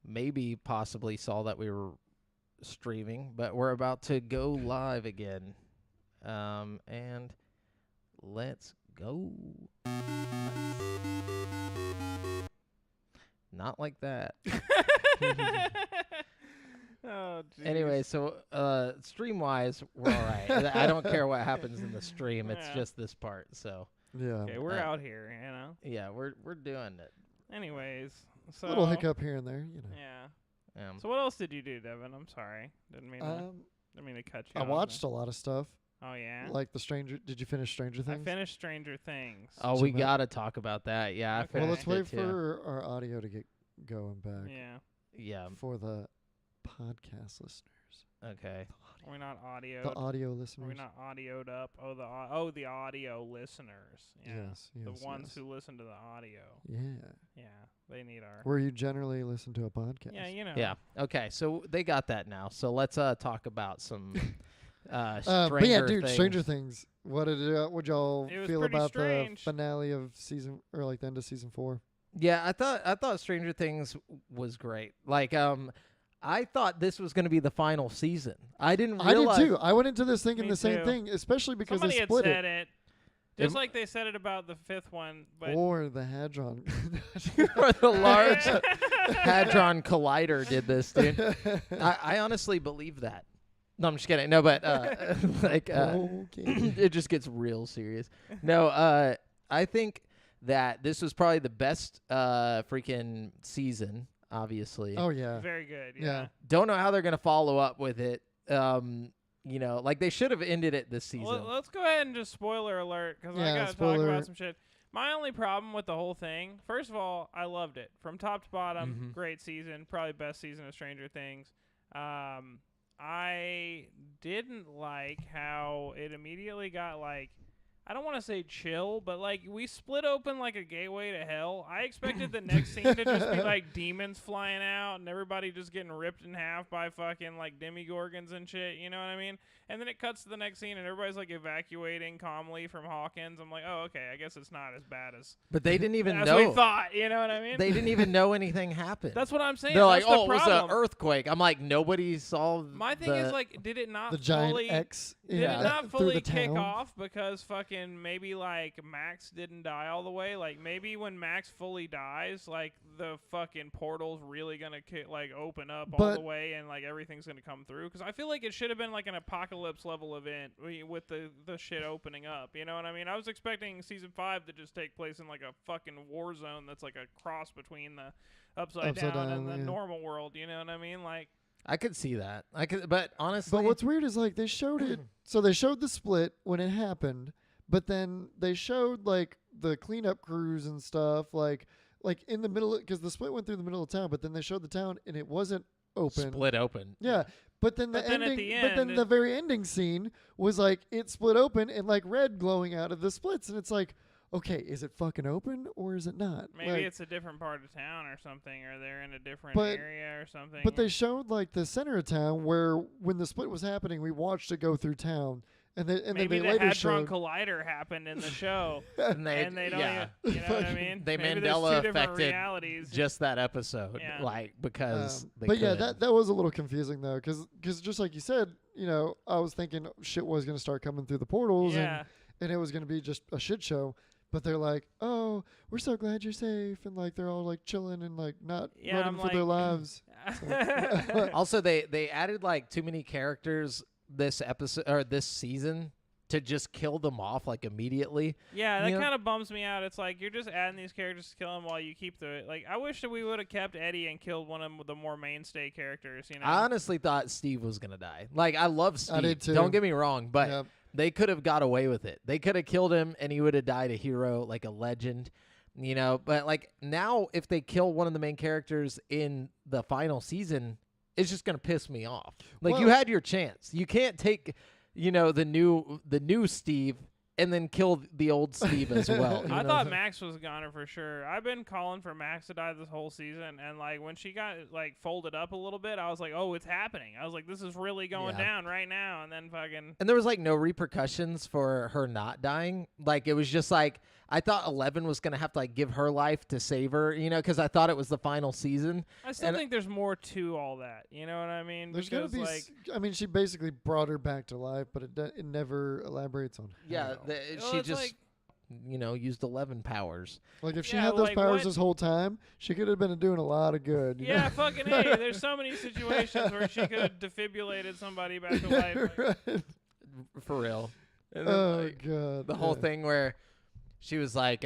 maybe possibly saw that we were streaming, but we're about to go live again. And let's go. Not like that. Oh, geez. Anyway, so stream-wise, we're all right. I don't care what happens in the stream. It's Yeah. just this part. So Yeah. Okay, we're out here, you know. yeah, we're doing it. Anyways, so Little hiccup here and there, you know. Yeah. So what else did you do, Devin? I'm sorry. Didn't mean to cut you I off watched there. a lot of stuff. Oh yeah. Like Did you finish Stranger Things? I finished Stranger Things. Oh, So we ma- gotta talk about that. Yeah, I Okay. Well, finished let's wait it too. for our audio to get going back Yeah. Yeah. for the podcast listeners. Okay. We're not audio. The audio We're listeners. not audioed up. Oh, the audio listeners. Yeah. Yes, yes. The ones yes. who listen to the audio. Yeah. Yeah. They need our. Where you generally listen to a podcast. Yeah, you know. Yeah. Okay. So they got that now. So let's talk about some But Stranger yeah, dude, Things. Stranger Things. What did y'all It was feel pretty about strange. the finale of season or like the end of season 4? Yeah, I thought Stranger Things was great. Like I thought this was going to be the final season. I didn't realize. I did too. I went into this thinking Me the same too. thing, especially because Somebody they had split said it. it. Just Am- like they said it about the 5th one, but Or the Hadron. Or the Large Hadron Collider did this, dude. I honestly believe that. No, I'm just kidding. No, but like Okay. it just gets real serious. No, I think that this was probably the best freaking season, obviously. Oh yeah. very good. Yeah. Yeah. Don't know how they're going to follow up with it. You know, like they should have ended it this season. Well, let's go ahead and just spoiler alert because I Yeah, gotta talk spoiler. about some shit. My only problem with the whole thing, first of all, I loved it from top to bottom. Mhm. Great season, probably best season of Stranger Things. I didn't like how it immediately got like, I don't want to say chill, but like we split open like a gateway to hell. I expected the next scene to just be like demons flying out and everybody just getting ripped in half by fucking like demigorgons and shit. You know what I mean? And then it cuts to the next scene and everybody's like evacuating calmly from Hawkins. I'm like, oh, okay, I guess it's not as bad as But they didn't even as know. we thought. You know what I mean? They didn't even know anything happened. That's what I'm saying. They're like, That's oh, the it was problem. an earthquake. I'm like, nobody saw. My thing is like, did it not The giant fully X. Did yeah, it not through fully the kick town. off because fucking maybe like Max didn't die all the way? Like maybe when Max fully dies, like the fucking portal's really gonna like open up all But- the way and like everything's gonna come through? Because I feel like it should have been like an apocalypse level event with the shit opening up. You know what I mean? I was expecting season 5 to just take place in like a fucking war zone that's like a cross between the upside down and the yeah. normal world. You know what I mean? Like. I could see that. I could, but honestly, But what's weird is like they showed it. So they showed the split when it happened, but then they showed like the cleanup crews and stuff, like in the middle, because the split went through the middle of town. But then they showed the town and it wasn't open. split open. Yeah, but then But the then at ending, the but then end- the very ending scene was like it split open and like red glowing out of the splits, and it's like, okay, is it fucking open or is it not? Maybe Like, it's a different part of town or something, or they're in a different But- area or something. But they showed like the center of town where when the split was happening, we watched it go through town, and then maybe they the later Hadron showed. Collider happened in the show, and they, and they don't yeah, even, you know what I mean? They Maybe there's Mandela two different affected realities. just that episode, Yeah. like because. They But yeah, could. that was a little confusing though, because just like you said, you know, I was thinking shit was gonna start coming through the portals, yeah, and it was gonna be just a shit show. But they're like, oh, we're so glad you're safe, and like they're all like chilling and like not Yeah, running I'm for their like- lives. Also, they added like too many characters this episode or this season to just kill them off like immediately. yeah, that You know- kind of bums me out. It's like you're just adding these characters to kill them while you keep the like. I wish that we would have kept Eddie and killed one of the more mainstay characters. You know, I honestly thought Steve was gonna die. Like I love Steve. did too. Don't get me wrong, but Yep. they could have got away with it. They could have killed him and he would have died a hero, like a legend, you know. But like now, if they kill one of the main characters in the final season, it's just gonna piss me off. Like you Well- had your chance. You can't take, you know, the new Steve and then kill the old Steve as well. I thought Max was a goner for sure. I've been calling for Max to die this whole season, and like when she got like folded up a little bit, I was like, oh, it's happening. I was like, this is really going down right now, and then fucking. And there was like no repercussions for her not dying. Like it was just like I thought 11 was gonna have to like give her life to save her, because I thought it was the final season. I still think there's more to all that. You know what I mean? There's gonna be. I mean, she basically brought her back to life, but it never elaborates on. Yeah, she just used 11 powers. Like if she had those powers this whole time, she could have been doing a lot of good. Yeah, fucking hey. There's so many situations where she could have defibrillated somebody back to life. Right. For real. And then, God. The whole thing where she was like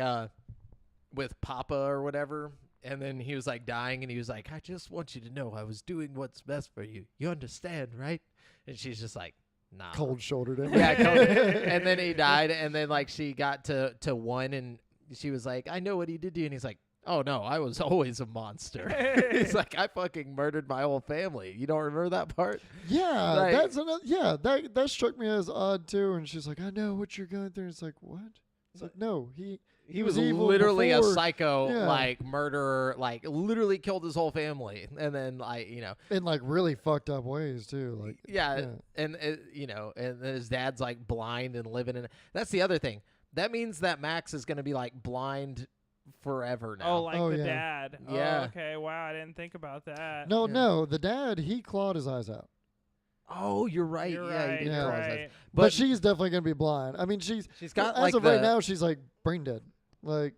with Papa or whatever, and then he was like dying, and he was like, I just want you to know I was doing what's best for you. You understand, right? And she's just like, nah. Cold-shouldered him. Yeah, and then he died, and then like she got to 1, and she was like, I know what he did to you, and he's like, oh no, I was always a monster. He's like, I fucking murdered my whole family. You don't remember that part? Yeah, like, that's another. Yeah, that struck me as odd too. And she's like, I know what you're going through. It's like, what? It's like, no, he was literally before. a psycho, like murderer, like literally killed his whole family, and then like in like really fucked up ways too. Like and and his dad's like blind and living in. That's the other thing. That means that Max is gonna be like blind forever now. Oh, like the dad. Yeah. Oh, okay. Wow, I didn't think about that. No, the dad he clawed his eyes out. Oh, you're right. You're yeah, right, he did you're claw his right. eyes. But she's definitely gonna be blind. I mean, she's got as like of right now, she's like brain dead. Like,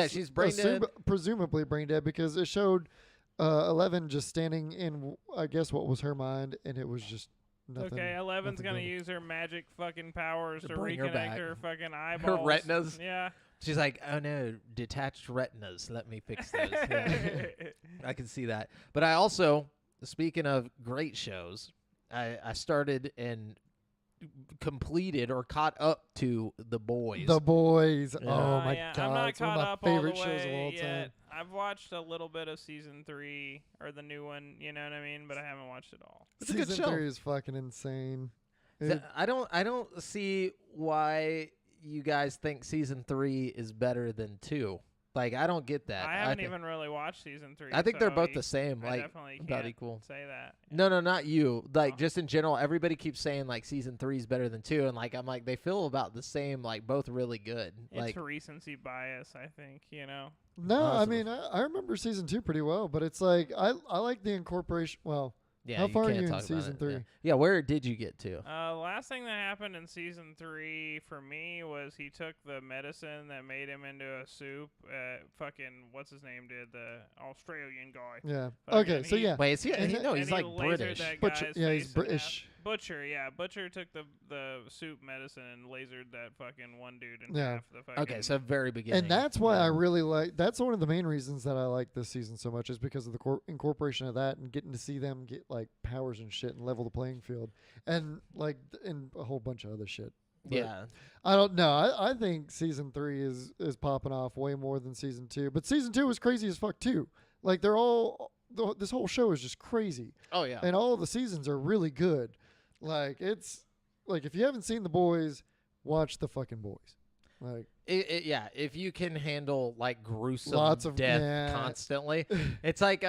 she's brain dead. Presumably brain dead because it showed 11 just standing in, I guess, what was her mind, and it was just nothing. Okay, 11's gonna use her magic fucking powers to bring her reconnect back. her fucking eyeballs. Her retinas. Yeah. She's like, oh no, detached retinas. Let me fix those. I can see that. But I also, speaking of great shows, I started and completed or caught up to The Boys. The Boys. Yeah. Oh my yeah. god, I'm not it's one caught of my up all the favorite shows of all way time. yet. I've watched a little bit of season 3 or the new one. You know what I mean? But I haven't watched it all. It's a good Season show. 3 is fucking insane. I don't see why you guys think season 3 is better than 2. Like, I don't get that. I haven't even really watched season 3. I think they're so both the same. I Like, definitely about can't equal. say that. No, not you. Like, just in general, everybody keeps saying like season 3 is better than 2, and like I'm like they feel about the same. Like, both really good. It's Like, recency bias, I think. No, I Awesome. mean I remember season 2 pretty well, but it's like I like the incorporation. Well, yeah. how far are can't you in talk about season it. 3? Yeah, where did you get to? Last thing that happened in season 3 for me was he took the medicine that made him into a soup. Fucking what's his name did the Australian guy. Yeah. Fucking Okay, so yeah. Wait, is he? And No, and he's he like lasered British. that Butcher, guy's yeah, he's face in half. British. Butcher, yeah. Butcher took the soup medicine and lasered that fucking one dude in Yeah. half. The fucking Okay, so very beginning. And that's why I Yeah. really like. That's one of the main reasons that I like this season so much is because of the incorporation of that and getting to see them get like powers and shit and level the playing field and like and a whole bunch of other shit. But Yeah. I don't know. I think season 3 is popping off way more than season 2. But season 2 was crazy as fuck too. Like this whole show is just crazy. Oh yeah. And all of the seasons are really good. Like it's like if you haven't seen The Boys, watch the fucking Boys. Like Yeah, if you can handle like gruesome Lots of- death yeah. constantly, it's like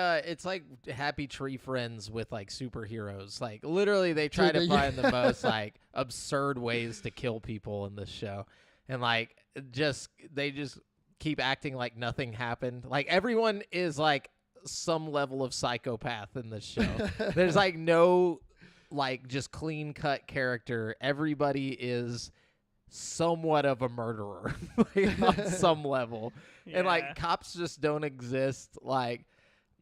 Happy Tree Friends with like superheroes. Like literally, they try to find the most like absurd ways to kill people in this show, and like they just keep acting like nothing happened. Like everyone is like some level of psychopath in this show. There's like no like just clean cut character. Everybody is somewhat of a murderer like, on some level. Yeah. And like cops just don't exist. Like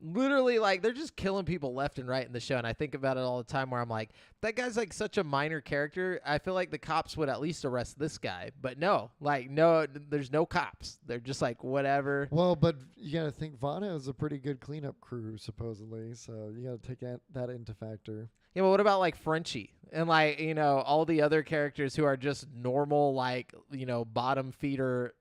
literally, like they're just killing people left and right in the show. And I think about it all the time where I'm like, that guy's like such a minor character. I feel like the cops would at least arrest this guy, but no, there's no cops. They're just like whatever. Well, but you got to think Vana is a pretty good cleanup crew supposedly, so you got to take that into factor. Yeah, but what about like Frenchie and like, all the other characters who are just normal, like, bottom feeder,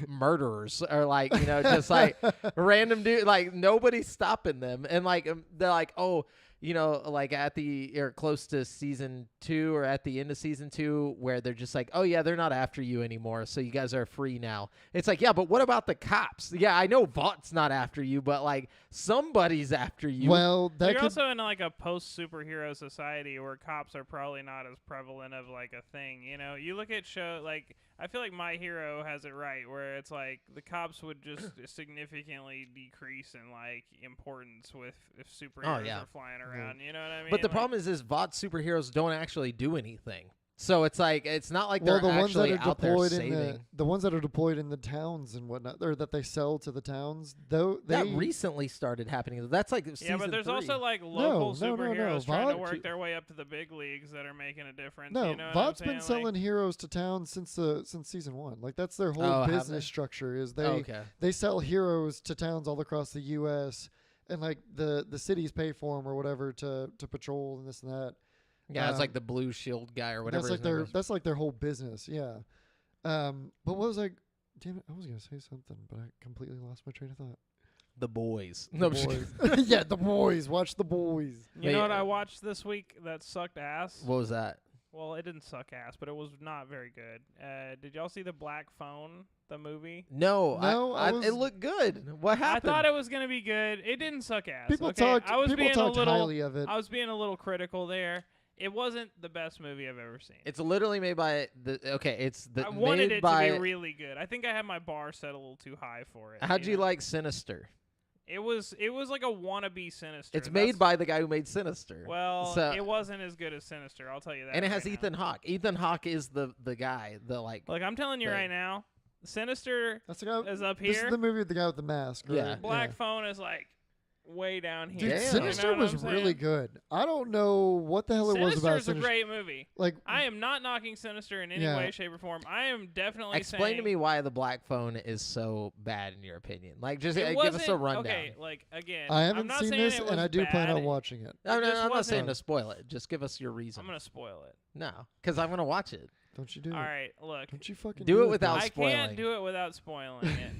murderers or like, just like random dude, like nobody's stopping them. And like, they're like, oh, like at the or close to season 2 or at the end of season 2 where they're just like, oh yeah, they're not after you anymore, so you guys are free now. It's like, yeah, but what about the cops? Yeah, I know Vaught's not after you, but like somebody's after you. Well, that You're could also in like a post-superhero society where cops are probably not as prevalent of like a thing. You look at show like I feel like My Hero has it right, where it's like the cops would just significantly decrease in like importance with if superheroes are flying around. You know what I mean? But the problem is Vought superheroes don't actually do anything. So it's like it's not like they're the ones that actually are out there deployed saving. the ones that are deployed in the towns and whatnot, or that they sell to the towns, though That recently started happening. That's like season but there's 3. also like local No. superheroes trying to Vought- work their way up to the big leagues that are making a difference. No, you know what Vaught's I'm been saying? selling heroes to towns since season 1. Like that's their whole Oh, have they? business structure. Is they okay. they sell heroes to towns all across the U.S. and like the cities pay for them or whatever to patrol and this and that. Yeah, it's like the Blue Shield guy or whatever. That's like their whole business. Yeah. But what was like? Damn it! I was gonna say something, but I completely lost my train of thought. The Boys. The No, I'm just boys. kidding. Yeah, the boys. Watch the boys. You know what I watched this week that sucked ass? What was that? Well, it didn't suck ass, but it was not very good. Did y'all see The Black Phone, the movie? No, No, it looked good. What happened? I thought it was gonna be good. It didn't suck ass. People okay? talked. I was People being talked a little. highly of it. I was being a little critical there. It wasn't the best movie I've ever seen. It's literally made by I wanted made it by, to be really good. I think I had my bar set a little too high for it. How'd you know? like Sinister? It was like a wannabe Sinister. It's made by the guy who made Sinister. Well, So- it wasn't as good as Sinister. I'll tell you that. and it has right Ethan now. Hawke. Ethan Hawke is the guy. Look, I'm telling you thing. right now, Sinister That's the guy. is up This is here. the movie with the guy with the mask. Right? Yeah. Black Phone is like way down here. Dude, Damn. Sinister You know what was I'm really saying? good. I don't know what the hell it was about Sinister's a Sinister. great movie. Like I am not knocking Sinister in any Yeah. way, shape, or form. I am definitely Explain saying to me why the Black Phone is so bad in your opinion. Like, just it give us a wasn't- rundown. Okay, like again, I I'm haven't not seen saying this, it and was I do plan bad. on watching it. No, It just I'm not saying wasn't- to spoil it. Just give us your reason. I'm gonna spoil it. No, because I'm gonna watch it. Don't you do All it? right, look, Don't you fucking Do it do without I spoiling. can't do it without spoiling it.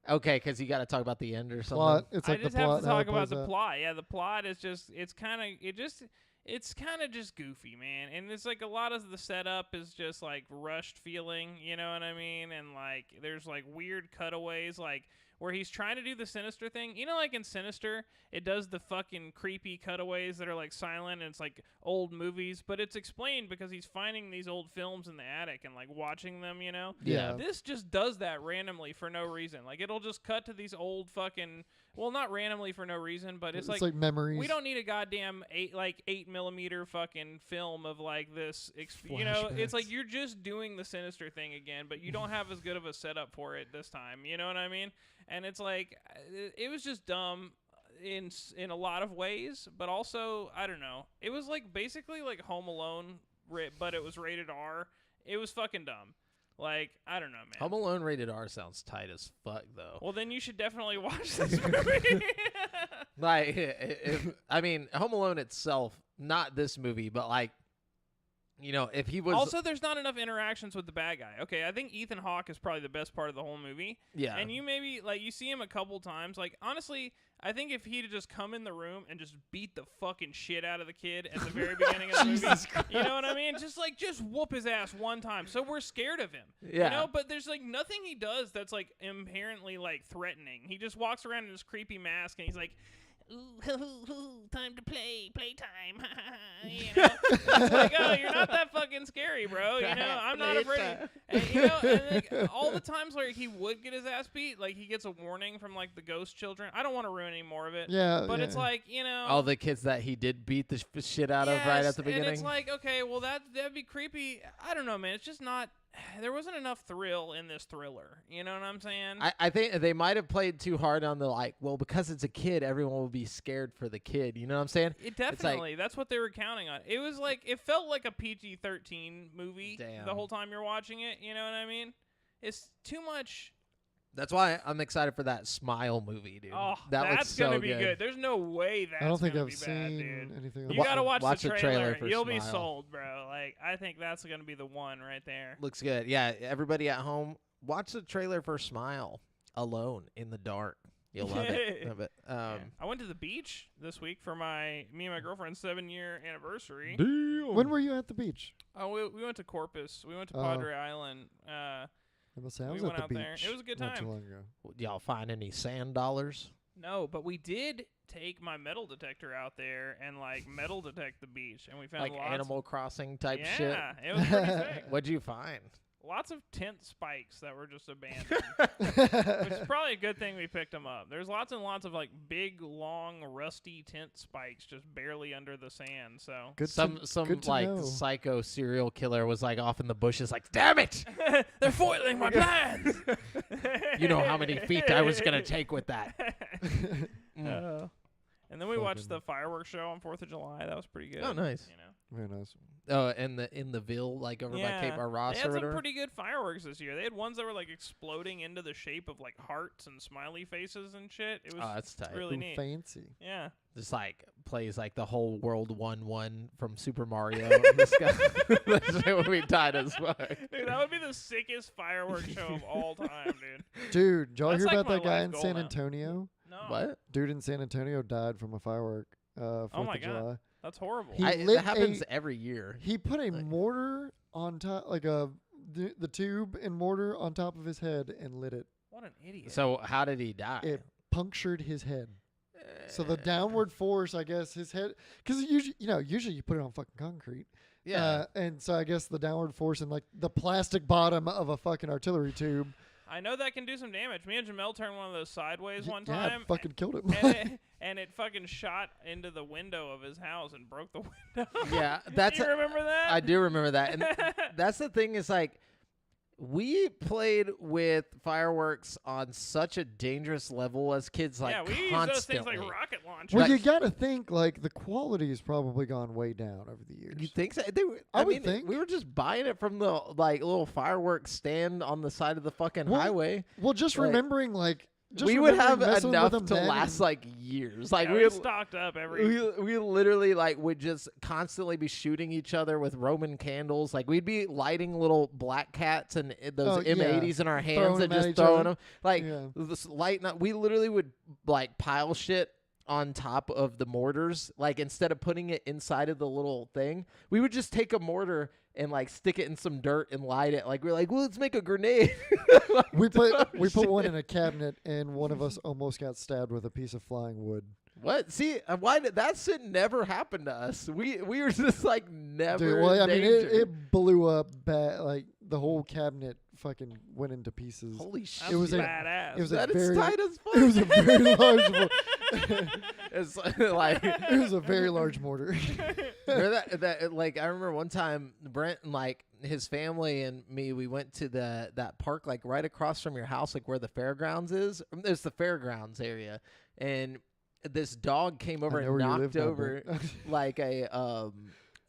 Okay, because you got to talk about the end or something. Plot. It's like I just the plot. have to how it talk about plays the out. plot. Yeah, the plot is just it's kind of just goofy, man. And it's like a lot of the setup is just like rushed feeling, you know what I mean? And like there's like weird cutaways like where he's trying to do the Sinister thing. You know, like in Sinister, it does the fucking creepy cutaways that are like silent and it's like old movies, but it's explained because he's finding these old films in the attic and like watching them, you know? Yeah. This just does that randomly for no reason. Like it'll just cut to these old fucking, well, not randomly for no reason, but it's like memories. we don't need a goddamn 8mm fucking film of like this. You know, it's like Flashbacks. you're just doing the Sinister thing again, but you don't have as good of a setup for it this time. You know what I mean? And it's like it was just dumb in a lot of ways, but also I don't know. It was like basically like Home Alone, but it was rated R. It was fucking dumb. Like I don't know, man. Home Alone rated R sounds tight as fuck, though. Well, then you should definitely watch this movie. Like, I mean, Home Alone itself, not this movie, but like, you know, if he was Also, there's not enough interactions with the bad guy. Okay, I think Ethan Hawke is probably the best part of the whole movie. yeah, And you maybe, like, you see him a couple times. Like, honestly, I think if he'd just come in the room and just beat the fucking shit out of the kid at the very beginning of the movie, you know what I mean? Just whoop his ass one time. So we're scared of him. yeah. You know, but there's, like, nothing he does that's, like, inherently, like, threatening. He just walks around in his creepy mask and he's like, ooh, time to playtime. You know? It's like, oh, you're not that fucking scary, bro. You know, I'm not afraid. And, you know, and like, all the times where he would get his ass beat, like he gets a warning from like the ghost children. I don't want to ruin any more of it. Yeah. But yeah. it's like, you know, all the kids that he did beat the shit out of right at the beginning. And it's like, okay, well that'd be creepy. I don't know, man. It's just not. There wasn't enough thrill in this thriller. You know what I'm saying? I think they might have played too hard on the like, well, because it's a kid, everyone will be scared for the kid. You know what I'm saying? It definitely. That's what they were counting on. It was like it felt like a PG-13 movie Damn. the whole time you're watching it. You know what I mean? It's too much. That's why I'm excited for that Smile movie, dude. Oh, that looks that's so gonna be good. There's no way that's I don't think gonna I've be seen bad, dude. anything. You Wa- gotta watch watch the the trailer. trailer for You'll be Smile. sold, bro. Like I think that's gonna be the one right there. Looks good. Yeah, everybody at home, watch the trailer for Smile alone in the dark. You'll love it. Love it. Yeah. I went to the beach this week for me and my girlfriend's 7-year anniversary. When were you at the beach? Oh, we went to Corpus. We went to Padre Island. I must say, I was went at the out beach. there. It was a good Not too time. long ago. Y'all find any sand dollars? No, but we did take my metal detector out there and metal detect the beach, and we found Like lots Animal Crossing type yeah, shit? it was pretty sick. What'd you find? Lots of tent spikes that were just abandoned, which is probably a good thing we picked them up. There's lots and lots of big, long, rusty tent spikes just barely under the sand. So Some good to know. psycho serial killer was off in the bushes damn it! they're foiling my plans. You know how many feet I was gonna take with that. And then we watched the fireworks show on 4th of July. That was pretty good. Oh, nice. Very nice. Oh, and in the Ville, over by Cape Ross they or had some whatever. pretty good fireworks this year. They had ones that were exploding into the shape of hearts and smiley faces and shit. It was that's tight. really Ooh, neat. fancy. Yeah. Just plays the whole World 1-1 from Super Mario. The sky. That shit would be tight as fuck. Dude, that would be the sickest fireworks show of all time, dude. Dude, did y'all That's hear about my that guy life in goal San now. Antonio? No. What? Dude in San Antonio died from a firework. 4th my of God. July. That's horrible. He That lit happens every year. He put a mortar on top, the tube and mortar on top of his head and lit it. What an idiot. So how did he die? It punctured his head. So the downward force, I guess, his head, because usually you put it on fucking concrete. Yeah. And so I guess the downward force and the plastic bottom of a fucking artillery tube. I know that can do some damage. Me and Jamel turned one of those sideways one Yeah, time. it fucking killed him. And it fucking shot into the window of his house and broke the window. Yeah, Do you remember that? I do remember that. And that's the thing is we played with fireworks on such a dangerous level as kids, yeah, we constantly. use those things like rocket launchers. Well, you got to think the quality has probably gone way down over the years. You think so? I would think. We were just buying it from the little fireworks stand on the side of the fucking highway. Well, just remembering we would have messing with enough them to then last years. Yeah, we stocked up every. We literally would just constantly be shooting each other with Roman candles. We'd be lighting little black cats and those M80s in our hands Throwing and them at just each throwing other. them. This lighting up. We literally would pile shit on top of the mortars. Instead of putting it inside of the little thing, we would just take a mortar and stick it in some dirt and light it. We're well, let's make a grenade. we put one in a cabinet, and one of us almost got stabbed with a piece of flying wood. What? See, why did that shit never happen to us? We were just never. Dude, well, in I mean, danger. it blew up bad. The whole cabinet fucking went into pieces. Holy shit! It was a- badass. it was that a is very, tight as fuck. it was a very large. It's It was a very large mortar. remember that I remember one time Brent and his family and me, we went to that park right across from your house, where the fairgrounds is. There's the fairgrounds area, and this dog came over and knocked over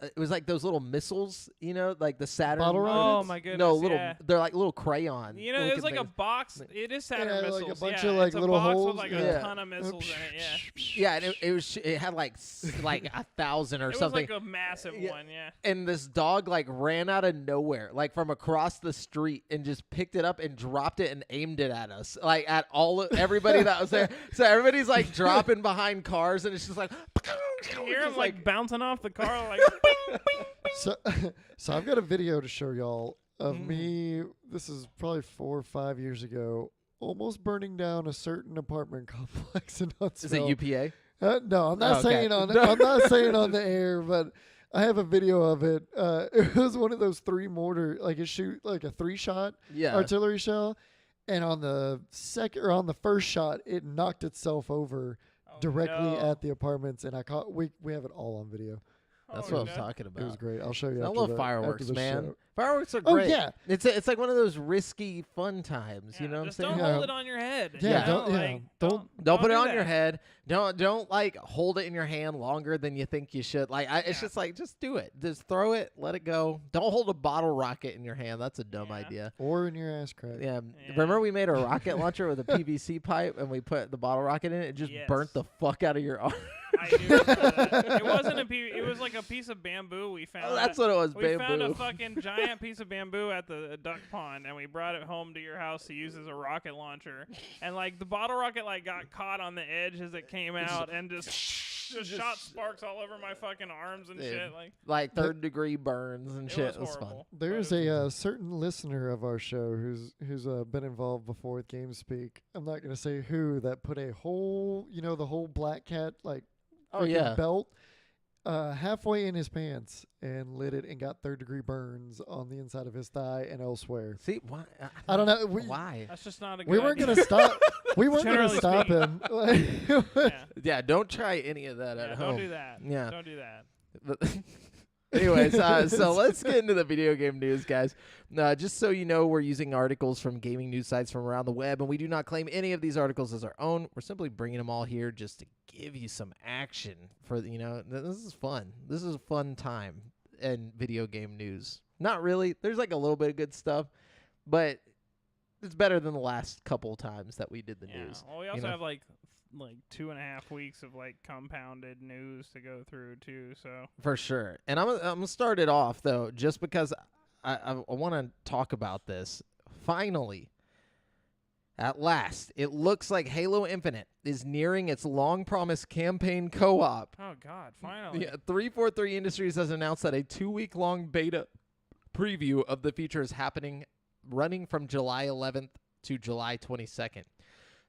it was those little missiles, the Saturn. Bottle Oh rockets? my goodness! No, little. Yeah. They're little crayon. You know, it was looking a things. box. It is Saturn Yeah, missiles. a bunch yeah, of it's a little box holes. with Yeah. a ton of missiles in it. Yeah. Yeah, and it had 1,000 or It something. was a massive Yeah. one. Yeah. And this dog ran out of nowhere, from across the street, and just picked it up and dropped it and aimed it at us, at everybody that was there. So everybody's dropping behind cars, and it's just You hear him just, bouncing off the car So I've got a video to show y'all of me. This is probably 4 or 5 years ago. Almost burning down a certain apartment complex in Huntsville. Is it UPA? No, I'm not Okay. saying on. I'm not saying on the air, but I have a video of it. It was one of those 3 mortar, it shoot a 3-shot Yeah. artillery shell, and on the first shot, it knocked itself over directly at the apartments, and I caught. We have it all on video. That's what I was talking about. It was great. I'll show you. I after love the- fireworks, after the man. show. Fireworks are Oh, great. yeah. It's one of those risky fun times. Yeah, You know what I'm just saying? don't hold it on your head. Yeah, you know? don't Don't put it do on that. your head. Don't hold it in your hand longer than you think you should. It's just just do it. Just throw it, let it go. Don't hold a bottle rocket in your hand. That's a dumb Yeah. idea. Or in your ass crack. Yeah. Yeah. Remember we made a rocket launcher with a PVC pipe and we put the bottle rocket in it? It just Yes. burnt the fuck out of your arm. I do remember that. It wasn't it was like a piece of bamboo we found. Oh, that's what it was, we bamboo. found a fucking giant piece of bamboo at the duck pond, and we brought it home to your house to use as a rocket launcher. And like the bottle rocket like got caught on the edge as it came out, and just shot sparks all over my fucking arms and shit. Like third-degree burns and shit. It was fun. There's a certain listener of our show who's been involved before with GameSpeak. I'm not gonna say who, that put a whole, the whole black cat like belt halfway in his pants and lit it and got third-degree burns on the inside of his thigh and elsewhere. See, why? I don't know. Why? That's just not a good We weren't idea. gonna stop. We weren't gonna Generally stop him. Yeah, don't try any of that at home. Don't do that. Yeah. Don't do that. Anyways, so let's get into the video game news, guys. Just so you know, we're using articles from gaming news sites from around the web, and we do not claim any of these articles as our own. We're simply bringing them all here just to give you some action for, this is fun. This is a fun time in video game news. Not really. There's like a little bit of good stuff, but it's better than the last couple times that we did the news. Well, we also have like 2.5 weeks of like compounded news to go through too, so for sure. And I'm gonna start it off though, just because I want to talk about this. Finally, at last, it looks like Halo Infinite is nearing its long-promised campaign co-op. Oh God, finally! Yeah, 343 Industries has announced that a 2-week-long beta preview of the feature is running from July 11th to July 22nd.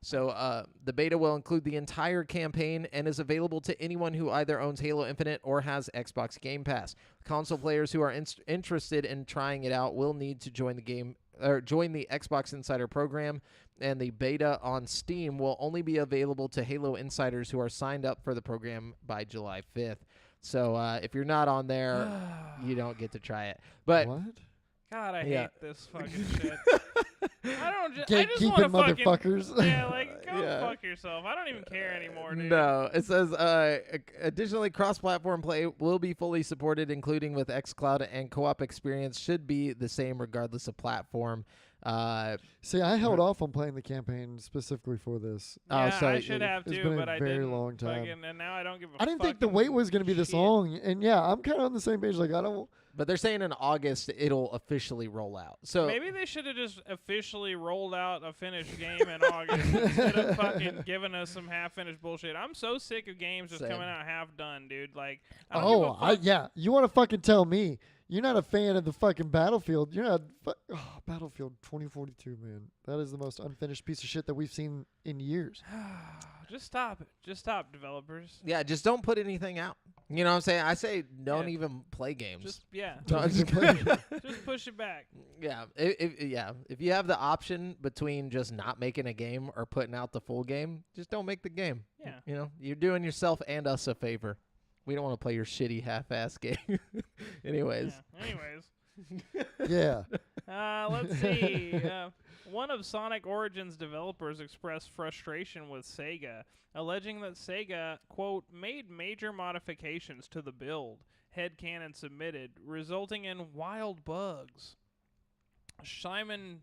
So the beta will include the entire campaign and is available to anyone who either owns Halo Infinite or has Xbox Game Pass. Console players who are interested in trying it out will need to join the Xbox Insider program, and the beta on Steam will only be available to Halo Insiders who are signed up for the program by July 5th. So if you're not on there, you don't get to try it. But what? God, I hate this fucking shit. I just Gatekeeping want to motherfuckers. Go fuck yourself. I don't even care anymore, dude. No, it says additionally, cross-platform play will be fully supported, including with xCloud, and co-op experience should be the same regardless of platform. See, I held off on playing the campaign specifically for this. Yeah, so I should have it's too, been but a I very didn't. long time. And now I don't give a I didn't think the wait was going to be this shit. long, and yeah, I'm kind of on the same page. Like, I don't. But they're saying in August it'll officially roll out. So maybe they should have just officially rolled out a finished game in August instead of fucking giving us some half-finished bullshit. I'm so sick of games just coming out half done, dude. Like, I don't give a fuck. Yeah. You want to fucking tell me you're not a fan of the fucking Battlefield? You're not. Battlefield 2042, man. That is the most unfinished piece of shit that we've seen in years. Just stop it. Just stop, developers. yeah, just don't put anything out. You know what I'm saying? I say don't even play games. Just just push it back. Yeah, if you have the option between just not making a game or putting out the full game, just don't make the game. Yeah. You're doing yourself and us a favor. We don't want to play your shitty half-ass game. Anyways. Yeah. Let's see. One of Sonic Origins developers expressed frustration with Sega, alleging that Sega, quote, made major modifications to the build, headcanon submitted, resulting in wild bugs. Simon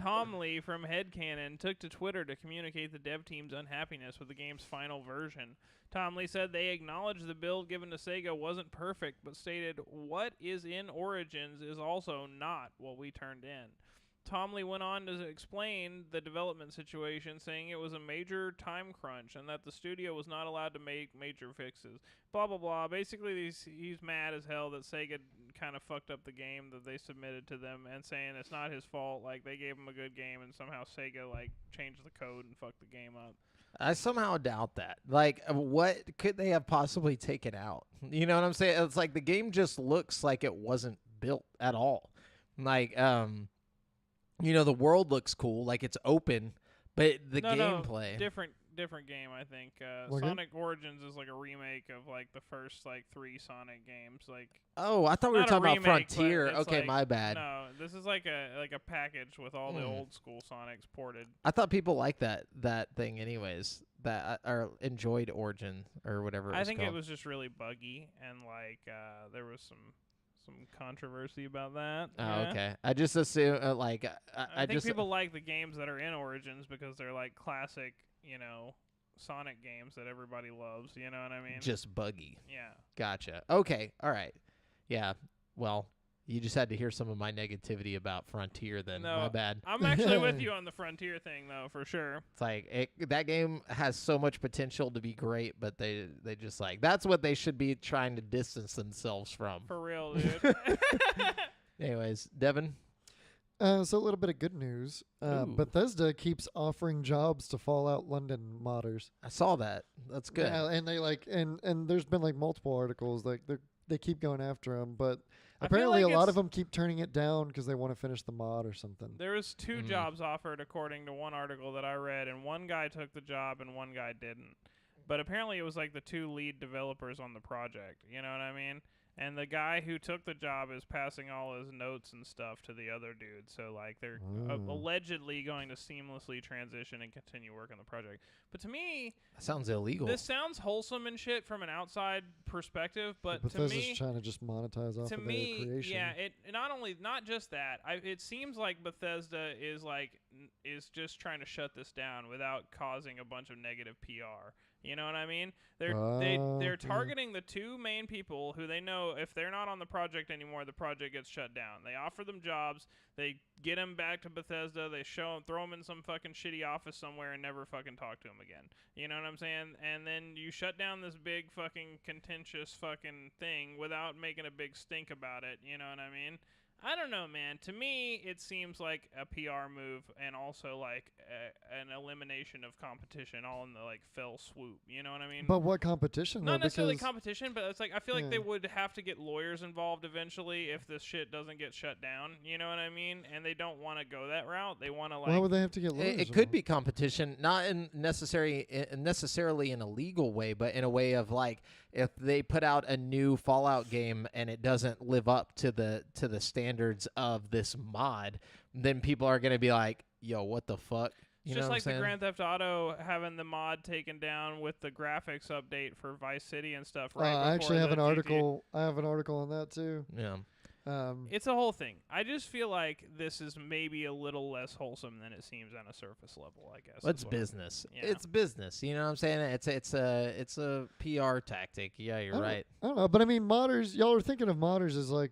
Tomley from Headcanon took to Twitter to communicate the dev team's unhappiness with the game's final version. Tomley said they acknowledged the build given to Sega wasn't perfect, but stated, what is in Origins is also not what we turned in. Tomley went on to explain the development situation, saying it was a major time crunch and that the studio was not allowed to make major fixes. Blah, blah, blah. Basically, he's mad as hell that Sega kind of fucked up the game that they submitted to them and saying it's not his fault. Like, they gave him a good game and somehow Sega, changed the code and fucked the game up. I somehow doubt that. Like, what could they have possibly taken out? You know what I'm saying? It's like the game just looks like it wasn't built at all. Like, the world looks cool, like it's open, but the gameplay. No, different game, I think. Sonic Origins is like a remake of the first 3 Sonic games. Oh, I thought we were talking about Frontier. Okay, my bad. No, this is like a package with all the old school Sonics ported. I thought people liked that thing anyways. That or enjoyed Origin or whatever. I think called. It was just really buggy and there was some controversy about that. Oh, yeah. okay. I just assume like I think just people like the games that are in Origins because they're like classic, Sonic games that everybody loves. You know what I mean? just buggy. Yeah. Gotcha. Okay. All right. Yeah. Well, you just had to hear some of my negativity about Frontier then. No, My bad. I'm actually with you on the Frontier thing, though, for sure. It's like that game has so much potential to be great, but they just like that's what they should be trying to distance themselves from. For real, dude. Anyways, Devin. So a little bit of good news. Ooh. Bethesda keeps offering jobs to Fallout London modders. I saw that. That's good. Yeah, and they and there's been like multiple articles like they keep going after them, but I feel apparently like a lot it's- of them keep turning it down because they want to finish the mod or something. There was 2 Mm. jobs offered according to one article that I read, and one guy took the job and one guy didn't. But apparently it was like the 2 lead developers on the project. You know what I mean? And the guy who took the job is passing all his notes and stuff to the other dude. So, like, they're allegedly going to seamlessly transition and continue working the project. But to me, That sounds illegal. this sounds wholesome and shit from an outside perspective. But to Bethesda's me, trying to just monetize off to of me, their creation. yeah, not just that. It seems like Bethesda is just trying to shut this down without causing a bunch of negative PR. You know what I mean? They're yeah. targeting the 2 main people who they know if they're not on the project anymore, the project gets shut down. They offer them jobs. They get them back to Bethesda. They throw them in some fucking shitty office somewhere and never fucking talk to them again. You know what I'm saying? And then you shut down this big fucking contentious fucking thing without making a big stink about it. You know what I mean? I don't know, man. To me, it seems like a PR move and also like an elimination of competition all in the like fell swoop. You know what I mean? But what competition? Not though, necessarily because competition, but it's like I feel like Yeah. they would have to get lawyers involved eventually if this shit doesn't get shut down. You know what I mean? And they don't want to go that route. They want to why like. would they have to get lawyers? It could be competition, not in necessarily in a legal way, but in a way of like if they put out a new Fallout game and it doesn't live up to the standards of this mod, then people are gonna be like, "Yo, what the fuck?" You It's know just what like I'm saying? the Grand Theft Auto having the mod taken down with the graphics update for Vice City and stuff. Right. I actually before have the an GTA. article. I have an article on that too. Yeah. It's a whole thing. I just feel like this is maybe a little less wholesome than it seems on a surface level, I guess. Well, it's is what I'm- business. Yeah. It's business. You know what I'm saying? It's a PR tactic. Yeah, you're right. I don't know, but I mean, modders. Y'all are thinking of modders as like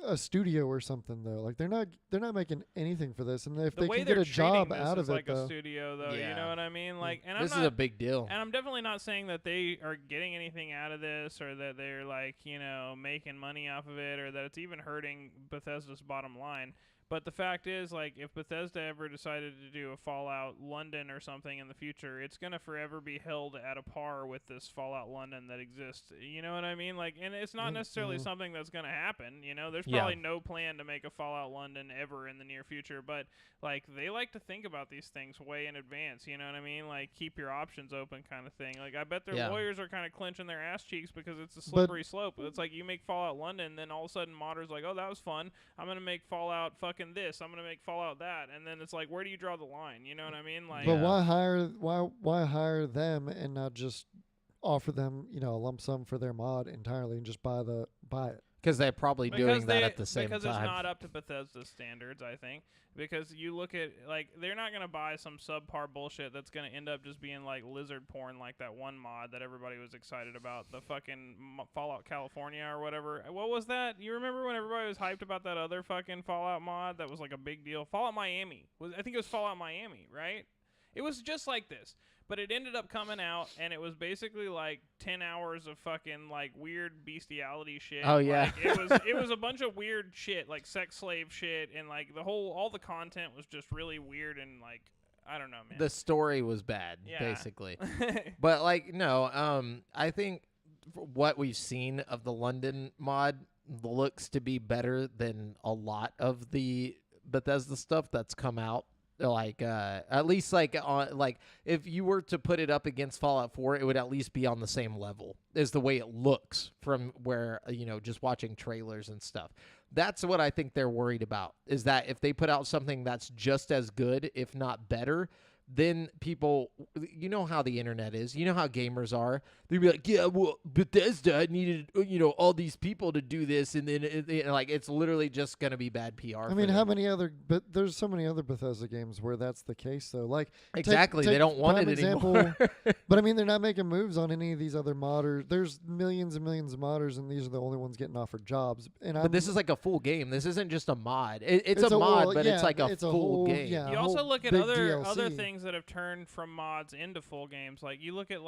a studio or something though. Like they're not making anything for this, and if The they way can they're get a job treating this out is of like it a though. studio, though. You Yeah. know what I mean? Like, and This I'm is not, a big deal. and I'm definitely not saying that they are getting anything out of this, or that they're like, making money off of it, or that it's even hurting Bethesda's bottom line. But the fact is, like, if Bethesda ever decided to do a Fallout London or something in the future, it's going to forever be held at a par with this Fallout London that exists. You know what I mean? Like, and it's not necessarily something that's going to happen. There's Yeah. probably no plan to make a Fallout London ever in the near future. But, like, they like to think about these things way in advance. You know what I mean? Like, keep your options open kind of thing. Like, I bet their Yeah. lawyers are kind of clenching their ass cheeks because it's a slippery slope. It's like you make Fallout London, then all of a sudden modders like, oh, that was fun. I'm going to make Fallout fucking this. I'm going to make Fallout that. And then it's like, where do you draw the line? You know what I mean? Like, But why hire them and not just offer them a lump sum for their mod entirely and just buy it? Because they're probably doing that at the same because time. it's not up to Bethesda's standards, I think. Because you look at, like, they're not going to buy some subpar bullshit that's going to end up just being, like, lizard porn, like that one mod that everybody was excited about, the fucking Fallout California or whatever. What was that? You remember when everybody was hyped about that other fucking Fallout mod that was, like, a big deal? Fallout Miami. I think it was Fallout Miami, right? It was just like this. But it ended up coming out, and it was basically like 10 hours of fucking like weird bestiality shit. Oh, yeah. Like, it was a bunch of weird shit, like sex slave shit, and like all the content was just really weird and like I don't know, man. The story was bad, Yeah. basically. But like no, I think what we've seen of the London mod looks to be better than a lot of the Bethesda stuff that's come out. Like at least like on like if you were to put it up against Fallout 4, it would at least be on the same level as the way it looks from where just watching trailers and stuff. That's what I think they're worried about, is that if they put out something that's just as good, if not better, then people, you know how the internet is, you know how gamers are. They'd be like, yeah, well, Bethesda needed, all these people to do this, and then like it's literally just gonna be bad PR. I mean, how many other? But there's so many other Bethesda games where that's the case, though. Like exactly, they don't want it anymore. But I mean, they're not making moves on any of these other modders. There's millions and millions of modders, and these are the only ones getting offered jobs. But this is like a full game. This isn't just a mod. It's a mod, but it's like a full whole game. Yeah, you also look at DLC. other things that have turned from mods into full games. Like you look at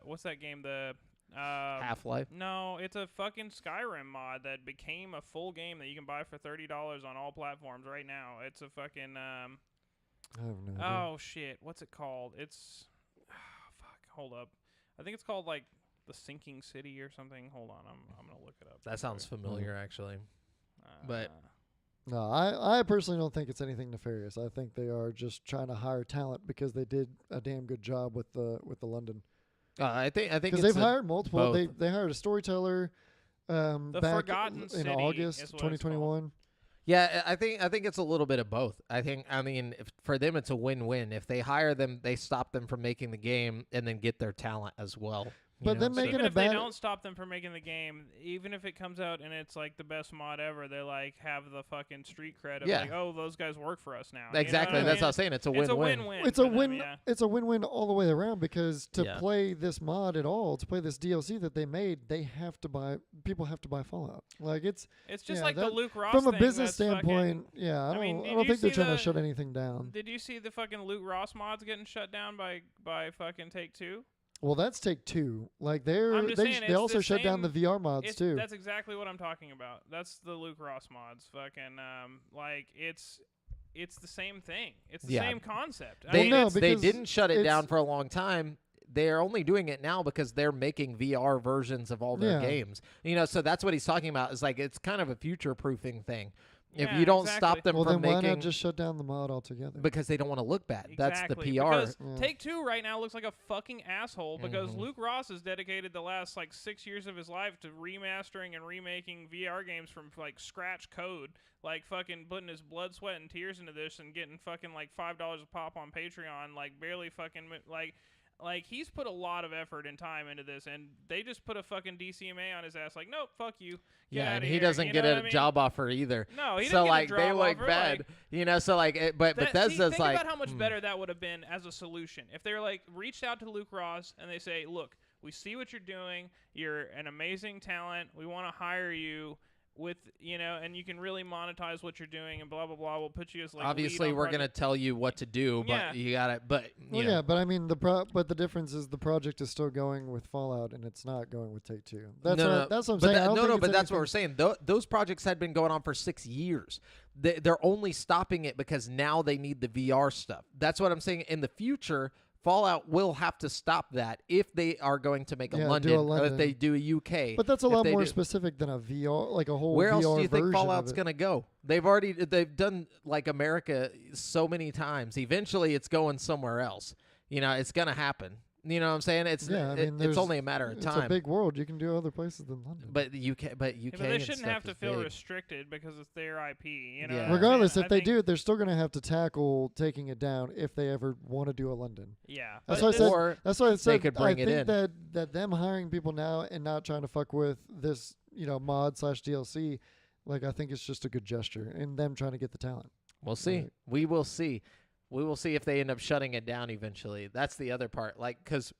what's that game? The Half-Life. No, it's a fucking Skyrim mod that became a full game that you can buy for $30 on all platforms right now. It's a fucking I have no idea. oh shit, what's it called? It's fuck. Hold up, I think it's called like the Sinking City or something. Hold on, I'm gonna look it up. That sounds familiar, actually. But No, I personally don't think it's anything nefarious. I think they are just trying to hire talent because they did a damn good job with the London. I think because they've hired multiple. both. They hired a storyteller. The back Forgotten in City August is what it's 2021. Yeah, I think it's a little bit of both. I mean, for them it's a win-win. If they hire them, they stop them from making the game and then get their talent as well. But then making even a if they bad- don't stop them from making the game, even if it comes out and it's like the best mod ever, they like have the fucking street cred of Yeah. like, oh, those guys work for us now. You know Exactly. what I That's mean? what I'm saying. It's a It's a win-win. win-win. It's a for them, win. yeah. It's a win-win all the way around because to Yeah. play this mod at all, to play this DLC that they made, they have to buy. People have to buy Fallout. Like it's It's just yeah, like the that- Luke Ross from a thing business that's fucking- standpoint. Yeah, I mean, don't. did I don't you think they're see trying the- to shut anything down. Did you see the fucking Luke Ross mods getting shut down by fucking Take-Two? Well, that's Take-Two. Like I'm just they saying, they it's also the shut down the same- VR mods too. That's exactly what I'm talking about. That's the Luke Ross mods. Fucking like it's the same thing. It's the Yeah. same concept. I They, mean, no, it's- they because didn't shut it it's- down for a long time. They're only doing it now because they're making VR versions of all their Yeah. games. So that's what he's talking about. Is like it's kind of a future-proofing thing. If Yeah, you don't exactly. stop them well, from then why making, not just shut down the mod altogether? because they don't want to look bad. That's the Exactly, PR. Because Yeah. Take-Two right now looks like a fucking asshole because Mhm. Luke Ross has dedicated the last like 6 years of his life to remastering and remaking VR games from like scratch code, like fucking putting his blood, sweat, and tears into this and getting fucking like $5 a pop on Patreon, like barely fucking like he's put a lot of effort and time into this, and they just put a fucking DCMA on his ass. Like, nope, fuck you. Get Yeah, and outta he here, doesn't you get know a what I mean? job offer either. No, he So didn't like get a they job look offer, bad, like, So like, but That- Bethesda's think like, about how much better that would have been as a solution if they were like reached out to Luke Ross and they say, "Look, we see what you're doing. You're an amazing talent. We want to hire you with and you can really monetize what you're doing and blah blah blah. We'll put you as like obviously lead on we're gonna project." tell you what to do, but Yeah. you got it. But Well, you know, yeah, but I mean but the difference is the project is still going with Fallout and it's not going with Take-Two. That's what I'm saying. I don't think but it's that's what we're anything- saying. Those projects had been going on for 6 years. They're only stopping it because now they need the VR stuff. That's what I'm saying. In the future, Fallout will have to stop that if they are going to make a Yeah, do London, a or if London. they do a UK. But that's a if lot they more do- specific than a VR, like a whole Where VR else do you think version Fallout's of it. gonna go? They've done like America so many times. Eventually, it's going somewhere else. It's gonna happen. You know what I'm saying? It's Yeah, I mean, it's there's- only a matter of It's time. a big world. You can do other places than London. but UK, Yeah, but they and shouldn't stuff have to is feel big. restricted because it's their IP. You know, Yeah. what I'm regardless, saying? if they I think- do it, they're still going to have to tackle taking it down if they ever want to do a London. yeah, That's but why I this- said. Or That's why I said. could I bring it think in. that them hiring people now and not trying to fuck with this, mod / DLC, like I think it's just a good gesture and them trying to get the talent. we'll see. Right. We will see. We will see if they end up shutting it down eventually. That's the other part. Like, because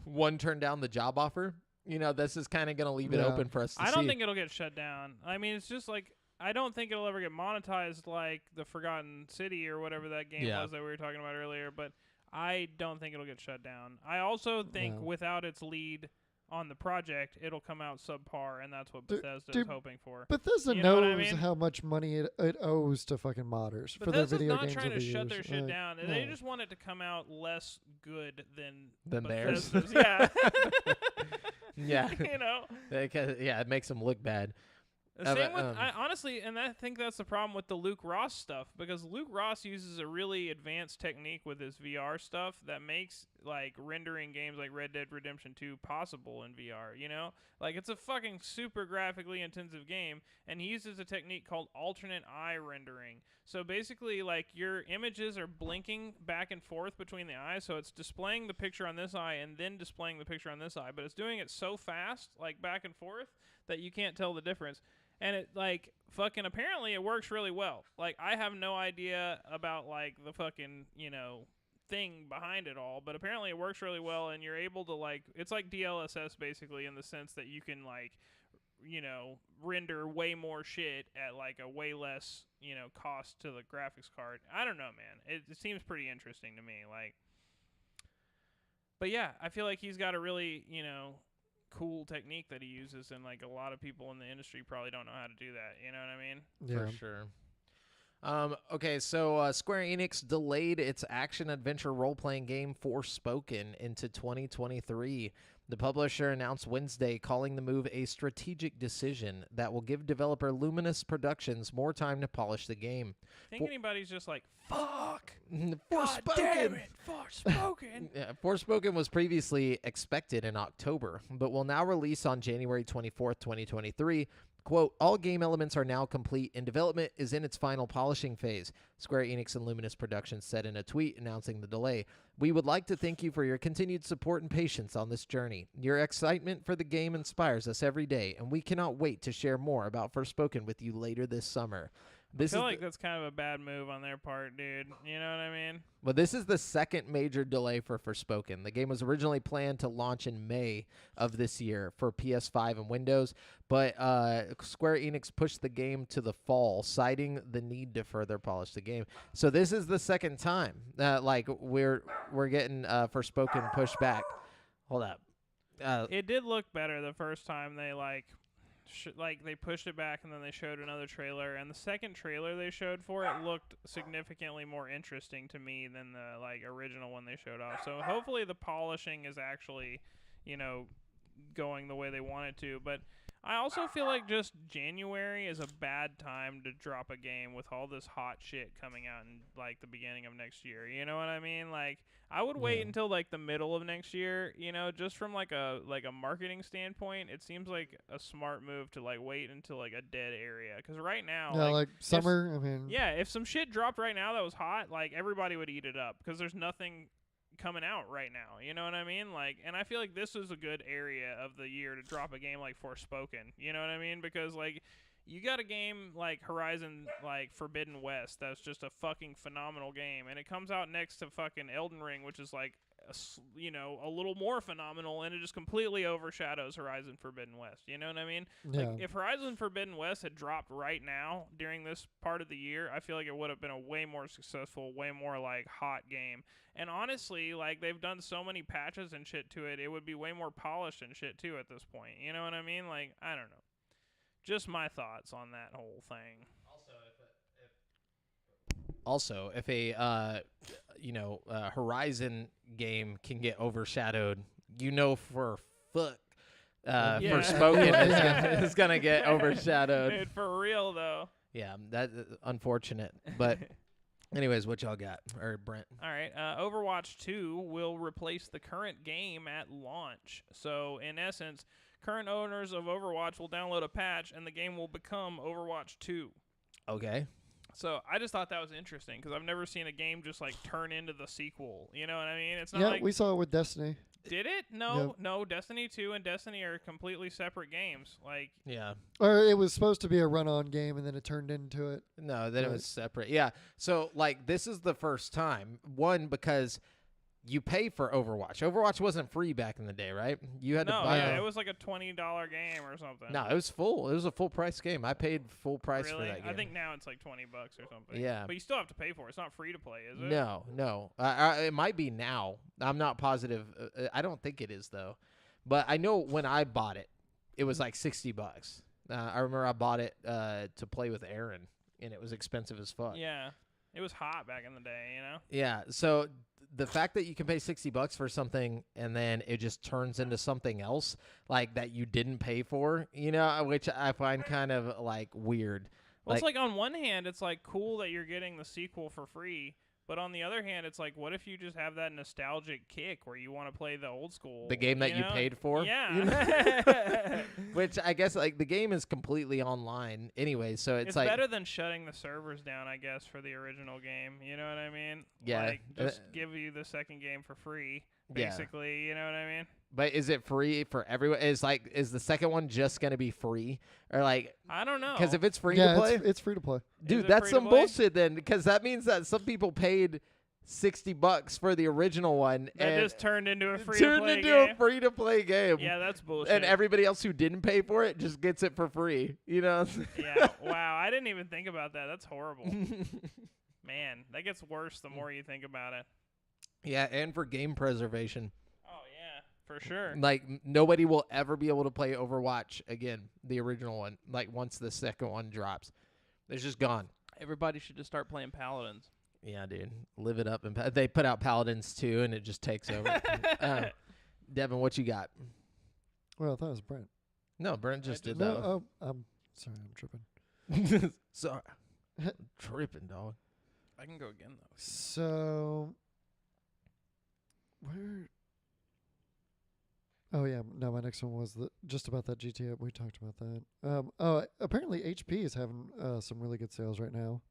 one turned down the job offer. This is kind of going to leave it Yeah. open for us to see. I don't think it'll get shut down. I mean, it's just like I don't think it'll ever get monetized like the Forgotten City or whatever that game Yeah. was that we were talking about earlier. But I don't think it'll get shut down. I also think No. without its lead on the project, it'll come out subpar, and that's what Dude, Bethesda dude, is hoping for. Bethesda You know what I knows mean? how much money it owes to fucking modders for their Bethesda's video not games trying over to the shut years. their shit Like, down. They no. just want it to come out less good than theirs. Bethesda's. Yeah. Yeah. Yeah. It makes them look bad. The same but, with honestly, and I think that's the problem with the Luke Ross stuff because Luke Ross uses a really advanced technique with his VR stuff that makes like rendering games like Red Dead Redemption 2 possible in VR, you know? Like it's a fucking super graphically intensive game, and he uses a technique called alternate eye rendering. So basically like your images are blinking back and forth between the eyes, so it's displaying the picture on this eye and then displaying the picture on this eye, but it's doing it so fast, like back and forth, that you can't tell the difference. And it, like, fucking, apparently it works really well. Like, I have no idea about, like, the fucking, you know, thing behind it all, but apparently it works really well, and you're able to, like, it's like DLSS, basically, in the sense that you can, like, you know, render way more shit at, like, a way less, you know, cost to the graphics card. I don't know, man. It seems pretty interesting to me, like. But, yeah, I feel like he's got a really, you know, cool technique that he uses, and like a lot of people in the industry probably don't know how to do that, you know what I mean? Yeah. For sure. Okay, so Square Enix delayed its action-adventure role-playing game Forspoken into 2023. The publisher announced Wednesday, calling the move a strategic decision that will give developer Luminous Productions more time to polish the game. Think anybody's just like, fuck! Forspoken! God damn it! Forspoken! Yeah, Forspoken was previously expected in October, but will now release on January 24th, 2023. Quote, all game elements are now complete and development is in its final polishing phase, Square Enix and Luminous Productions said in a tweet announcing the delay. We would like to thank you for your continued support and patience on this journey. Your excitement for the game inspires us every day, and we cannot wait to share more about Forspoken with you later this summer. I feel like that's kind of a bad move on their part, dude. You know what I mean? Well, this is the second major delay for Forspoken. The game was originally planned to launch in May of this year for PS5 and Windows, but Square Enix pushed the game to the fall, citing the need to further polish the game. So this is the second time like we're getting Forspoken pushed back. Hold up. It did look better the first time they they pushed it back, and then they showed another trailer, and the second trailer they showed for it looked significantly more interesting to me than the like original one they showed off. So hopefully the polishing is actually, you know, going the way they want it to. But I also feel like just January is a bad time to drop a game with all this hot shit coming out in like the beginning of next year. You know what I mean? Like I would wait until like the middle of next year, you know, just from like a marketing standpoint. It seems like a smart move to like wait until like a dead area, cuz right now like summer, if some shit dropped right now that was hot, like everybody would eat it up because there's nothing coming out right now, you know what I mean? Like, and I feel like this is a good area of the year to drop a game like Forspoken, you know what I mean? Because like you got a game like Horizon, like Forbidden West, that's just a fucking phenomenal game, and it comes out next to fucking Elden Ring, which is like a little more phenomenal, and it just completely overshadows Horizon Forbidden West. You know what I mean? Yeah. Like, if Horizon Forbidden West had dropped right now during this part of the year, I feel like it would have been a way more successful, way more like hot game. And honestly, like they've done so many patches and shit to it, it would be way more polished and shit too at this point. You know what I mean? Like, I don't know. Just my thoughts on that whole thing. Also, if a Horizon game can get overshadowed, you know for Forspoken is gonna get overshadowed. Dude, for real though. Yeah, that's unfortunate. But anyways, what y'all got? Or Brent? All right, Overwatch 2 will replace the current game at launch. So in essence, current owners of Overwatch will download a patch, and the game will become Overwatch 2. Okay. So I just thought that was interesting because I've never seen a game just like turn into the sequel. You know what I mean? It's not like we saw it with Destiny. Did it? No. Destiny 2 and Destiny are completely separate games. Like yeah, or it was supposed to be a run-on game, and then it turned into it. No, then it was separate. Yeah. So like this is the first time. One, because you pay for Overwatch. Overwatch wasn't free back in the day, right? You had to buy it. It was like a $20 game or something. No, it was full. It was a full price game. I paid full price really? for that game. I think now it's like $20 or something. Yeah. But you still have to pay for it. It's not free to play, is it? No. It might be now. I'm not positive. I don't think it is though. But I know when I bought it, it was like $60. I remember I bought it to play with Aaron, and it was expensive as fuck. Yeah. It was hot back in the day, you know? Yeah. So the fact that you can pay $60 for something and then it just turns into something else like that you didn't pay for, you know, which I find kind of like weird. Well, it's like on one hand, it's like cool that you're getting the sequel for free, But on the other hand, it's like, what if you just have that nostalgic kick where you want to play the old school, The game that you know? paid for? Yeah. Which I guess like the game is completely online anyway, so it's like better than shutting the servers down, I guess, for the original game. You know what I mean? Yeah. Like, just give you the second game for free, basically. You know what I mean? But is it free for everyone? Is the second one just gonna be free, or like? I don't know. Because if it's free to play, it's free to play. dude, it that's free some to play? bullshit then. Because that means that some people paid $60 for the original one that and just turned into a free turned to play into game. a free to play game. Yeah, that's bullshit. And everybody else who didn't pay for it just gets it for free. You know? Yeah, wow. I didn't even think about that. That's horrible. Man, that gets worse the more you think about it. Yeah, and for game preservation. Oh, yeah, for sure. Like nobody will ever be able to play Overwatch again, the original one. Like once the second one drops, it's just gone. Everybody should just start playing Paladins. Yeah, dude, live it up. And they put out Paladins too, and it just takes over. Devin, what you got? Well, I thought it was Brent. No, Brent just did No, that. oh, I'm sorry, I'm tripping. Sorry, tripping, dog. I can go again, though. So, where? Oh yeah, no. My next one was just about that GTA. We talked about that. Apparently HP is having some really good sales right now.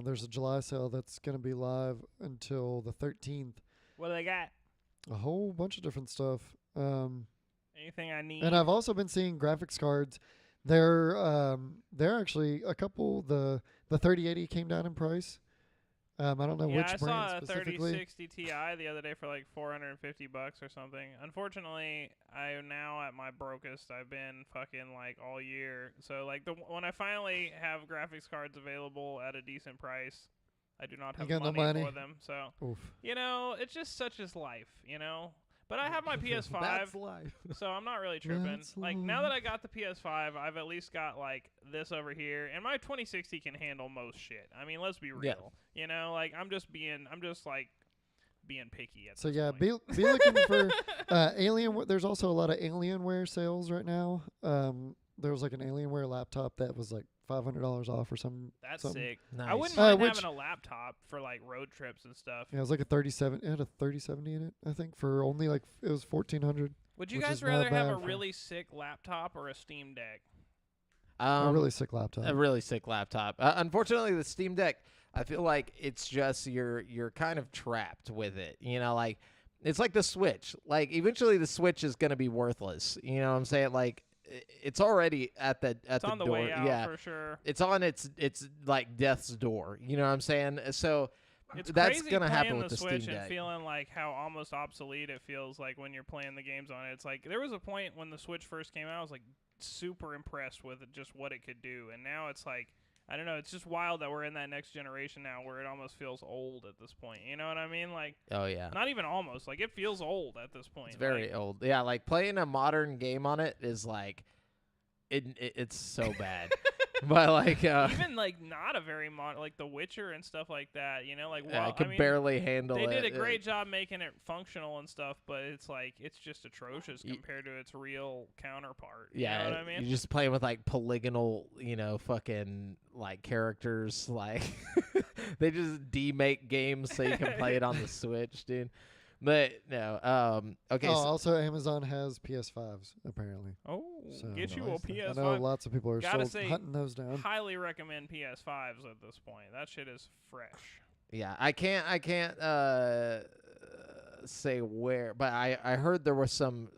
There's a July sale that's going to be live until the 13th. What do they got? A whole bunch of different stuff. Anything I need? And I've also been seeing graphics cards. They're actually a couple. The 3080 came down in price. I don't know which I brand saw a specifically. 3060 Ti the other day for like $450 or something. Unfortunately, I am now at my brokest I've been fucking like all year. So like when I finally have graphics cards available at a decent price, I do not have got no money money? for them. So Oof. you know, it's just such as life, you know. But I have my PS5. That's life. So I'm not really tripping. That's Like now that I got the PS5, I've at least got like this over here, and my 2060 can handle most shit. I mean, let's be real. Yeah. You know, like I'm just like being picky at So this yeah, point. be looking for Alien. There's also a lot of Alienware sales right now. There was like an Alienware laptop that was like $500 off or something. That's something. sick. Nice. I wouldn't mind which- having a laptop for like road trips and stuff. Yeah, it was like a 37. It had a 3070 in it, I think, for only like it was $1,400. Would you which guys is not rather have bad a for- really sick laptop or a Steam Deck? A really sick laptop. A really sick laptop. Unfortunately, the Steam Deck, I feel like it's just you're kind of trapped with it. You know, like it's like the Switch. Like eventually, the Switch is gonna be worthless. You know what I'm saying? Like it's already at the It's on the door. way out yeah, for sure. it's on its like death's door. You know what I'm saying? So It's that's crazy gonna happen playing with the the Switch Steam and Deck. feeling like how almost obsolete it feels like when you're playing the games on it. It's like there was a point when the Switch first came out, I was like super impressed with it, just what it could do, and now it's like I don't know. It's just wild that we're in that next generation now, where it almost feels old at this point. You know what I mean? Like Oh yeah. not even almost. Like it feels old at this point. It's very like, old. Yeah, like playing a modern game on it is like, it's so bad. But like, even like not a very like The Witcher and stuff like that. You know, like yeah, I well, could I mean, barely handle they it. did a great job making it functional and stuff, but it's like it's just atrocious compared to its real counterpart. Yeah, You know what I mean? you're just playing with like polygonal, fucking like characters. Like they just demake games so you can play it on the Switch, dude. But no, okay. Oh, so- also Amazon has PS5s apparently. Oh, So get you a PS5. I know lots of people are Gotta still say, hunting those down. Highly recommend PS5s at this point. That shit is fresh. Yeah, I can't say where, but I heard there was some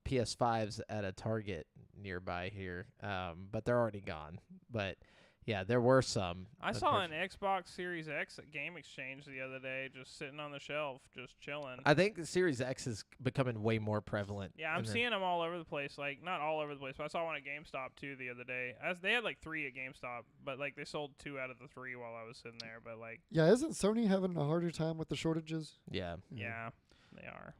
PS5s at a Target nearby here, but they're already gone. But yeah, there were some. I saw an Xbox Series X at Game Exchange the other day, just sitting on the shelf, just chilling. I think the Series X is becoming way more prevalent. Yeah, I'm seeing them all over the place. Like, not all over the place, but I saw one at GameStop, too, the other day. They had, like, 3 at GameStop, but, like, they sold 2 out of the 3 while I was sitting there. But, like, Yeah, isn't Sony having a harder time with the shortages? Yeah. yeah, they are,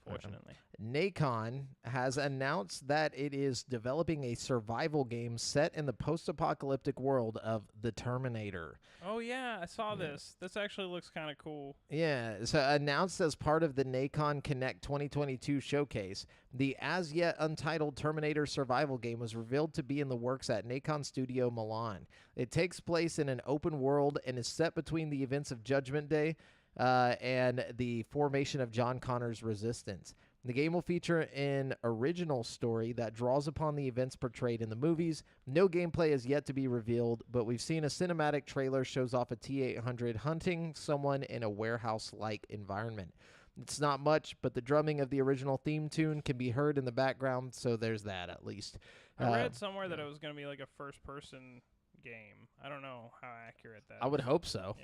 unfortunately. Nacon has announced that it is developing a survival game set in the post-apocalyptic world of The Terminator. Oh, yeah, I saw this. This actually looks kind of cool. Yeah, so announced as part of the Nacon Connect 2022 showcase, the as-yet untitled Terminator survival game was revealed to be in the works at Nacon Studio Milan. It takes place in an open world and is set between the events of Judgment Day and the formation of John Connor's Resistance. The game will feature an original story that draws upon the events portrayed in the movies. No gameplay is yet to be revealed, but we've seen a cinematic trailer shows off a T-800 hunting someone in a warehouse-like environment. It's not much, but the drumming of the original theme tune can be heard in the background, so there's that at least. I read somewhere that it was going to be like a first-person game. I don't know how accurate that is. I would hope so.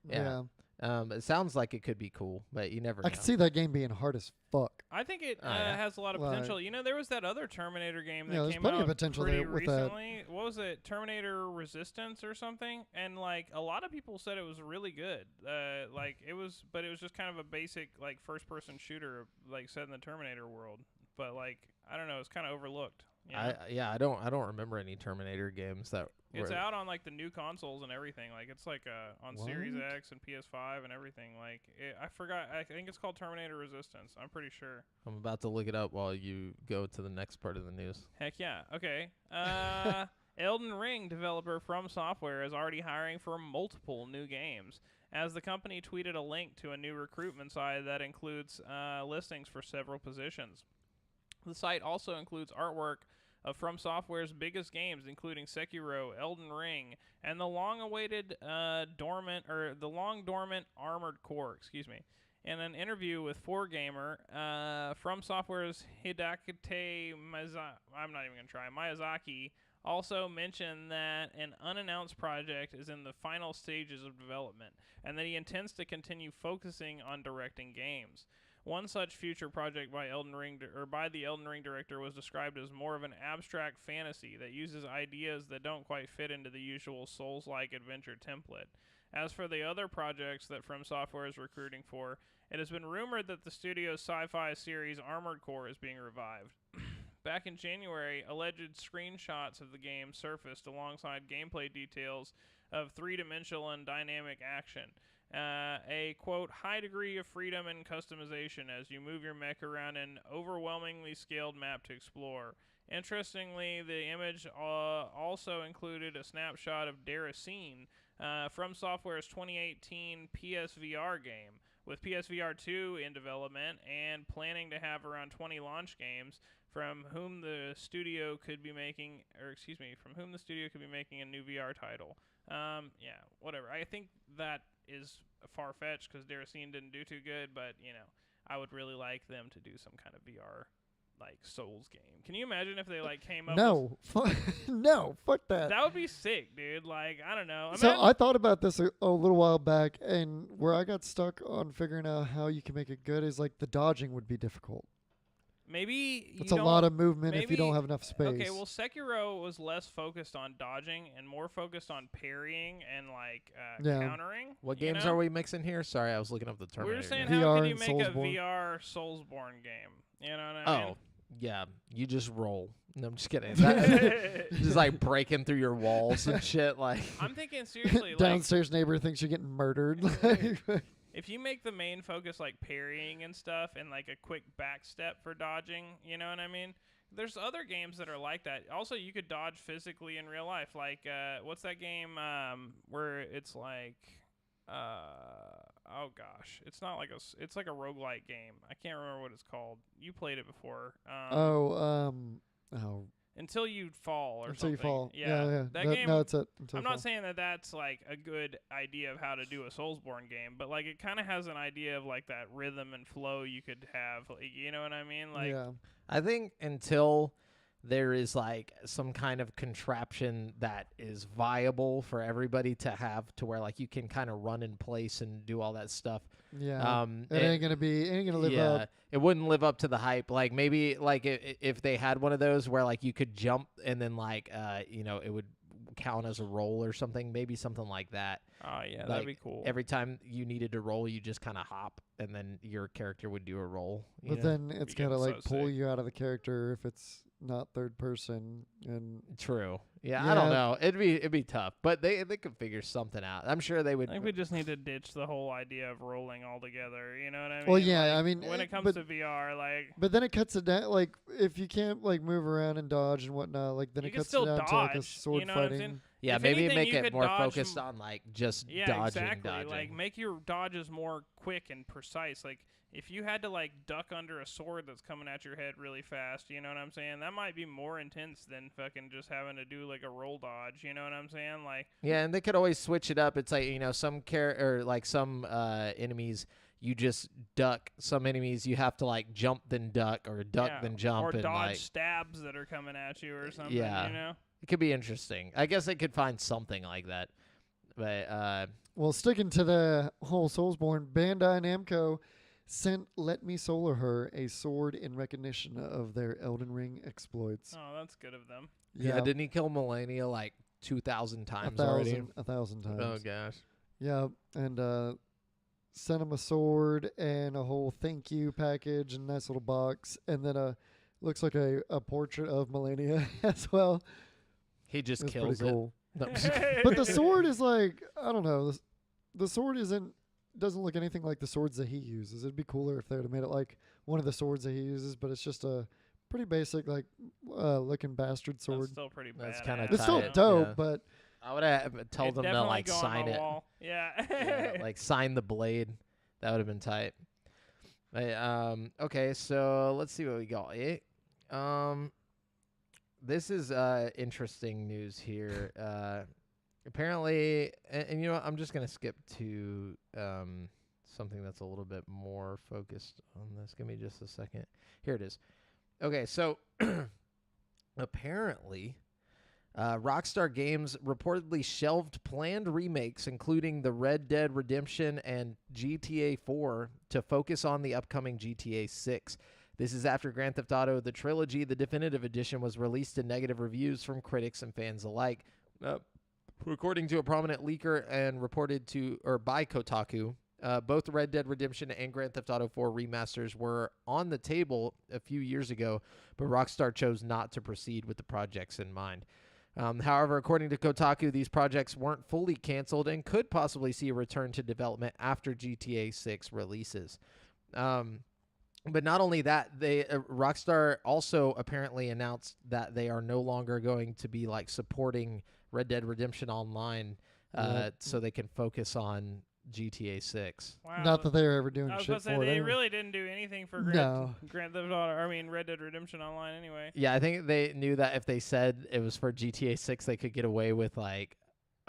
Yeah. It sounds like it could be cool, but you never know. I can see that game being hard as fuck. I think it yeah. has a lot of potential. You know, there was that other Terminator game that Yeah, there's came plenty out of potential pretty there with that. recently. What was it? Terminator Resistance or something? And like a lot of people said it was really good. But it was just kind of a basic like first-person shooter, like set in the Terminator world. But like I don't know, it's kind of overlooked. You know? I don't remember any Terminator games that It's were out on like the new consoles and everything. Like it's like on Series What? X and PS5 and everything. Like I forgot. I think it's called Terminator Resistance. I'm pretty sure. I'm about to look it up while you go to the next part of the news. Heck yeah. Okay. Elden Ring developer From Software is already hiring for multiple new games, as the company tweeted a link to a new recruitment site that includes listings for several positions. The site also includes artwork of From Software's biggest games, including Sekiro, Elden Ring, and the long-awaited dormant Armored Core. In an interview with 4Gamer, From Software's Hidakute Miyazaki also mentioned that an unannounced project is in the final stages of development, and that he intends to continue focusing on directing games. One such future project by the Elden Ring director was described as more of an abstract fantasy that uses ideas that don't quite fit into the usual Souls-like adventure template. As for the other projects that From Software is recruiting for, it has been rumored that the studio's sci-fi series Armored Core is being revived. Back in January, alleged screenshots of the game surfaced alongside gameplay details of three-dimensional and dynamic action. A, quote, high degree of freedom and customization as you move your mech around an overwhelmingly scaled map to explore. Interestingly, the image also included a snapshot of Deracine, From Software's 2018 PSVR game, with PSVR 2 in development and planning to have around 20 launch games from whom the studio could be making a new VR title. Yeah, whatever. I think that is far-fetched because Deracine didn't do too good, but, you know, I would really like them to do some kind of VR, like, Souls game. Can you imagine if they, like, came up with... No, fuck that. That would be sick, dude. Like, I don't know. So I thought about this a little while back, and where I got stuck on figuring out how you can make it good is, like, the dodging would be difficult. Maybe it's a lot of movement if you don't have enough space. Okay, well, Sekiro was less focused on dodging and more focused on parrying and like countering. What games are we mixing here? Sorry, I was looking up the Terminator. We're saying game. how can you make a VR Soulsborne game? You know what I mean? Oh, yeah. You just roll. No, I'm just kidding. Just like breaking through your walls and shit. Like I'm thinking seriously. Downstairs neighbor thinks you're getting murdered. If you make the main focus like parrying and stuff and like a quick back step for dodging, you know what I mean? There's other games that are like that. Also, you could dodge physically in real life. Like, what's that game where it's like, oh gosh, it's not like it's like a roguelike game. I can't remember what it's called. You played it before. Until you fall or Until something. You fall. Yeah. That game. No, it's it. I'm not saying that that's like a good idea of how to do a Soulsborne game, but like it kind of has an idea of like that rhythm and flow you could have. Like, you know what I mean? Like, yeah. I think until there is like some kind of contraption that is viable for everybody to have, to where like you can kind of run in place and do all that stuff. Yeah. It ain't gonna live up. It wouldn't live up to the hype. Like maybe like if they had one of those where like you could jump and then like it would count as a roll or something. Maybe something like that. Oh yeah, Like, that'd be cool. Every time you needed to roll, you just kind of hop, and then your character would do a roll. But then it's Be gotta getting like so pull sick. you out of the character if it's not third person. And True. Yeah, I don't Yeah. know. It'd be tough, but they could figure something out. I'm sure they would. I think we just need to ditch the whole idea of rolling altogether. You know what I mean? Well, yeah, Like, I mean, when it comes but- to VR, like but then it cuts it down. Like if you can't like move around and dodge and whatnot, like then You it can cuts it still down to like a dodge, sword you know what I'm fighting. saying? Yeah, If maybe anything, make you it could more dodge focused on like just yeah, dodging, exactly. dodging. Like make your dodges more quick and precise. Like if you had to like duck under a sword that's coming at your head really fast, you know what I'm saying? That might be more intense than fucking just having to do like a roll dodge. You know what I'm saying? Like Yeah, and they could always switch it up. It's like, some or like some enemies you just duck. Some enemies you have to like jump then duck or duck yeah, then jump or and dodge like stabs that are coming at you or something. Yeah. You know? it could be interesting. I guess they could find something like that. But Well, sticking to the whole Soulsborne, Bandai Namco sent Let Me Solar Her a sword in recognition of their Elden Ring exploits. Oh, that's good of them. yeah, didn't he kill Melania like 2,000 a times already? thousand, a thousand times. Oh gosh. Yeah, and sent him a sword and a whole thank you package and nice little box, and then looks like a portrait of Melania as well. He just It's kills pretty it. cool. No, I'm just But the sword is like, I don't know. The sword doesn't look anything like the swords that he uses. It'd be cooler if they would have made it like one of the swords that he uses, but it's just a pretty basic like looking bastard That's sword. still pretty bad. That's kinda It's still tight, dope, yeah. but I would have told them to definitely like go on sign my it. wall. Yeah. Yeah, like sign the blade. That would have been tight. Okay, so let's see what we got. This is interesting news here. Apparently, and you know what, I'm just gonna skip to something that's a little bit more focused on this. Give me just a second. Here it is. Okay, so apparently, Rockstar Games reportedly shelved planned remakes, including the Red Dead Redemption and GTA 4, to focus on the upcoming GTA 6. This is after Grand Theft Auto: The Trilogy, the definitive edition, was released to negative reviews from critics and fans alike. According to a prominent leaker and reported by Kotaku, both Red Dead Redemption and Grand Theft Auto 4 remasters were on the table a few years ago, but Rockstar chose not to proceed with the projects in mind. However, according to Kotaku, these projects weren't fully canceled and could possibly see a return to development after GTA 6 releases. But not only that, Rockstar also apparently announced that they are no longer going to be like supporting Red Dead Redemption Online, so they can focus on GTA 6. Wow. not that they were ever doing I was shit about to say for it. they anyway. really didn't do anything for No. Grand Theft Auto. I mean, Red Dead Redemption Online anyway. Yeah, I think they knew that if they said it was for GTA 6, they could get away with like,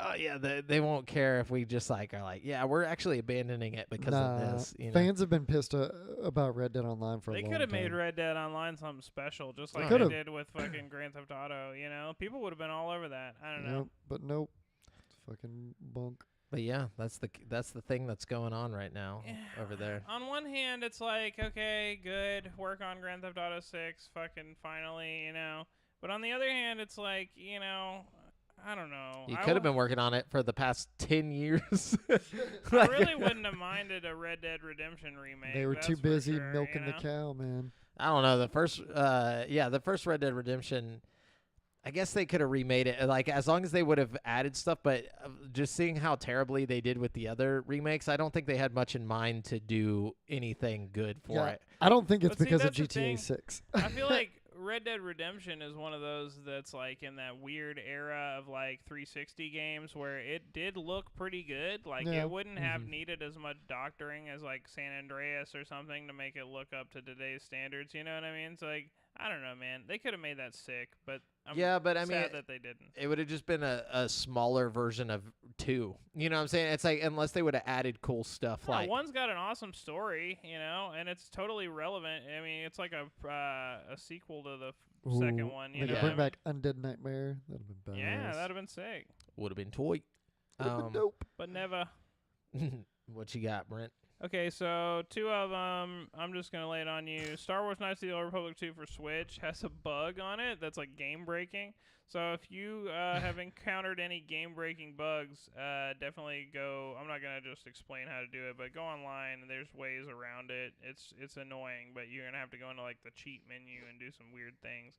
oh yeah, they won't care if we just like are like, yeah, we're actually abandoning it because of this. You know? Fans have been pissed about Red Dead Online for They a long could have time. made Red Dead Online something special, just like Could've. they did with fucking Grand Theft Auto. You know, people would have been all over that. I don't know. Yep, but nope. It's fucking bunk. But yeah, that's the thing that's going on right now over there. On one hand, it's like, okay, good, work on Grand Theft Auto 6, fucking finally, you know. But on the other hand, it's like, you know, I don't know. You could have been working on it for the past 10 years. I really wouldn't have minded a Red Dead Redemption remake. They were that's too for busy sure, milking you the know? cow, man. I don't know. The first Red Dead Redemption, I guess they could have remade it, like as long as they would have added stuff. But just seeing how terribly they did with the other remakes, I don't think they had much in mind to do anything good for it. I don't think it's But see, because of that's the thing. GTA 6. I feel like Red Dead Redemption is one of those that's like in that weird era of like 360 games where it did look pretty good. Like Yeah. it wouldn't have needed as much doctoring as like San Andreas or something to make it look up to today's standards. You know what I mean? It's like, I don't know, man. They could have made that sick, but I'm Yeah, but I sad mean, that they didn't. it would have just been a smaller version of 2. You know what I'm saying? It's like, unless they would have added cool stuff No, like one's got an awesome story, you know, and it's totally relevant. I mean, it's like a sequel to the second one. You They know, could what bring I back Undead Nightmare. That'd have been mean? badass. Yeah, that'd have been sick, would have been toy. Would've been dope. but never. What you got, Brent? Okay, so 2 of them, I'm just going to lay it on you. Star Wars Knights of the Old Republic 2 for Switch has a bug on it that's like game-breaking. So if you have encountered any game-breaking bugs, definitely go. I'm not going to just explain how to do it, but go online. There's ways around it. It's annoying, but you're going to have to go into like the cheat menu and do some weird things.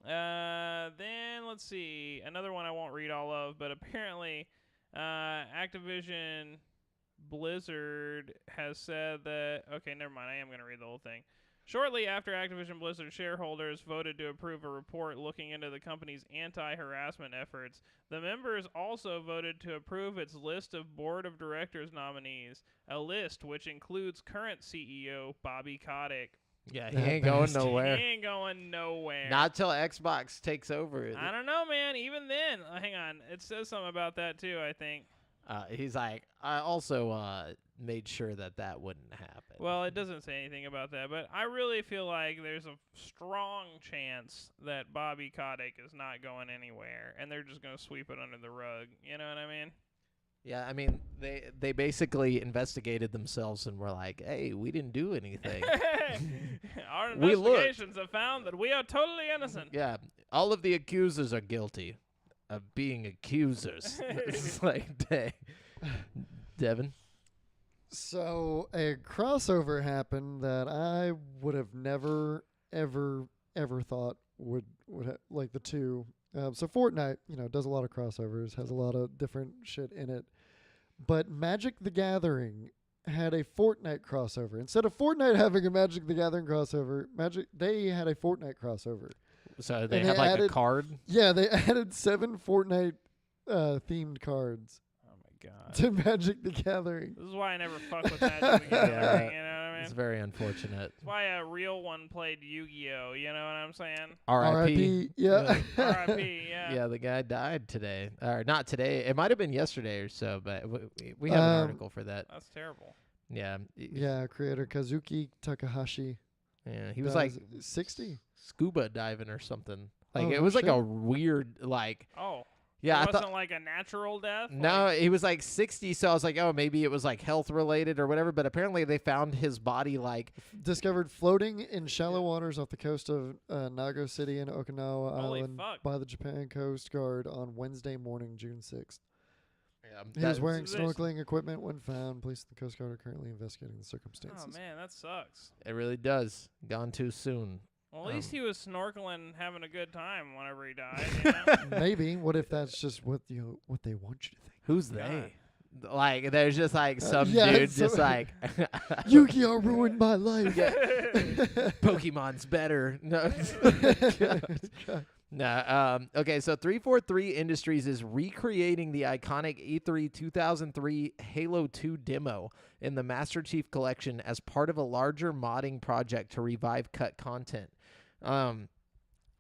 Then let's see. Another one I won't read all of, but apparently Activision Blizzard has said that... Okay, never mind. I am going to read the whole thing. Shortly after Activision Blizzard shareholders voted to approve a report looking into the company's anti-harassment efforts, the members also voted to approve its list of board of directors nominees, a list which includes current CEO Bobby Kotick. Yeah, he That ain't going bastard. nowhere. He ain't going nowhere. Not till Xbox takes over. I don't know, man. Even then, hang on. It says something about that too, I think. He's like, I also made sure that wouldn't happen. Well, it doesn't say anything about that, but I really feel like there's a strong chance that Bobby Kotick is not going anywhere, and they're just going to sweep it under the rug. You know what I mean? Yeah, I mean, they basically investigated themselves and were like, hey, we didn't do anything. Our We looked. investigations have found that we are totally innocent. Yeah, all of the accusers are guilty of being accusers. It's like, dang. Devin? So a crossover happened that I would have never, ever thought would like the two. So Fortnite, does a lot of crossovers, has a lot of different shit in it. But Magic the Gathering had a Fortnite crossover. Instead of Fortnite having a Magic the Gathering crossover, they had a Fortnite crossover. So they And had they like a added- card? Yeah, they added 7 Fortnite themed cards Oh my god. to Magic the Gathering. This is why I never fuck with Magic the Gathering, you know what I It's mean? very unfortunate. That's why a real one played Yu-Gi-Oh, you know what I'm saying? R.I.P. Yeah. R.I.P., yeah. Yeah, the guy died today. Or not today. It might have been yesterday or so, but we have an article for that. That's terrible. Yeah. Yeah, creator Kazuki Takahashi. Yeah, he was That like 60. scuba diving or something. Like Oh, it no was like shit. a weird Oh. yeah, It I wasn't thought like a natural death? no, Like, he was like 60, so I was like, oh, maybe it was like health related or whatever. But apparently, they found his body like Discovered floating in shallow waters off the coast of Nago City in Okinawa Holy Island fuck. by the Japan Coast Guard on Wednesday morning, June 6th. He that- was wearing So there's- snorkeling equipment when found. Police and the Coast Guard are currently investigating the circumstances. oh, man, that sucks. It really does. Gone too soon. Well, at least Um, he was snorkeling, having a good time whenever he died, you know? Maybe. What if that's just what they want you to think? Who's God. they? Like, there's just like some yeah, dude so- just like Yu-Gi-Oh ruined my life. Pokemon's better. No. No. Okay, so 343 Industries is recreating the iconic E3 2003 Halo 2 demo in the Master Chief Collection as part of a larger modding project to revive cut content.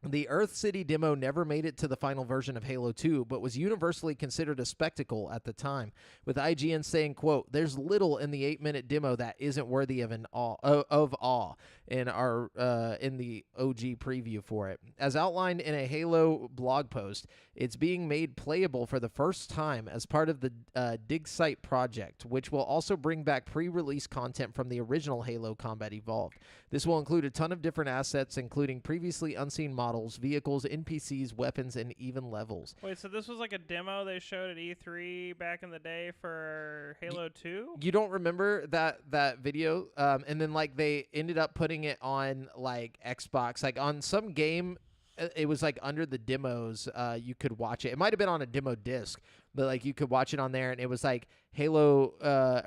The Earth City demo never made it to the final version of Halo 2, but was universally considered a spectacle at the time, with IGN saying, quote, "There's little in the 8-minute demo that isn't worthy of awe in the OG preview for it. As outlined in a Halo blog post, it's being made playable for the first time as part of the Dig Site project, which will also bring back pre-release content from the original Halo Combat Evolved. This will include a ton of different assets, including previously unseen models, vehicles, NPCs, weapons, and even levels." Wait, so this was like a demo they showed at E3 back in the day for Halo 2? You don't remember that video? And then like they ended up putting it on like Xbox, like on some game. It was like under the demos. You could watch it. It might have been on a demo disc, but like you could watch it on there, and it was like Halo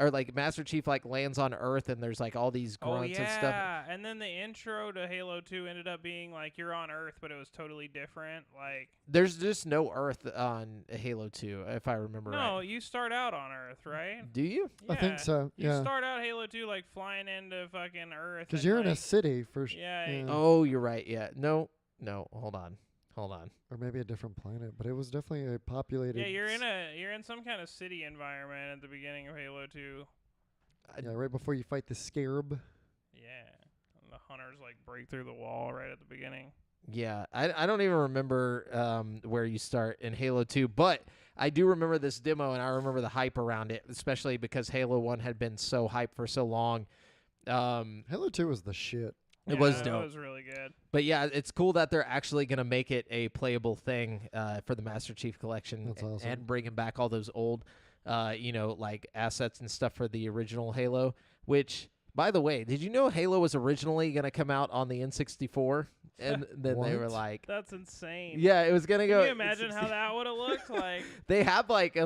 or like Master Chief like lands on Earth, and there's like all these Oh, grunts and stuff. yeah. And then the intro to Halo 2 ended up being like you're on Earth, but it was totally different. Like, There's just no Earth on Halo 2, if I remember no, right. you start out on Earth, right? Do you? I think so. You Yeah. start out Halo 2 like flying into fucking Earth. Because and, you're in a like, city for Yeah, Oh, you're right. Yeah. No. Hold on. or maybe a different planet, but it was definitely a populated. yeah, you're in some kind of city environment at the beginning of Halo 2. Yeah, right before you fight the Scarab. Yeah. And the hunters like break through the wall right at the beginning. Yeah, I don't even remember where you start in Halo 2, but I do remember this demo, and I remember the hype around it, especially because Halo 1 had been so hyped for so long. Halo 2 was the shit. It was It dope. was really good. But yeah, it's cool that they're actually going to make it a playable thing for the Master Chief Collection. That's awesome. And bringing back all those old, like assets and stuff for the original Halo. Which, by the way, did you know Halo was originally going to come out on the N64? And then they were What? like, That's insane. yeah, it was going to go. Can you imagine how that would have looked like? They have like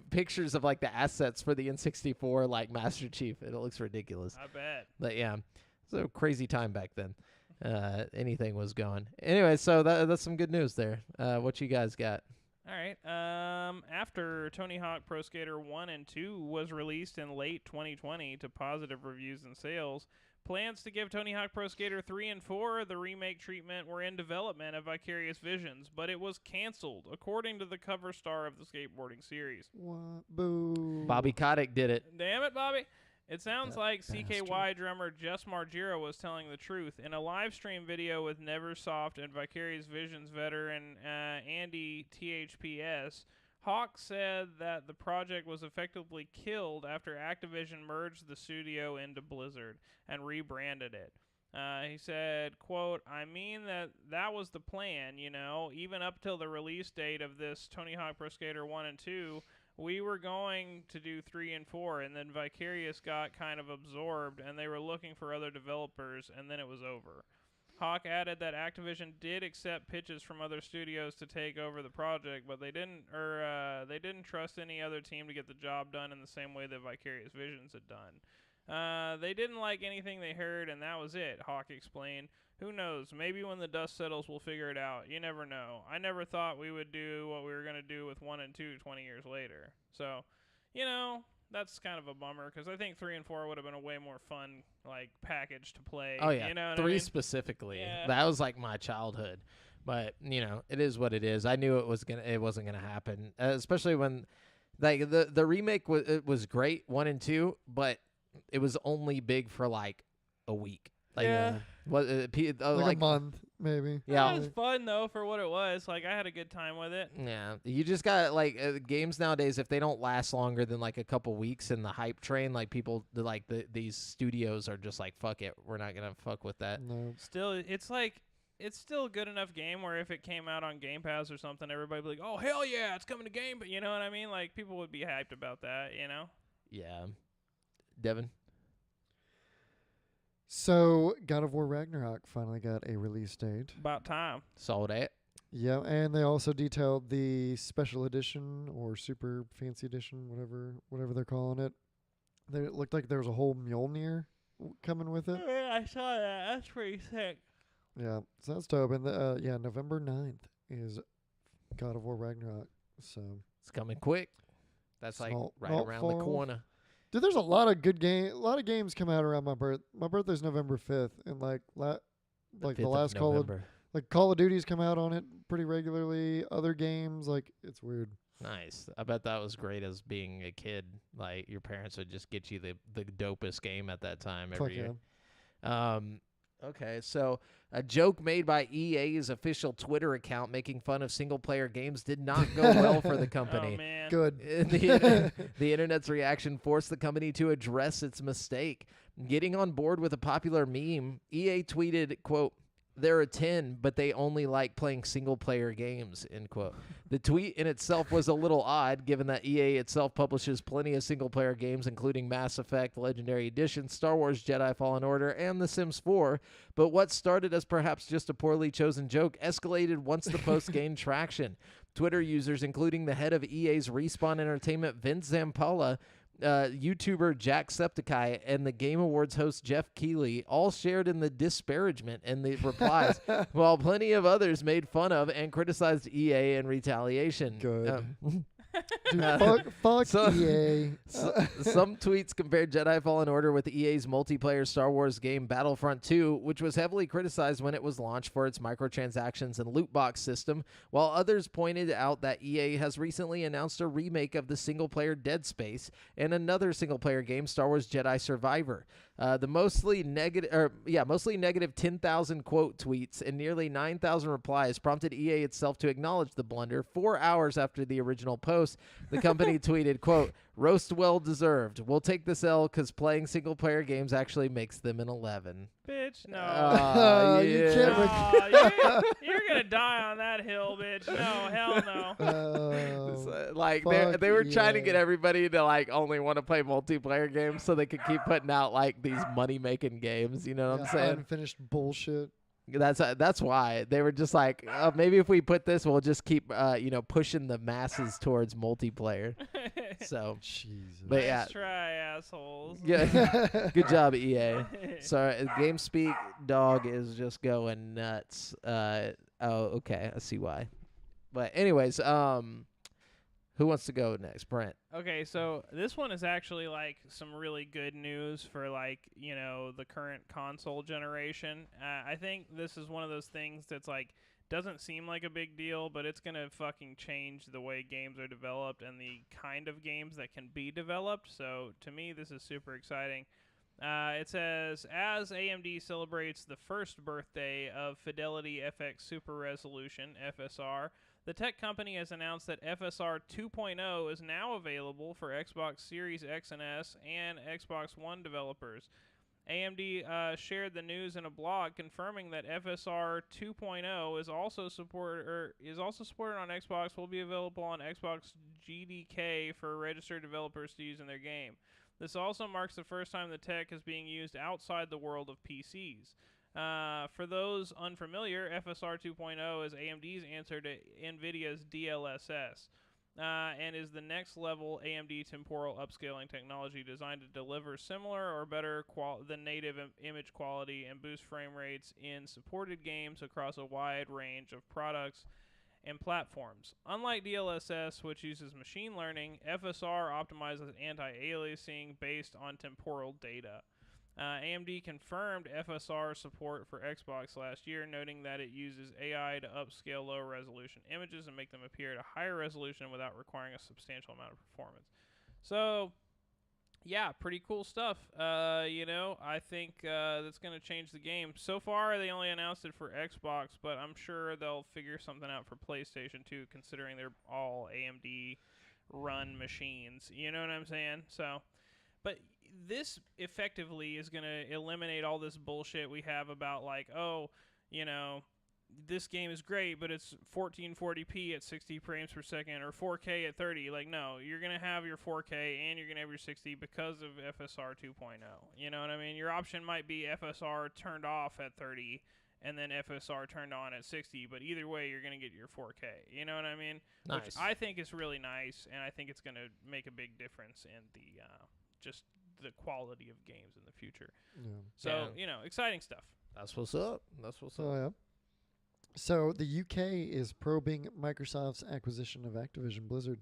pictures of like the assets for the N64 like Master Chief, and it looks ridiculous. I bet. But yeah, it's a crazy time back then. Anything was going. Anyway, so that's some good news there. What you guys got? All right. After Tony Hawk Pro Skater 1 and 2 was released in late 2020 to positive reviews and sales, plans to give Tony Hawk Pro Skater 3 and 4 the remake treatment were in development at Vicarious Visions, but it was canceled, according to the cover star of the skateboarding series. What? Boo. Bobby Kotick did it. Damn it, Bobby. It sounds That like bastard. CKY drummer Jess Margera was telling the truth. In a live stream video with Neversoft and Vicarious Visions veteran Andy THPS, Hawk said that the project was effectively killed after Activision merged the studio into Blizzard and rebranded it. He said, quote, I mean that was the plan, you know, even up till the release date of this Tony Hawk Pro Skater 1 and 2, we were going to do 3 and 4, and then Vicarious got kind of absorbed, and they were looking for other developers, and then it was over. Hawk added that Activision did accept pitches from other studios to take over the project, but they didn't trust any other team to get the job done in the same way that Vicarious Visions had done. They didn't like anything they heard, and that was it, Hawk explained. Who knows? Maybe when the dust settles, we'll figure it out. You never know. I never thought we would do what we were going to do with 1 and 2 20 years later. So, you know, that's kind of a bummer because I think 3 and 4 would have been a way more fun, like, package to play. Oh, yeah. You know what 3 I mean? specifically. Yeah. That was like my childhood. But, you know, it is what it is. I knew it wasn't going to happen, especially when, like, the remake was great, 1 and 2, but it was only big for, like, a week. Like, Yeah. Like a month, maybe. Yeah. It was fun, though, for what it was. Like, I had a good time with it. Yeah, you just got like games nowadays. If they don't last longer than like a couple weeks in the hype train, like people like these studios are just like, fuck it, we're not gonna fuck with that. No. Still, it's like, it's still a good enough game where if it came out on Game Pass or something, everybody would be like, oh, hell yeah, it's coming to Game Pass. You know what I mean? Like, people would be hyped about that, you know? Yeah, Devin. So, God of War Ragnarok finally got a release date. About time. Saw that. Yeah, and they also detailed the special edition or super fancy edition, whatever they're calling it. It looked like there was a whole Mjolnir coming with it. Yeah, I saw that. That's pretty sick. Yeah, so that's dope. And November 9th is God of War Ragnarok. So, It's coming quick. That's It's like not- right not around far the off. corner. dude, there's a lot of good a lot of games come out around my birthday. My birthday's November 5th, and like the 5th of last Call of November. Call of Duty's come out on it pretty regularly. Other games, like, it's weird. Nice. I bet that was great as being a kid. Like your parents would just get you the dopest game at that time every Fuck year. yeah. Okay, so a joke made by EA's official Twitter account making fun of single-player games did not go well for the company. Oh, man. Good. The internet's reaction forced the company to address its mistake. Getting on board with a popular meme, EA tweeted, quote, "There are 10, but they only like playing single-player games," end quote. The tweet in itself was a little odd, given that EA itself publishes plenty of single-player games, including Mass Effect, Legendary Edition, Star Wars Jedi Fallen Order, and The Sims 4. But what started as perhaps just a poorly chosen joke escalated once the post gained traction. Twitter users, including the head of EA's Respawn Entertainment, Vince Zampella, YouTuber Jacksepticeye, and the Game Awards host Jeff Keighley all shared in the disparagement in the replies, while plenty of others made fun of and criticized EA in retaliation. Good. Dude, fuck so- EA. Some tweets compared Jedi Fallen Order with EA's multiplayer Star Wars game Battlefront 2, which was heavily criticized when it was launched for its microtransactions and loot box system, while others pointed out that EA has recently announced a remake of the single-player Dead Space and another single-player game, Star Wars Jedi Survivor. The mostly negative 10,000 quote tweets and nearly 9,000 replies prompted EA itself to acknowledge the blunder. 4 hours after the original post, the company tweeted, quote, "Roast well deserved. We'll take this L because playing single-player games actually makes them an 11. Bitch, no. You can't. You're gonna die on that hill, bitch. No, hell no. Like they were trying to get everybody to like only want to play multiplayer games so they could keep putting out like these money-making games. You know what I'm saying? Unfinished bullshit. That's why they were just like, maybe if we put this, we'll just keep pushing the masses towards multiplayer. So, Jesus. but Nice yeah, try, assholes. yeah, good job, EA. Sorry, GameSpeak dog is just going nuts. Okay, I see why. But anyways, who wants to go next? Brent. Okay, so this one is actually like some really good news for like, the current console generation. I think this is one of those things that's like doesn't seem like a big deal, but it's going to fucking change the way games are developed and the kind of games that can be developed. So to me, this is super exciting. It says, as AMD celebrates the first birthday of Fidelity FX Super Resolution, FSR, the tech company has announced that FSR 2.0 is now available for Xbox Series X and S and Xbox One developers. AMD shared the news in a blog confirming that FSR 2.0 is also supported on Xbox. Will be available on Xbox GDK for registered developers to use in their game. This also marks the first time the tech is being used outside the world of PCs. For those unfamiliar, FSR 2.0 is AMD's answer to NVIDIA's DLSS. And is the next level AMD temporal upscaling technology designed to deliver similar or better than native image quality and boost frame rates in supported games across a wide range of products and platforms. Unlike DLSS, which uses machine learning, FSR optimizes anti-aliasing based on temporal data. AMD confirmed FSR support for Xbox last year, noting that it uses AI to upscale low-resolution images and make them appear at a higher resolution without requiring a substantial amount of performance. So, yeah, pretty cool stuff. I think that's going to change the game. So far, they only announced it for Xbox, but I'm sure they'll figure something out for PlayStation too, considering they're all AMD-run machines. You know what I'm saying? So, but this effectively is going to eliminate all this bullshit we have about like, this game is great, but it's 1440p at 60 frames per second or 4K at 30. Like, no, you're going to have your 4K and you're going to have your 60 because of FSR 2.0. You know what I mean? Your option might be FSR turned off at 30 and then FSR turned on at 60, but either way, you're going to get your 4K. You know what I mean? Nice. Which I think is really nice, and I think it's going to make a big difference in the just the quality of games in the future. Yeah. So, exciting stuff. That's what's up. Yeah. So the UK is probing Microsoft's acquisition of Activision Blizzard.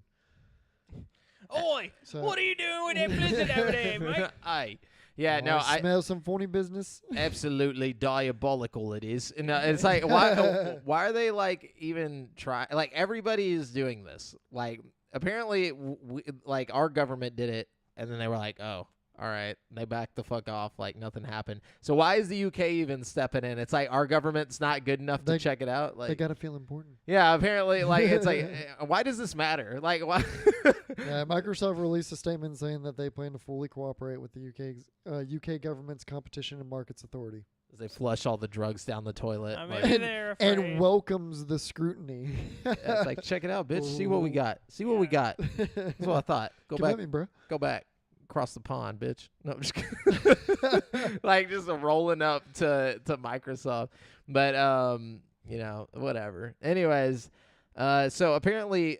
Oi! What are you doing with that Blizzard over there, mate? Aye. Yeah, no, I smell some funny business. Absolutely diabolical it is. And it's like, why are they like even trying? Like everybody is doing this. Like apparently, like our government did it, and then they were like, oh. All right, they backed the fuck off like nothing happened. So why is the UK even stepping in? It's like our government's not good enough to check it out. Like they gotta feel important. Yeah, apparently, like it's like, why does this matter? Like why? Yeah, Microsoft released a statement saying that they plan to fully cooperate with the UK government's Competition and Markets Authority. As they flush all the drugs down the toilet. I mean, and welcomes the scrutiny. Yeah, it's like, check it out, bitch. See what we got. See what we got. That's what I thought. Come at me, bro. Go back. Across the pond, bitch. No, I'm just kidding. Like just rolling up to Microsoft, but whatever. Anyways, so apparently,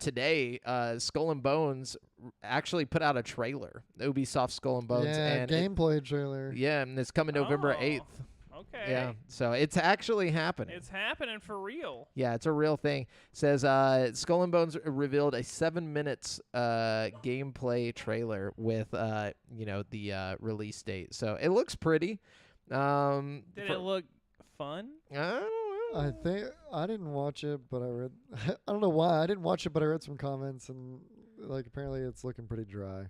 today, Skull and Bones actually put out a trailer. Ubisoft Skull and Bones, and gameplay trailer. Yeah, and it's coming November 8th. Okay. Yeah, so it's actually happening. It's happening for real. Yeah, it's a real thing. It says Skull and Bones revealed a 7 minutes gameplay trailer with the release date. So it looks pretty. Did it look fun? I don't know. I think I didn't watch it, but I read. I don't know why I didn't watch it, but I read some comments and like apparently it's looking pretty dry.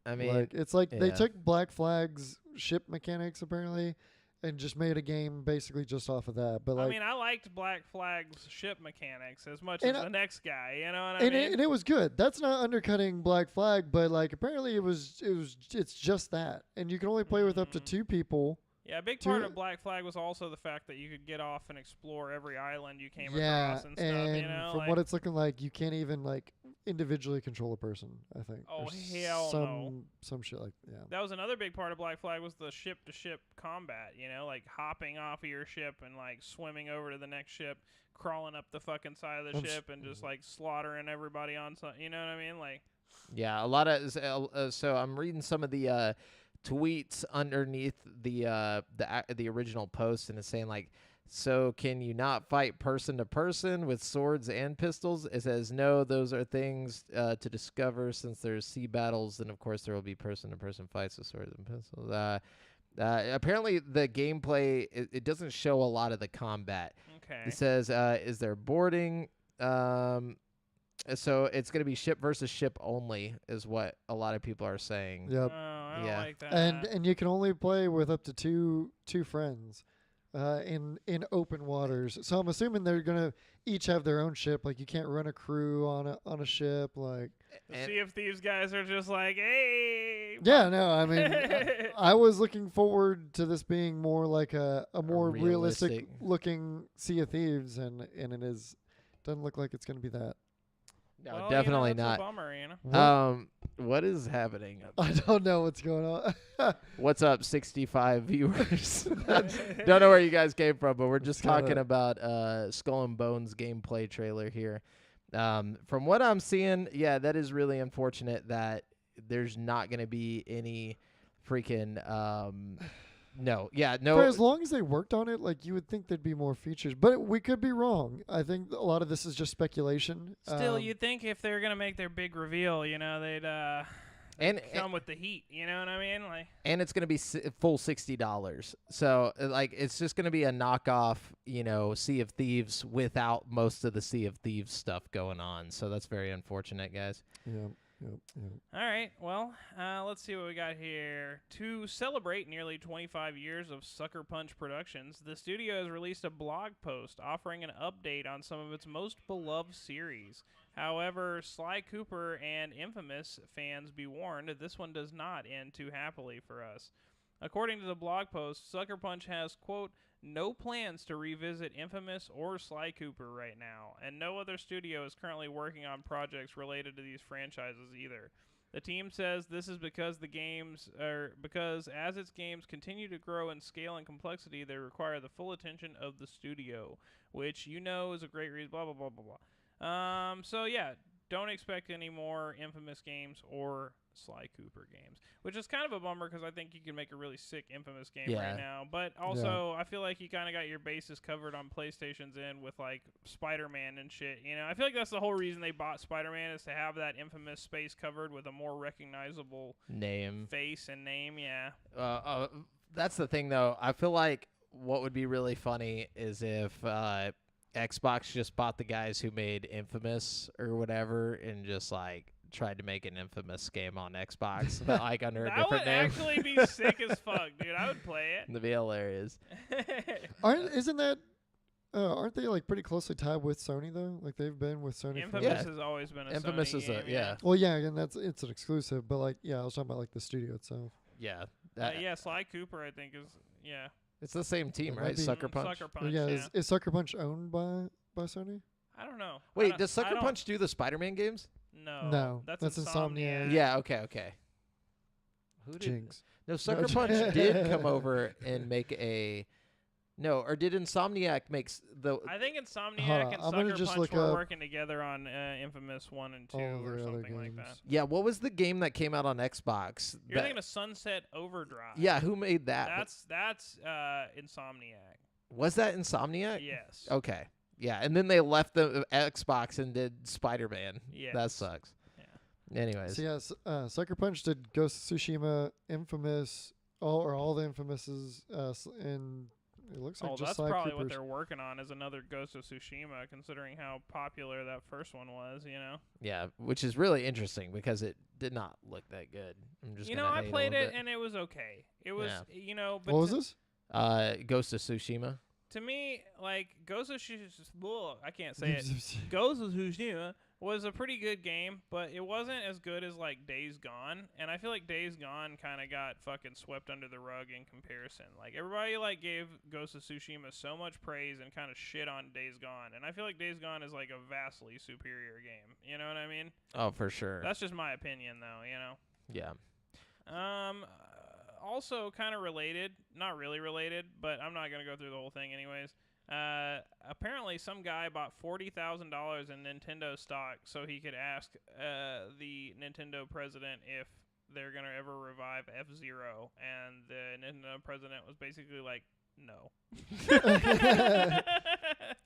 I mean, like it's like they yeah. took Black Flag's ship mechanics apparently, and just made a game basically just off of that. But like, I mean, I liked Black Flag's ship mechanics as much And as I- the next guy. You know what I and mean? it was good. That's not undercutting Black Flag, but like apparently it's just that, and you can only play with up to 2 people. Yeah, a big part to- of Black Flag was also the fact that you could get off and explore every island you came Yeah, across and stuff. and You know, from like, what it's looking like, you can't even like individually control a person. I think. Oh, Or hell no. some shit like that was another big part of Black Flag was the ship-to-ship combat. You know, like hopping off of your ship and like swimming over to the next ship, crawling up the fucking side of the I'm s- ship, and just like slaughtering everybody on some. You know what I mean? Like, Yeah, a lot of so I'm reading some of the tweets underneath the original post, and it's saying like, so can you not fight person to person with swords and pistols? It says no, those are things to discover since there's sea battles, and of course there will be person to person fights with swords and pistols. Apparently the gameplay it doesn't show a lot of the combat. okay. It says is there boarding? So it's going to be ship versus ship only, is what a lot of people are saying. Yep. Oh, I don't Yeah. like that. And you can only play with up to two friends, in open waters. So I'm assuming they're gonna each have their own ship. Like you can't run a crew on a ship. Like The Sea of Thieves guys are just like, hey. yeah, no, I mean I was looking forward to this being more like a more realistic realistic. looking Sea of Thieves, and it is doesn't look like it's gonna be that. No, Well, definitely you know, that's not. a bummer, you know. What is happening? I don't know what's going on. What's up, 65 viewers? Don't know where you guys came from, but we're just kinda- talking about Skull and Bones gameplay trailer here. From what I'm seeing, yeah, that is really unfortunate that there's not going to be any freaking no. For as long as they worked on it, like you would think there'd be more features, but we could be wrong. I think a lot of this is just speculation. Still, you'd think if they're gonna make their big reveal, you know, they'd and come with the heat. You know what I mean? Like, and it's going to be full $60. So like it's just going to be a knockoff, Sea of Thieves without most of the Sea of Thieves stuff going on. So that's very unfortunate, guys. Yep. all right, well, let's see what we got here. To celebrate nearly 25 years of Sucker Punch Productions, the studio has released a blog post offering an update on some of its most beloved series. However, Sly Cooper and Infamous fans be warned, this one does not end too happily for us. According to the blog post, Sucker Punch has, quote, no plans to revisit Infamous or Sly Cooper right now, and no other studio is currently working on projects related to these franchises either. The team says this is because as its games continue to grow in scale and complexity, they require the full attention of the studio, which is a great reason, blah, blah, blah, blah, blah. So yeah, don't expect any more Infamous games or Sly Cooper games, which is kind of a bummer because I think you can make a really sick Infamous game right now. But also, I feel like you kind of got your bases covered on PlayStation's end with like Spider-Man and shit. You know, I feel like that's the whole reason they bought Spider-Man is to have that Infamous space covered with a more recognizable Name. face and name. Yeah. That's the thing, though. I feel like what would be really funny is if Xbox just bought the guys who made Infamous or whatever and just like tried to make an Infamous game on Xbox, but like under a different name. That would actually be sick as fuck, dude. I would play it. That'd be hilarious. Aren't they like pretty closely tied with Sony though? Like they've been with Sony. Infamous has always been a Infamous Sony is game, yeah. Well, yeah, and it's an exclusive, but like, yeah, I was talking about like the studio itself. Yeah. Yeah, Sly Cooper, I think, is, yeah. It's the same team, It might right? be- Sucker Punch. Sucker Oh, Punch, yeah, yeah. is Sucker Punch owned by Sony? I don't know. Wait, does Sucker Punch do the Spider-Man games? No. No, That's that's Insomniac. Insomniac. Yeah, okay. Who did? Jinx. No, Sucker No. Punch did come over and make a. No, or did Insomniac make the? I think Insomniac Hold on, and I'm gonna Sucker just Punch look were up working together on Infamous 1 and 2 all or their other something like that. games. Yeah, what was the game that came out on Xbox? You're that- thinking of Sunset Overdrive. Yeah, who made that? That's Insomniac. Was that Insomniac? Yes. Okay. Yeah, and then they left the Xbox and did Spider-Man. Yes. That sucks. Yeah. Anyways. So yes, Sucker Punch did Ghost of Tsushima, Infamous, all the Infamouses, and It looks like Oh, just that's side probably what creepers. they're working on is another Ghost of Tsushima, considering how popular that first one was. Yeah, which is really interesting because it did not look that good. I'm just gonna I hate a played little it bit. and it was okay. It was, but What was this? Ghost of Tsushima. to me, like Ghost of Tsushima, I can't say it. Ghost of Tsushima was a pretty good game, but it wasn't as good as like Days Gone, and I feel like Days Gone kind of got fucking swept under the rug in comparison. Like everybody like gave Ghost of Tsushima so much praise and kind of shit on Days Gone, and I feel like Days Gone is like a vastly superior game. You know what I mean? Oh, for sure. That's just my opinion, though. Yeah. Also kind of related, not really related, but I'm not gonna go through the whole thing anyways. Apparently some guy bought $40,000 in Nintendo stock so he could ask the Nintendo president if they're gonna ever revive F-Zero, and the Nintendo president was basically like, no.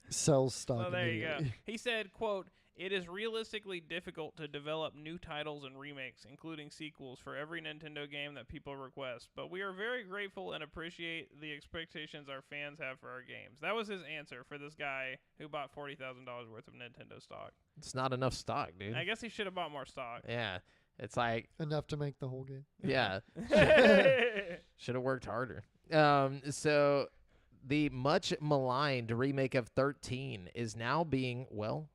Sell stock. So there you go. immediately. He said, quote, "It is realistically difficult to develop new titles and remakes, including sequels, for every Nintendo game that people request, but we are very grateful and appreciate the expectations our fans have for our games." That was his answer for this guy who bought $40,000 worth of Nintendo stock. It's not enough stock, dude. I guess he should have bought more stock. Yeah. It's like, Enough to make the whole game. yeah. Should have worked harder. So the much maligned remake of 13 is now being,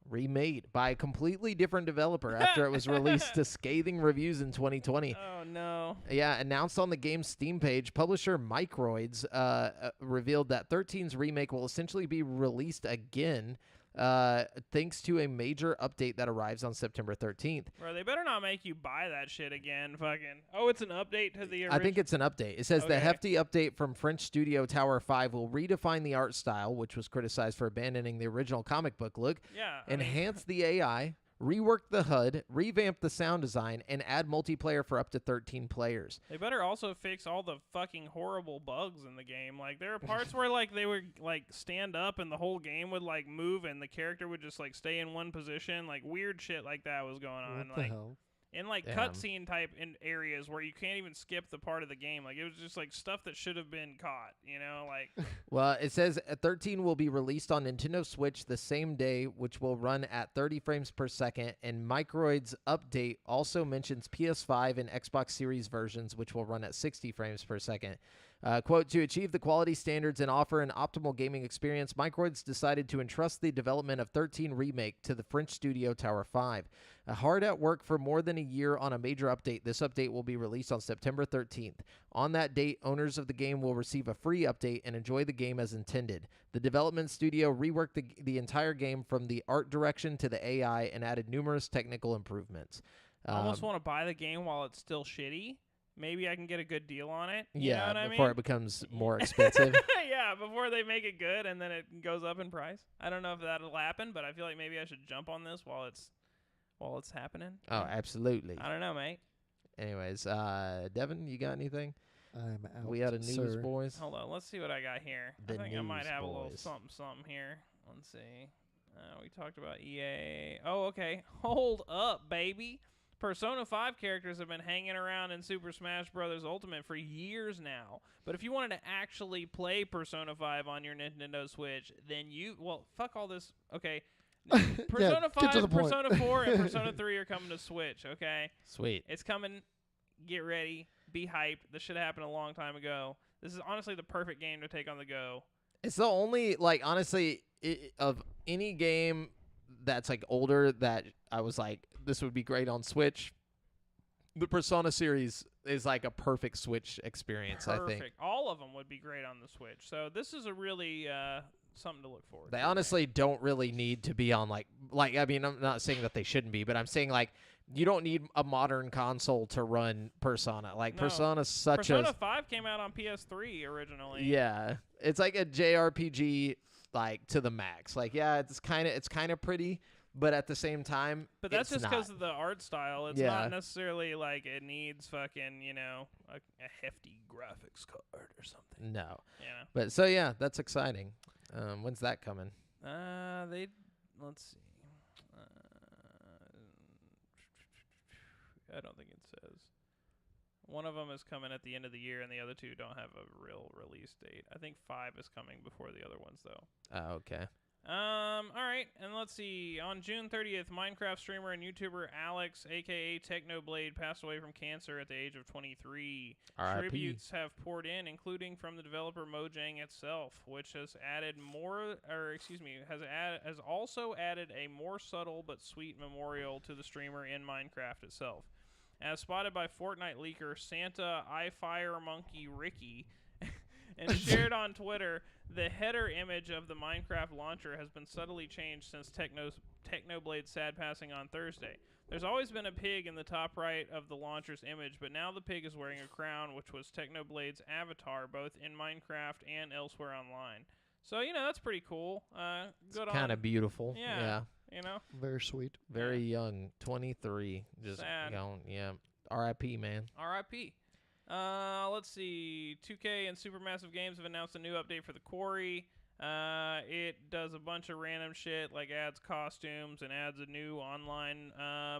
remade by a completely different developer after it was released to scathing reviews in 2020. Oh, no. Yeah, announced on the game's Steam page, publisher Microids revealed that 13's remake will essentially be released again thanks to a major update that arrives on September 13th. Bro, they better not make you buy that shit again. Fucking. Oh, it's an update to the original. I think it's an update. It says the Okay. hefty update from French studio Tower 5 will redefine the art style, which was criticized for abandoning the original comic book look, Yeah. enhance the AI, rework the HUD, revamp the sound design, and add multiplayer for up to 13 players. They better also fix all the fucking horrible bugs in the game. Like, there are parts where, like, they would, like, stand up and the whole game would, like, move and the character would just, like, stay in one position. Like, weird shit like that was going on. What the Like, hell? in, like, Damn. cutscene type in areas where you can't even skip the part of the game. Like, it was just, like, stuff that should have been caught, Like, Well, it says 13 will be released on Nintendo Switch the same day, which will run at 30 frames per second, and Microids update also mentions PS5 and Xbox Series versions, which will run at 60 frames per second. Quote, "To achieve the quality standards and offer an optimal gaming experience, Microids decided to entrust the development of 13 Remake to the French studio Tower 5. Hard at work for more than a year on a major update, this update will be released on September 13th. On that date, owners of the game will receive a free update and enjoy the game as intended. The development studio reworked the entire game from the art direction to the AI and added numerous technical improvements." I almost want to buy the game while it's still shitty. Maybe I can get a good deal on it. You Yeah, know what I before mean? it becomes more expensive. Yeah, before they make it good and then it goes up in price. I don't know if that'll happen, but I feel like maybe I should jump on this while it's happening. Oh, absolutely. I don't know, mate. Anyways, Devin, you got anything? I'm out. We out of news, sir. boys. Hold on, let's see what I got here. The I think I might news, have a little boys. something here. Let's see. We talked about EA. Oh, okay. Hold up, baby. Persona 5 characters have been hanging around in Super Smash Bros. Ultimate for years now. But if you wanted to actually play Persona 5 on your Nintendo Switch, then fuck all this. Okay. Persona get to 5, the point. Persona 4, and Persona 3 are coming to Switch, okay? Sweet. It's coming. Get ready. Be hyped. This should have happened a long time ago. This is honestly the perfect game to take on the go. It's the only, like, honestly, of any game that's, like, older that I was like, this would be great on Switch. The Persona series is, like, a perfect Switch experience, I think. Perfect. All of them would be great on the Switch. So this is a really something to look forward to. They honestly don't really need to be on, like, I mean, I'm not saying that they shouldn't be, but I'm saying, like, you don't need a modern console to run Persona. Like, No. Persona's such Persona 5 came out on PS3 originally. Yeah. It's like a JRPG, like, to the max. Like, yeah, it's kind of pretty, but at the same time, But that's it's just not. because of the art style. It's Yeah. not necessarily like it needs fucking, a hefty graphics card or something. No. You know? But, so, yeah, that's exciting. When's that coming? Let's see. I don't think it says. One of them is coming at the end of the year, and the other two don't have a real release date. I think 5 is coming before the other ones, though. Oh, okay. All right, and let's see. On June 30th, Minecraft streamer and YouTuber Alex, a.k.a. Technoblade, passed away from cancer at the age of 23. R.I.P. Tributes have poured in, including from the developer Mojang itself, which has added has also added a more subtle but sweet memorial to the streamer in Minecraft itself. As spotted by Fortnite leaker Santa iFire Monkey Ricky and shared on Twitter, the header image of the Minecraft launcher has been subtly changed since Technoblade's sad passing on Thursday. There's always been a pig in the top right of the launcher's image, but now the pig is wearing a crown, which was Technoblade's avatar both in Minecraft and elsewhere online. So, that's pretty cool. Good on. Kind of beautiful. Yeah. Very sweet. Very young. 23. Just Sad. Going, yeah. R.I.P., man. R.I.P. Let's see. 2K and Supermassive Games have announced a new update for the Quarry. It does a bunch of random shit, like adds costumes and adds a new online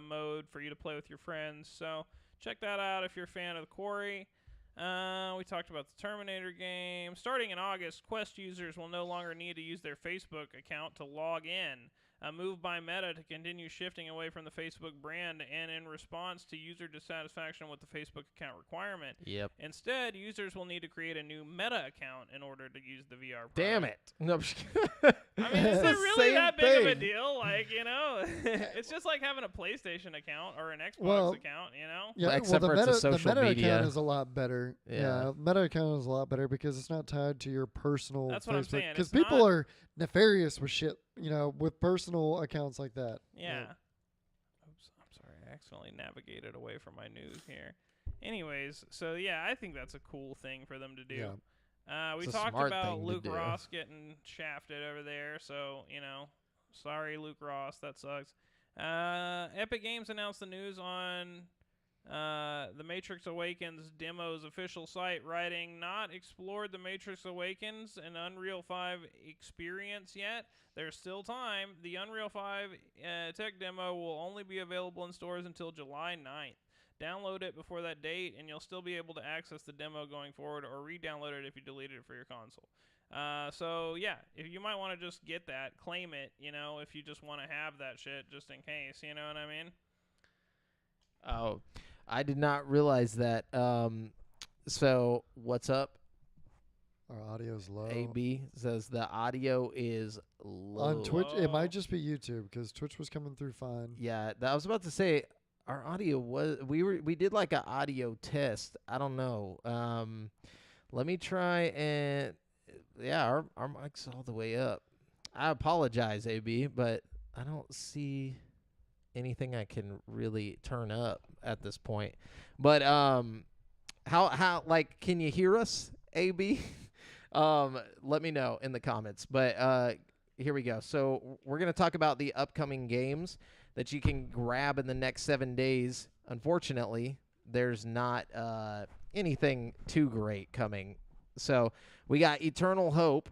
mode for you to play with your friends. So check that out if you're a fan of the Quarry. We talked about the Terminator game. Starting in August, Quest users will no longer need to use their Facebook account to log in. A move by Meta to continue shifting away from the Facebook brand and in response to user dissatisfaction with the Facebook account requirement. Yep. Instead, users will need to create a new Meta account in order to use the VR product. Damn it. No, I mean, is it really Same that big of a thing. deal? Like, it's just like having a PlayStation account or an Xbox Well, account, Yeah, Except the for it's a Meta, social the Meta media. account is a lot better. Yeah. Meta account is a lot better because it's not tied to your personal That's what I'm Facebook. saying. Because It's people not- are nefarious with shit, with personal accounts like that. Yeah. Like, Oops, I'm sorry. I accidentally navigated away from my news here. Anyways, so yeah, I think that's a cool thing for them to do. We It's a talked smart about thing to Luke do. Ross getting shafted over there, so, sorry, Luke Ross, that sucks. Epic Games announced the news on the Matrix Awakens demo's official site, writing, "Not explored the Matrix Awakens and Unreal 5 experience yet. There's still time. The Unreal 5 tech demo will only be available in stores until July 9th. Download it before that date, and you'll still be able to access the demo going forward, or re-download it if you deleted it for your console." So yeah, if you might want to just get that, claim it, if you just want to have that shit just in case, you know what I mean? Oh, I did not realize that. So what's up? our audio's low. AB says the audio is low. On Twitch, it Low. might just be YouTube because Twitch was coming through fine. Yeah, I was about to say our audio was we did like an audio test. I don't know. Let me try and our mic's all the way up. I apologize, AB, but I don't see anything I can really turn up at this point. But how like can you hear us, AB? Let me know in the comments. But here we go. So we're going to talk about the upcoming games that you can grab in the next 7 days. Unfortunately, there's not anything too great coming. So we got Eternal Hope.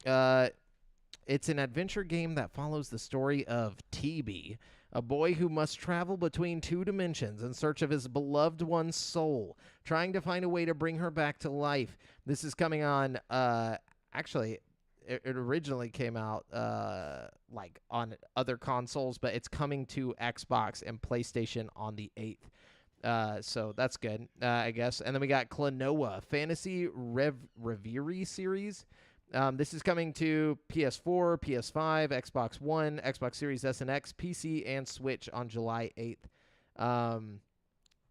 It's an adventure game that follows the story of TB, a boy who must travel between two dimensions in search of his beloved one's soul, trying to find a way to bring her back to life. This is coming on, actually, it originally came out like on other consoles, but it's coming to Xbox and PlayStation on the 8th. So that's good, I guess. And then we got Klonoa, Fantasy Reverie series. This is coming to PS4, PS5, Xbox One, Xbox Series S and X, PC, and Switch on July 8th.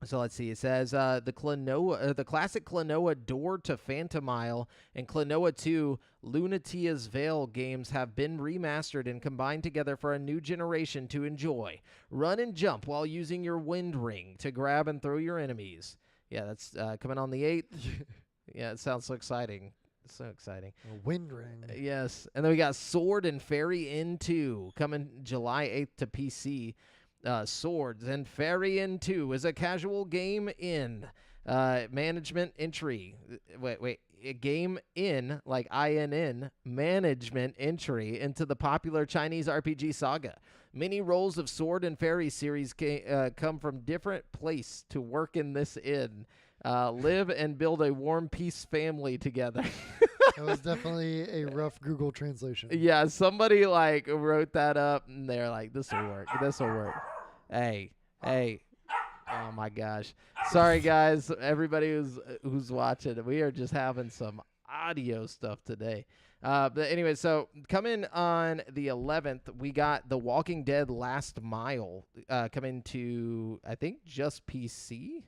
So let's see. It says the classic Klonoa Door to Phantomile and Klonoa 2 Lunatia's Veil games have been remastered and combined together for a new generation to enjoy. Run and jump while using your wind ring to grab and throw your enemies. Yeah, that's coming on the 8th. Yeah, it sounds so exciting. So exciting. A wind ring. Yes. And then we got Sword and Fairy Inn 2 coming July 8th to PC. Swords and Fairy Inn 2 is a casual game in management entry. A game in, like INN, management entry into the popular Chinese RPG saga. Many roles of Sword and Fairy series come from different place to work in this inn. Live and build a warm peace family together. That was definitely a rough Google translation. Yeah, somebody like wrote that up, and they're like, "This will work. This will work." Hey. Oh my gosh. Sorry guys, everybody who's watching. We are just having some audio stuff today. But anyway, so coming on the 11th, we got The Walking Dead Last Mile coming to, I think, just PC.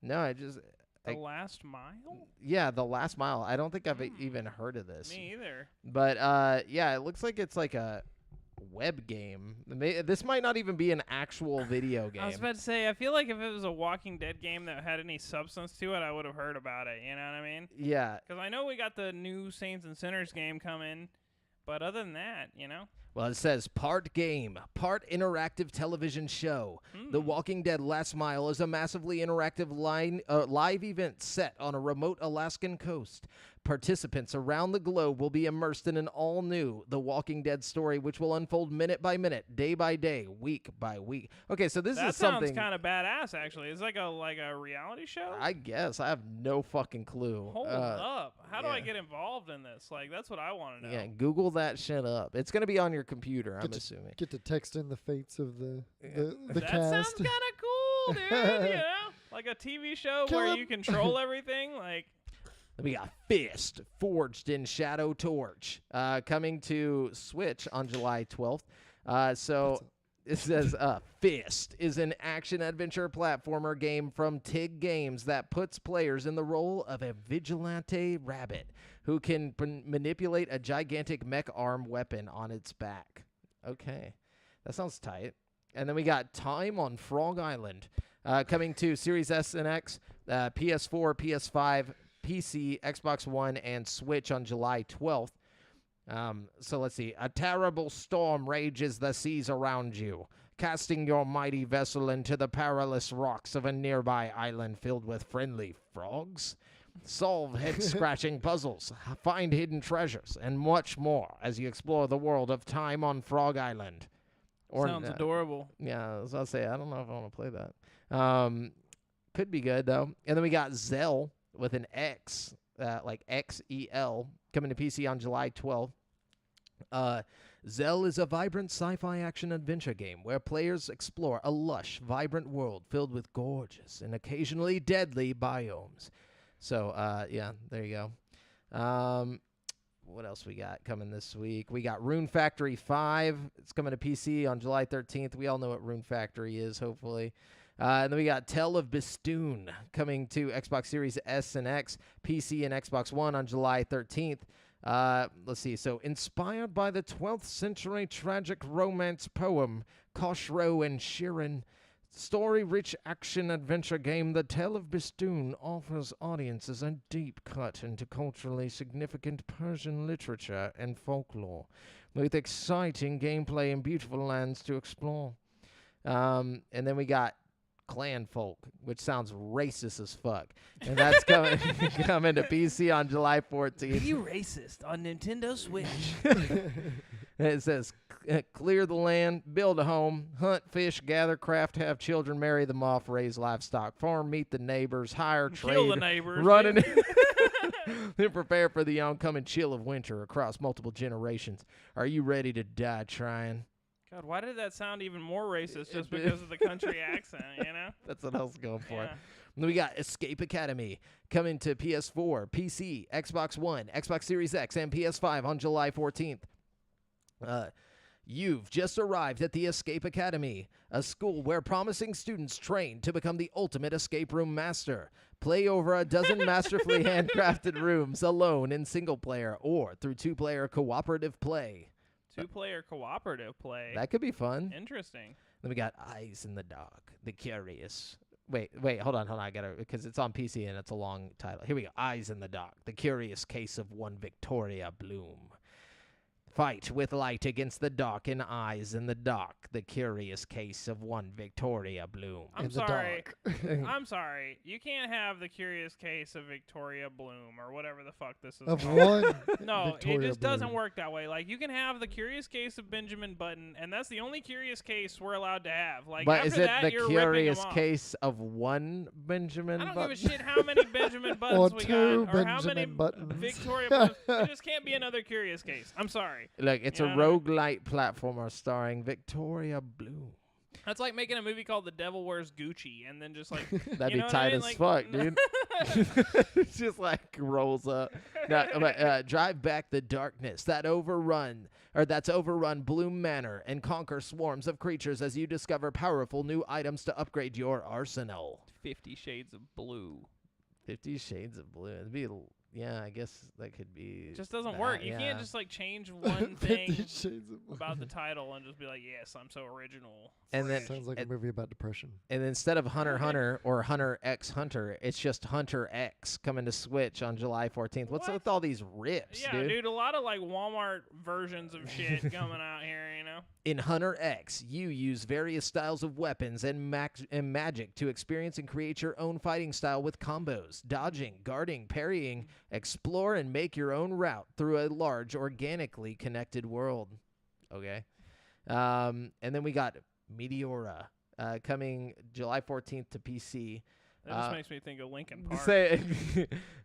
No, The Last Mile? Yeah, The Last Mile. I don't think I've even heard of this. Me either. But yeah, it looks like it's like a web game. This might not even be an actual video game. I was about to say, I feel like if it was a Walking Dead game that had any substance to it, I would have heard about it. You know what I mean? Yeah. Because I know we got the new Saints and Sinners game coming, but other than that, you know? Well, it says part game, part interactive television show. The Walking Dead Last Mile is a massively interactive live event set on a remote Alaskan coast. Participants around the globe will be immersed in an all-new The Walking Dead story, which will unfold minute by minute, day by day, week by week. Okay, so this is something... That sounds kind of badass, actually. It's like a reality show? I guess. I have no fucking clue. Hold up. How do I get involved in this? Like, that's what I want to know. Yeah, Google that shit up. It's going to be on your computer, I'm assuming. Get to text in the fates of the that cast. Sounds kind of cool, dude. You know? Like a TV show where you control everything. Like... We got Fist, Forged in Shadow Torch, coming to Switch on July 12th. So it says Fist is an action-adventure platformer game from TIG Games that puts players in the role of a vigilante rabbit who can manipulate a gigantic mech arm weapon on its back. Okay, that sounds tight. And then we got Time on Frog Island, coming to Series S and X, PS4, PS5, PC, Xbox One, and Switch on July 12th. So let's see. A terrible storm rages the seas around you, casting your mighty vessel into the perilous rocks of a nearby island filled with friendly frogs. Solve head-scratching puzzles, find hidden treasures, and much more as you explore the world of Time on Frog Island. Sounds adorable. Yeah, I was going to say, I don't know if I want to play that. Could be good, though. And then we got Zell with an X, like X-E-L, coming to PC on July 12th. Zell is a vibrant sci-fi action-adventure game where players explore a lush, vibrant world filled with gorgeous and occasionally deadly biomes. So, yeah, there you go. What else we got coming this week? We got Rune Factory 5. It's coming to PC on July 13th. We all know what Rune Factory is, hopefully. And then we got Tale of Bestoon coming to Xbox Series S and X, PC, and Xbox One on July 13th. Let's see. So, inspired by the 12th century tragic romance poem, Khosrow and Shirin, story-rich action-adventure game, The Tale of Bestoon offers audiences a deep cut into culturally significant Persian literature and folklore, with exciting gameplay and beautiful lands to explore. And then we got Clan Folk, which sounds racist as fuck. And that's coming to PC on July 14th. Be racist on Nintendo Switch. It says, clear the land, build a home, hunt, fish, gather, craft, have children, marry them off, raise livestock, farm, meet the neighbors, hire, trade, kill the neighbors, run and then prepare for the oncoming chill of winter across multiple generations. Are you ready to die trying? God, why did that sound even more racist just because of the country accent, you know? That's what I was going for. Yeah. Then we got Escape Academy coming to PS4, PC, Xbox One, Xbox Series X, and PS5 on July 14th. You've just arrived at the Escape Academy, a school where promising students train to become the ultimate escape room master. Play over a dozen masterfully handcrafted rooms alone in single player or through two-player cooperative play. Two-player cooperative play. That could be fun. Interesting. Then we got Eyes in the Dark, The Curious. Wait, hold on. I gotta, because it's on PC and it's a long title. Here we go. Eyes in the Dark, The Curious Case of One Victoria Bloom. Fight with light against the dark and eyes in the dark. The curious case of one Victoria Bloom. I'm In the sorry. dark. I'm sorry. You can't have the curious case of Victoria Bloom or whatever the fuck this is Of called. one. No, Victoria it just doesn't Bloom. work that way. Like, you can have the curious case of Benjamin Button, and that's the only curious case we're allowed to have. Like, But after is it that, the you're curious ripping them off. case of one Benjamin I don't Button? give a shit how many Benjamin Buttons Or we two got, or how many Benjamin Buttons. Victoria Buttons. There just can't be another curious case. I'm sorry. Look, it's You a know what I mean? roguelite platformer starring Victoria Bloom. That's like making a movie called The Devil Wears Gucci, and then just like That'd you be know what tight I mean? as Like, fuck, dude. It's just like rolls up. No, but, drive back the darkness that's overrun Bloom Manor and conquer swarms of creatures as you discover powerful new items to upgrade your arsenal. 50 Shades of Blue. 50 Shades of Blue. It'd be, yeah, I guess that could be. It just doesn't that, work. You yeah. can't just like change one 50 thing Shades of Blue. about the title and just be like, yes, I'm so original. And then- Sounds like a and- movie about depression. And instead of Hunter x Hunter or Hunter x Hunter, it's just Hunter X coming to Switch on July 14th. What's What? with all these rips, Yeah, dude? dude, a lot of like Walmart versions of shit coming out here, you know? In Hunter X, you use various styles of weapons and magic to experience and create your own fighting style with combos, dodging, guarding, parrying, explore, and make your own route through a large, organically connected world. Okay. And then we got Meteora coming July 14th to PC. That just makes me think of Linkin Park. Say,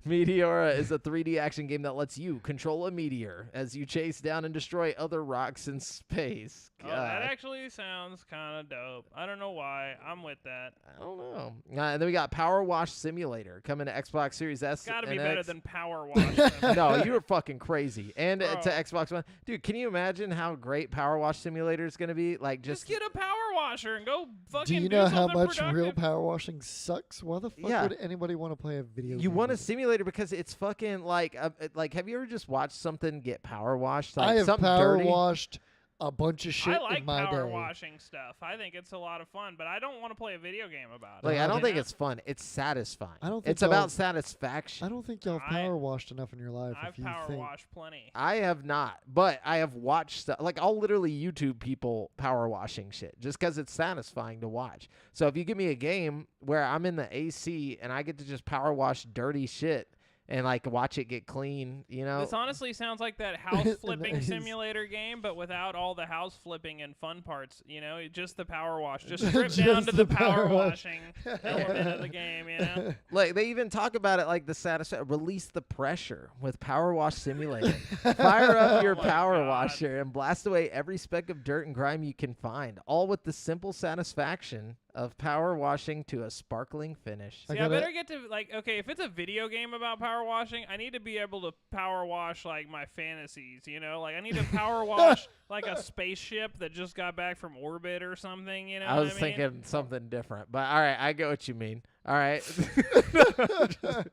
Meteora is a 3D action game that lets you control a meteor as you chase down and destroy other rocks in space. Oh, that God. actually sounds kind of dope. I don't know why. I'm with that. I don't know. And then we got Power Wash Simulator coming to Xbox Series S. It's got to be and better X. than Power Wash. No, you were fucking crazy. And to Bro. Xbox One. Dude, can you imagine how great Power Wash Simulator is going to be? Like, Just get a power washer and go fucking Do you know how something much productive. real power washing sucks? Why the fuck Yeah. would anybody want to play a video game? You want a with it? simulator because it's fucking like have you ever just watched something get power washed? Like I have something power dirty? washed a bunch of shit I like in my power day. washing stuff. I think it's a lot of fun, but I don't want to play a video game about it. Like, I don't You think know? it's fun. It's satisfying. I don't think it's y'all- about satisfaction. I don't think y'all have I- power washed enough in your life. I've if you power think. washed plenty. I have not, but I have watched stuff. Like, I'll literally YouTube people power washing shit just because it's satisfying to watch. So if you give me a game where I'm in the AC and I get to just power wash dirty shit and like watch it get clean, you know? This honestly sounds like that house flipping Nice. simulator game, but without all the house flipping and fun parts. You know, just the power wash, just strip down Just to the the power power wash. washing element of the game. You know, Like, they even talk about it like the release the pressure with Power Wash Simulator. Fire up your Oh my power God. washer and blast away every speck of dirt and grime you can find, all with the simple satisfaction of power washing to a sparkling finish. I see, I gotta- better get to like, okay, if it's a video game about power washing, I need to be able to power wash like my fantasies. You know, like I need to power wash like a spaceship that just got back from orbit or something. You know, I what was mean? thinking something different, but all right, I get what you mean. All right.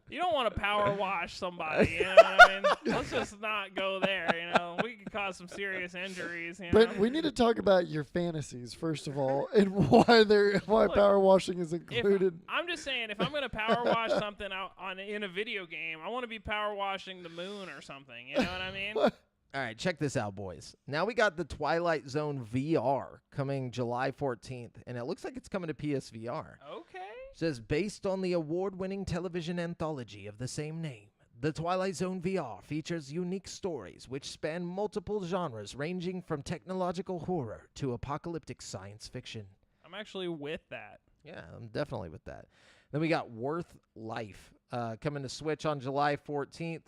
You don't want to power wash somebody, you know what I mean? Let's just not go there, you know? We could cause some serious injuries, you know? But we need to talk about your fantasies first of all, and why Look, power washing is If- included. I'm just saying, if I'm going to power wash something in a video game, I want to be power washing the moon or something, you know what I mean? All right, check this out, boys. Now we got the Twilight Zone VR coming July 14th, and it looks like it's coming to PSVR. Okay. It says, based on the award-winning television anthology of the same name, the Twilight Zone VR features unique stories which span multiple genres ranging from technological horror to apocalyptic science fiction. I'm actually with that. Yeah, I'm definitely with that. Then we got Worth Life coming to Switch on July 14th.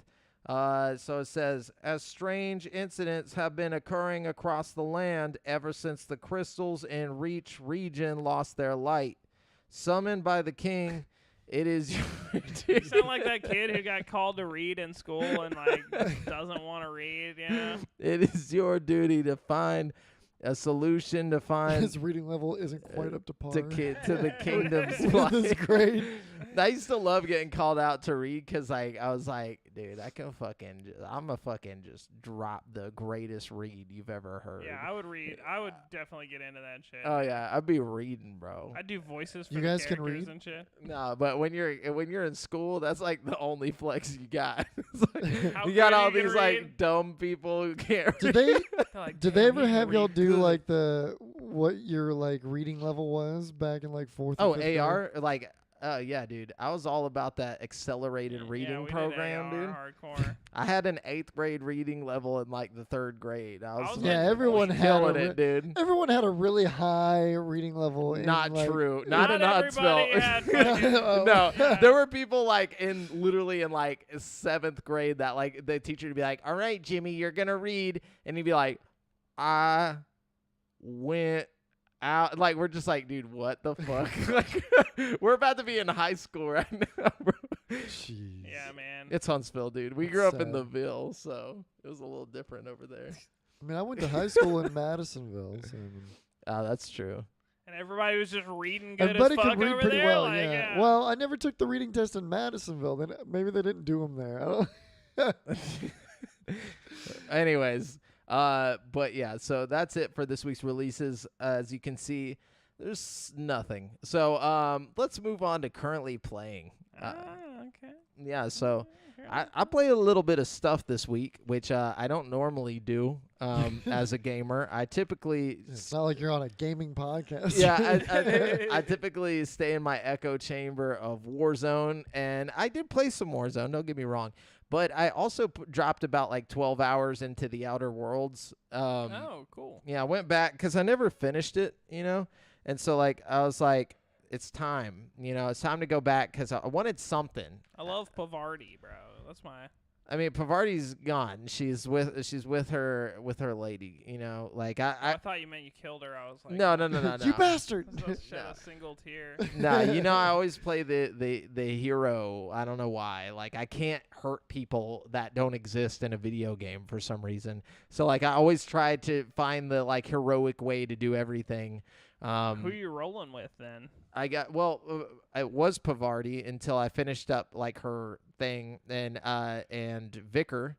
So it says, as strange incidents have been occurring across the land ever since the crystals in Reach region lost their light. Summoned by the king, it is You sound like that kid who got called to read in school and, like, doesn't want to read, you know? it is your duty to find a solution to find His reading level isn't quite up to par. to the kingdom's That's light. great. I used to love getting called out to read because I was like, dude, I'm a fucking just drop the greatest read you've ever heard. Yeah, I would read. I would definitely get into that shit. Oh yeah, I'd be reading, bro. I'd do voices for You the guys can characters read? and shit. No, but when you're in school, that's like the only flex you got. It's How You got good all you can these like read. dumb people who can't. Did they? They're like, Did they "Damn, ever he can have y'all read do good." like what your like reading level was back in like fourth? Oh, or fifth grade? AR? Like, yeah, dude. I was all about that accelerated reading yeah, we program, did dude. AR hardcore. I had an 8th grade reading level in like the 3rd grade. I was, was Yeah, like everyone had killing a it, dude. everyone had a really high reading level. Not in, like, true. Not Not in Huntsville. everybody had fucking- No, Yeah. there were people like literally in like 7th grade that like the teacher would be like, "All right, Jimmy, you're gonna read," and he'd be like, "I went out." Like we're just like, dude, what the fuck? Like we're about to be in high school right now, bro. Jeez. Yeah, man. It's Huntsville, dude. We That's grew up in sad. the Ville, so it was a little different over there. I mean, I went to high school in Madisonville. So, I mean, That's true. And everybody was just reading good everybody as fuck could read over pretty there. well. like, Yeah. Well, I never took the reading test in Madisonville. Then maybe they didn't do them there. I don't. Anyways, but yeah, so that's it for this week's releases. As you can see, there's nothing. So let's move on to currently playing. okay. Yeah, so Okay. I play a little bit of stuff this week, which I don't normally do as a gamer. I typically It's not like you're on a gaming podcast. yeah, I typically stay in my echo chamber of Warzone, and I did play some Warzone, don't get me wrong, but I also dropped about like 12 hours into the Outer Worlds. Oh, cool. Yeah, I went back because I never finished it, and so like I was like, it's time, it's time to go back because I wanted something. I love Pavardi, bro. That's my. I mean, Pavardi's gone. She's with her lady, like I thought you meant you killed her. I was like, no. You bastard. Let's shed a single tear. Nah, I always play the hero. I don't know why. Like I can't hurt people that don't exist in a video game for some reason. So like I always try to find the like heroic way to do everything. Who are you rolling with then? I got it was Pavardi until I finished up like her thing and Vicar,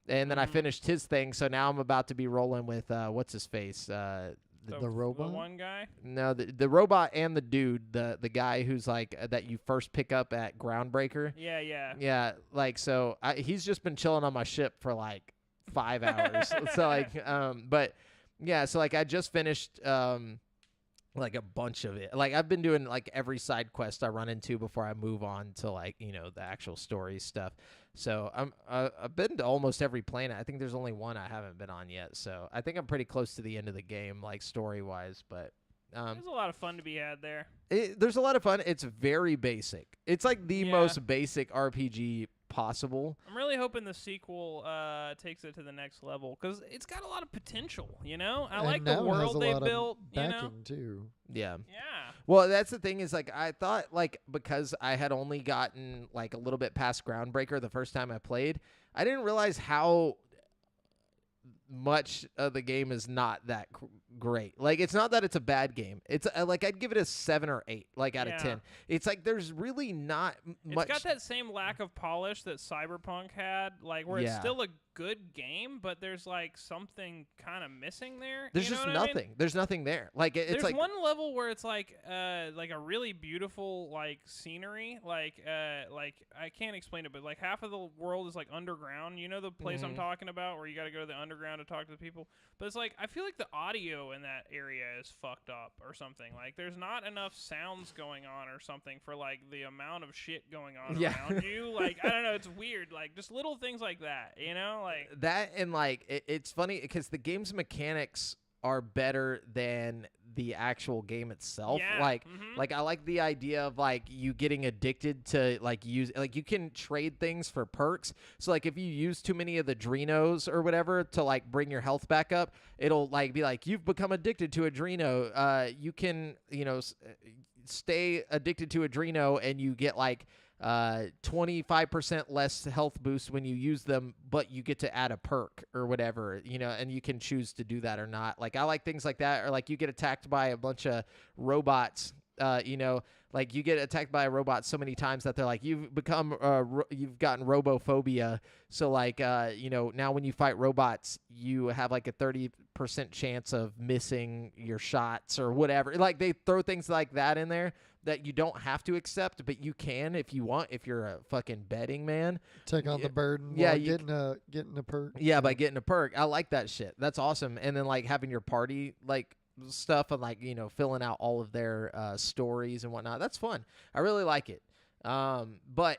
and then I finished his thing. So now I'm about to be rolling with what's his face The robot? The one guy? No, the robot and the dude, the guy who's like that you first pick up at Groundbreaker. Yeah. Yeah, like so he's just been chilling on my ship for like 5 hours. So like but yeah, so like I just finished like a bunch of it. Like I've been doing like every side quest I run into before I move on to like, the actual story stuff. So I've been to almost every planet. I think there's only one I haven't been on yet. So I think I'm pretty close to the end of the game, like story wise, but There's a lot of fun to be had there. there's a lot of fun. It's very basic. It's like the Yeah. most basic RPG possible. I'm really hoping the sequel takes it to the next level because it's got a lot of potential. I And like now the it has world a they lot of built. backing too. Yeah. Yeah. Well, that's the thing is like I thought like because I had only gotten like a little bit past Groundbreaker the first time I played, I didn't realize how much of the game is not that great. Like it's not that it's a bad game. It's like I'd give it a 7 or 8 like out of 10. It's like there's really not much. It's got that same lack of polish that Cyberpunk had, like where it's still a good game, but there's like something kind of missing there. There's You know just what I mean? nothing. There's nothing there. Like it's There's like one level where it's like a really beautiful like scenery, like I can't explain it, but like half of the world is like underground. You know the place I'm talking about where you got to go to the underground to talk to the people. But it's like I feel like the audio in that area is fucked up or something. Like there's not enough sounds going on or something for like the amount of shit going on around you. Like I don't know, it's weird. Like just little things like that, like that, and like it's funny because the game's mechanics are better than the actual game itself. Yeah. Like I like the idea of like you getting addicted to like you can trade things for perks. So like if you use too many of the Drinos or whatever to like bring your health back up, it'll like be like you've become addicted to a Drino. You can stay addicted to a Drino and you get like 25% less health boost when you use them, but you get to add a perk or whatever, and you can choose to do that or not. Like I like things like that, or like you get attacked by a bunch of robots, like you get attacked by a robot so many times that they're like, you've become, you've gotten robophobia. So like, now when you fight robots, you have like a 30% chance of missing your shots or whatever. Like they throw things like that in there that you don't have to accept, but you can if you want, if you're a fucking betting man. Take on the burden. Yeah, while you getting a perk. Yeah, by getting a perk. I like that shit. That's awesome. And then like having your party like stuff and like, you know, filling out all of their stories and whatnot. That's fun. I really like it. But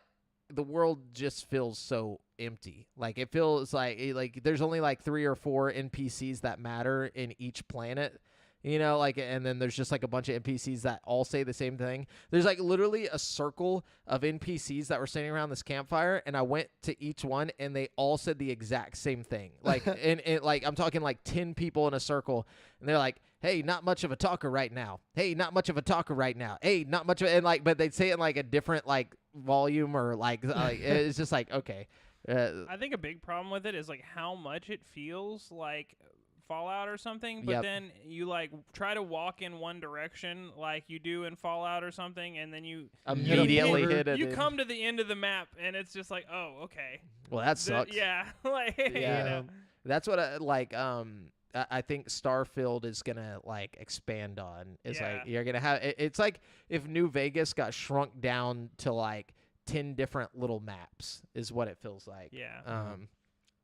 the world just feels so empty. Like it feels like there's only like 3 or 4 NPCs that matter in each planet. You know, like, and then there's just like a bunch of NPCs that all say the same thing. There's like literally a circle of NPCs that were standing around this campfire, and I went to each one, and they all said the exact same thing. Like, and like I'm talking like 10 people in a circle, and they're like, "Hey, not much of a talker right now. Hey, not much of a talker right now. Hey, not much of," and like, but they'd say it in like a different like volume or like it's just like okay. I think a big problem with it is like how much it feels like Fallout or something, but then you like try to walk in one direction like you do in Fallout or something, and then you immediately hit it. You come to the end of the map, and it's just like, oh, okay. Well, that sucks. Yeah, like yeah, you know. That's what I think Starfield is gonna like expand on. It's like you're gonna have. It's like if New Vegas got shrunk down to like 10 different little maps, is what it feels like. Yeah.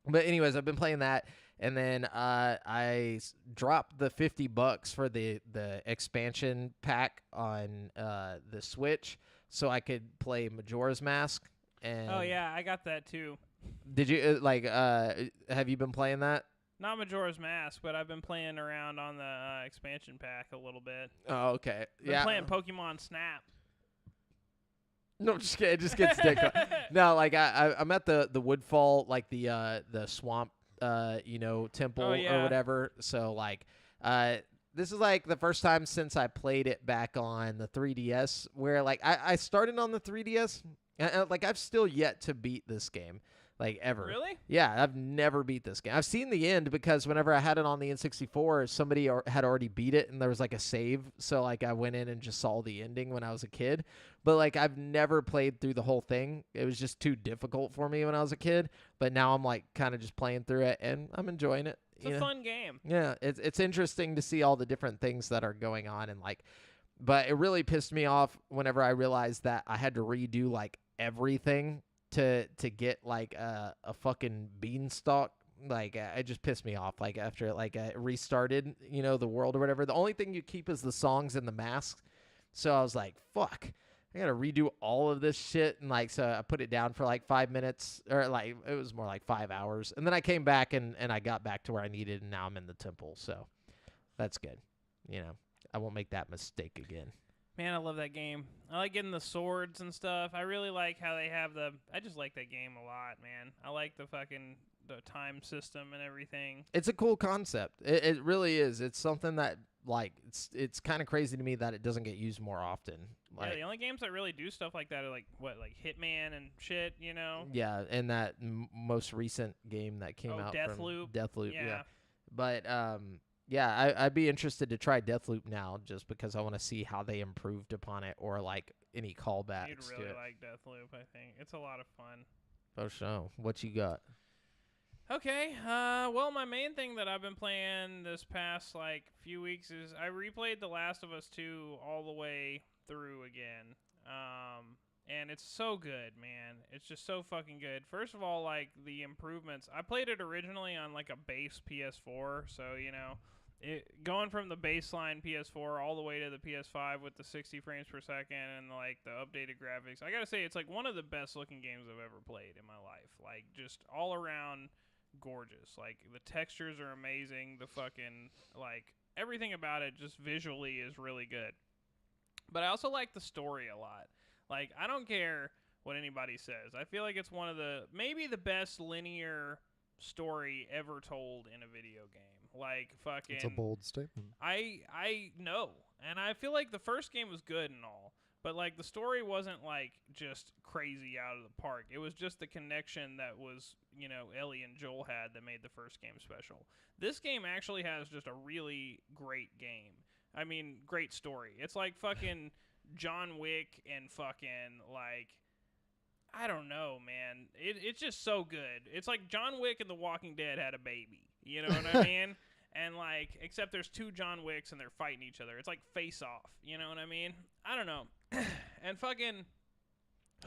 But anyways, I've been playing that. And then I dropped the $50 for the expansion pack on the Switch, so I could play Majora's Mask. And oh yeah, I got that too. Did you have you been playing that? Not Majora's Mask, but I've been playing around on the expansion pack a little bit. Oh, okay. Been playing Pokemon Snap. No, just kidding. It just gets dick. No, like I'm at the Woodfall, like the swamp. Temple or whatever. So like, this is like the first time since I played it back on the 3DS where like I started on the 3DS and like I've still yet to beat this game. Like ever. Really? Yeah, I've never beat this game. I've seen the end because whenever I had it on the N64, somebody had already beat it and there was like a save. So like I went in and just saw the ending when I was a kid. But like I've never played through the whole thing. It was just too difficult for me when I was a kid. But now I'm like kind of just playing through it and I'm enjoying it. It's a fun game. Yeah, it's interesting to see all the different things that are going on and like, but it really pissed me off whenever I realized that I had to redo like everything to get like a fucking beanstalk. Like it just pissed me off. Like after like I restarted, the world or whatever. The only thing you keep is the songs and the masks. So I was like, fuck, I gotta redo all of this shit. And like, so I put it down for like 5 minutes, or like it was more like 5 hours. And then I came back and I got back to where I needed, and now I'm in the temple. So that's good. I won't make that mistake again. Man, I love that game. I like getting the swords and stuff. I really like how they have I just like that game a lot, man. I like the time system and everything. It's a cool concept. It really is. It's something that like it's kind of crazy to me that it doesn't get used more often. Like, yeah, the only games that really do stuff like that are like Hitman and shit, Yeah, and that most recent game that came out from Deathloop. Yeah. But yeah, I'd be interested to try Deathloop now just because I want to see how they improved upon it or like any callbacks. You'd really like Deathloop, I think. It's a lot of fun. Oh, so what you got? Okay, well, my main thing that I've been playing this past like few weeks is I replayed The Last of Us 2 all the way through again. And it's so good, man. It's just so fucking good. First of all, like the improvements. I played it originally on like a base PS4, so going from the baseline PS4 all the way to the PS5 with the 60 frames per second and like the updated graphics. I gotta say, it's like one of the best looking games I've ever played in my life. Like just all around gorgeous. Like the textures are amazing. The fucking like everything about it just visually is really good. But I also like the story a lot. Like I don't care what anybody says. I feel like it's one of maybe the best linear story ever told in a video game. Like fucking It's a bold statement. I know. And I feel like the first game was good and all, but like the story wasn't like just crazy out of the park. It was just the connection that was, Ellie and Joel had that made the first game special. This game actually has just a really great game. I mean, great story. It's like fucking John Wick and fucking like I don't know, man. It's just so good. It's like John Wick and The Walking Dead had a baby. You know what I mean? And like, except there's 2 John Wicks and they're fighting each other. It's like Face Off. You know what I mean? I don't know. And fucking,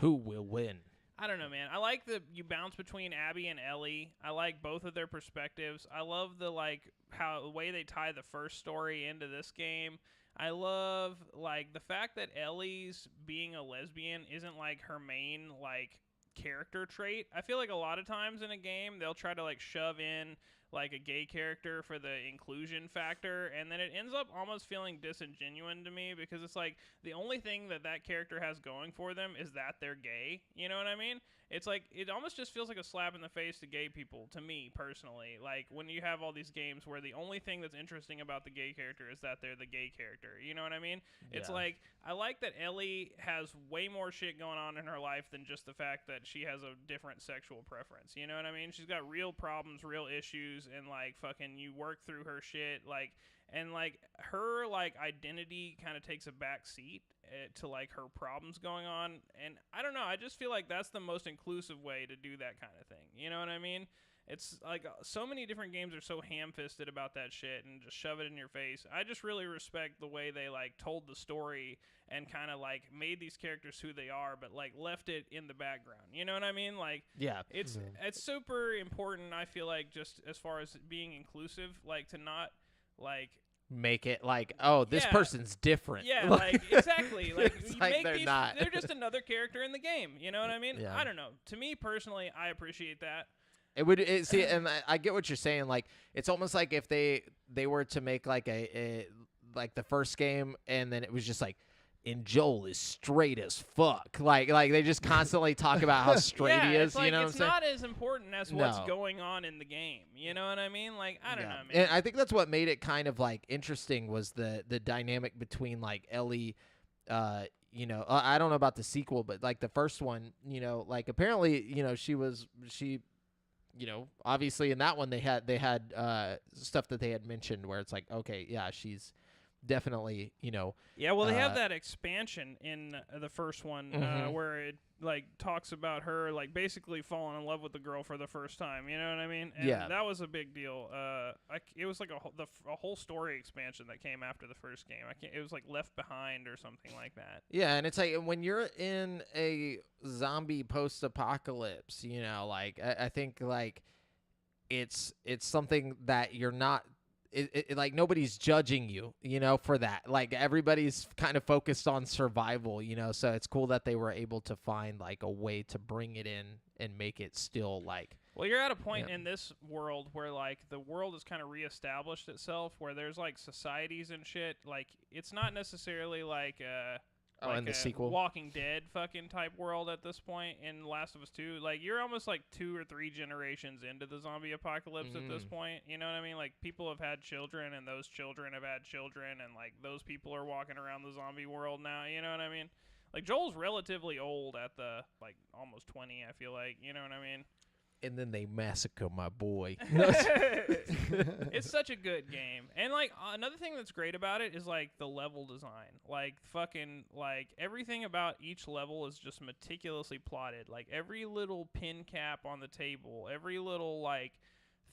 Who will win? I don't know, man. I like you bounce between Abby and Ellie. I like both of their perspectives. I love the way they tie the first story into this game. I love like the fact that Ellie's being a lesbian isn't like her main like character trait. I feel like a lot of times in a game they'll try to like shove in like a gay character for the inclusion factor, and then it ends up almost feeling disingenuous to me because it's like the only thing that character has going for them is that they're gay. You know what I mean? It's like it almost just feels like a slap in the face to gay people, to me personally. Like when you have all these games where the only thing that's interesting about the gay character is that they're the gay character. You know what I mean? Yeah. It's like I like that Ellie has way more shit going on in her life than just the fact that she has a different sexual preference. You know what I mean? She's got real problems, real issues, and like fucking you work through her shit, like, and like her like identity kind of takes a back seat to like her problems going on. And I don't know, I just feel like that's the most inclusive way to do that kind of thing. You know what I mean? It's like so many different games are so ham-fisted about that shit and just shove it in your face. I just really respect the way they like told the story and kind of like made these characters who they are, but like left it in the background. You know what I mean? Like, yeah, it's super important. I feel like just as far as being inclusive, like to not like make it like, oh, this person's different. Yeah, like exactly. Like, it's you like make they're these, not. They're just another character in the game. You know what I mean? Yeah. I don't know. To me personally, I appreciate that. It would see, and I get what you're saying. Like, it's almost like if they were to make like a like the first game, and then it was just like, and Joel is straight as fuck. Like they just constantly talk about how straight he is. Like, you know what I'm saying? It's not as important as what's going on in the game. You know what I mean? Like, I don't know, man. And I think that's what made it kind of like interesting was the dynamic between like Ellie. You know, I don't know about the sequel, but like the first one, you know, like apparently, you know, she. You know, obviously in that one they had stuff that they had mentioned where it's like, okay, yeah, she's definitely, you know. Yeah, well, they have that expansion in the first one where it like talks about her like basically falling in love with the girl for the first time. You know what I mean? And that was a big deal. It was like a whole story expansion that came after the first game. It was like Left Behind or something like that. Yeah, and it's like when you're in a zombie post-apocalypse, you know, like I think like it's something that you're not. It like nobody's judging you, you know, for that. Like everybody's kind of focused on survival, you know. So it's cool that they were able to find like a way to bring it in and make it still like. Well, you're at a point in this world where like the world has kind of reestablished itself, where there's like societies and shit. Like it's not necessarily like like in the sequel, Walking Dead fucking type world at this point in Last of Us 2. Like, you're almost like 2 or 3 generations into the zombie apocalypse at this point. You know what I mean? Like, people have had children, and those children have had children, and like those people are walking around the zombie world now. You know what I mean? Like, Joel's relatively old at the like almost 20. I feel like, you know what I mean? And then they massacre my boy. It's such a good game. And like another thing that's great about it is like the level design. Like fucking like everything about each level is just meticulously plotted. Like every little pin cap on the table, every little like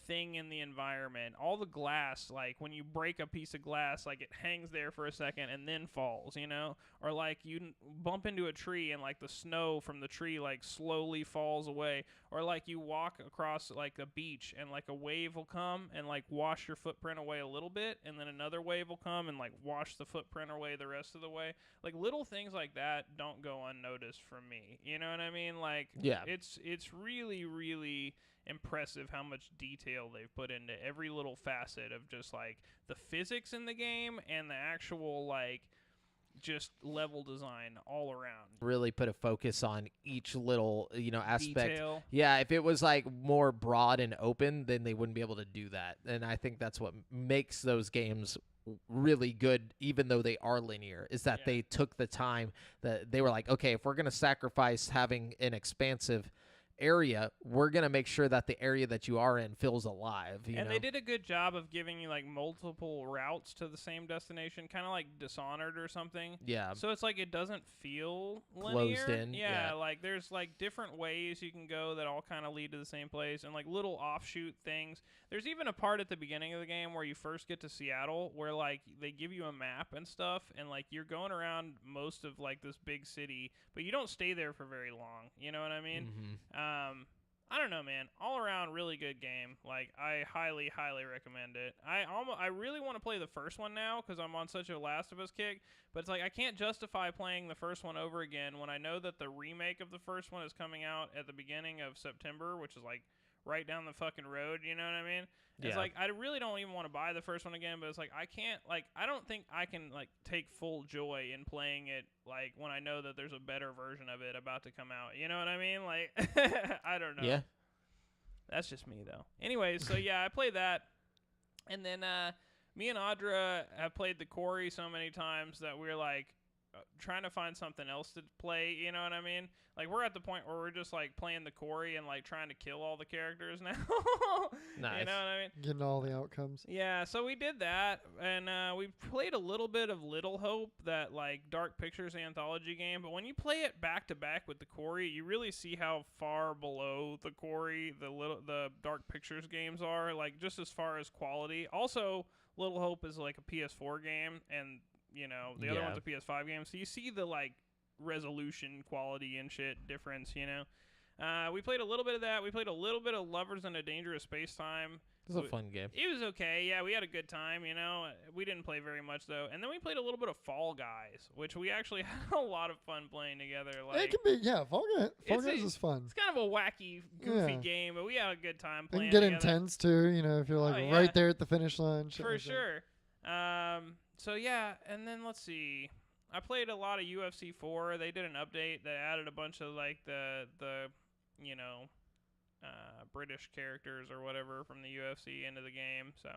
thing in the environment, all the glass, like when you break a piece of glass, like it hangs there for a second and then falls, you know? Or like you bump into a tree and like the snow from the tree like slowly falls away. Or like you walk across like a beach and like a wave will come and like wash your footprint away a little bit, and then another wave will come and like wash the footprint away the rest of the way. Like little things like that don't go unnoticed from me. You know what I mean? Like, yeah, it's really, really impressive how much detail they've put into every little facet of just like the physics in the game and the actual like just level design all around. Really put a focus on each little, you know, aspect. Detail. Yeah, if it was like more broad and open, then they wouldn't be able to do that. And I think that's what makes those games really good, even though they are linear, is that they took the time, that they were like, okay, if we're going to sacrifice having an expansive area, we're gonna make sure that the area that you are in feels alive. You And know? they did a good job of giving you like multiple routes to the same destination, kind of like Dishonored or something. Yeah. So it's like it doesn't feel linear. Closed in, yeah. Like there's like different ways you can go that all kind of lead to the same place, and like little offshoot things. There's even a part at the beginning of the game where you first get to Seattle where like they give you a map and stuff, and like you're going around most of like this big city, but you don't stay there for very long. You know what I mean? Mm-hmm. I don't know, man. All around, really good game. Like, I highly, highly recommend it. I really want to play the first one now because I'm on such a Last of Us kick. But it's like I can't justify playing the first one over again when I know that the remake of the first one is coming out at the beginning of September, which is like right down the fucking road. You know what I mean? It's like I really don't even want to buy the first one again, but it's like I can't, like, I don't think I can like take full joy in playing it like when I know that there's a better version of it about to come out. You know what I mean? Like I don't know. Yeah. That's just me though. Anyways, so yeah, I played that, and then me and Audra have played the Quarry so many times that we're like trying to find something else to play. You know what I mean? Like we're at the point where we're just like playing the Quarry and like trying to kill all the characters now. Nice. You know what I mean? Getting all the outcomes. Yeah, so we did that, and we played a little bit of Little Hope, that like Dark Pictures anthology game. But when you play it back to back with the Quarry, you really see how far below the Quarry the Dark Pictures games are. Like just as far as quality. Also, Little Hope is like a PS4 game, and you know the other one's a PS5 game. So you see the like resolution, quality, and shit difference. You know. We played a little bit of that. We played a little bit of Lovers in a Dangerous Space-Time. It was a fun game. It was okay. Yeah, we had a good time, you know. We didn't play very much, though. And then we played a little bit of Fall Guys, which we actually had a lot of fun playing together. Like, It can be, yeah, Fall Guys is fun. It's kind of a wacky, goofy game, but we had a good time It playing can get together. intense, too, you know, if you're like right there at the finish line. Shit For like that. sure. So, yeah, and then let's see. I played a lot of UFC 4. They did an update that added a bunch of, like, the you know, British characters or whatever from the UFC into the game. So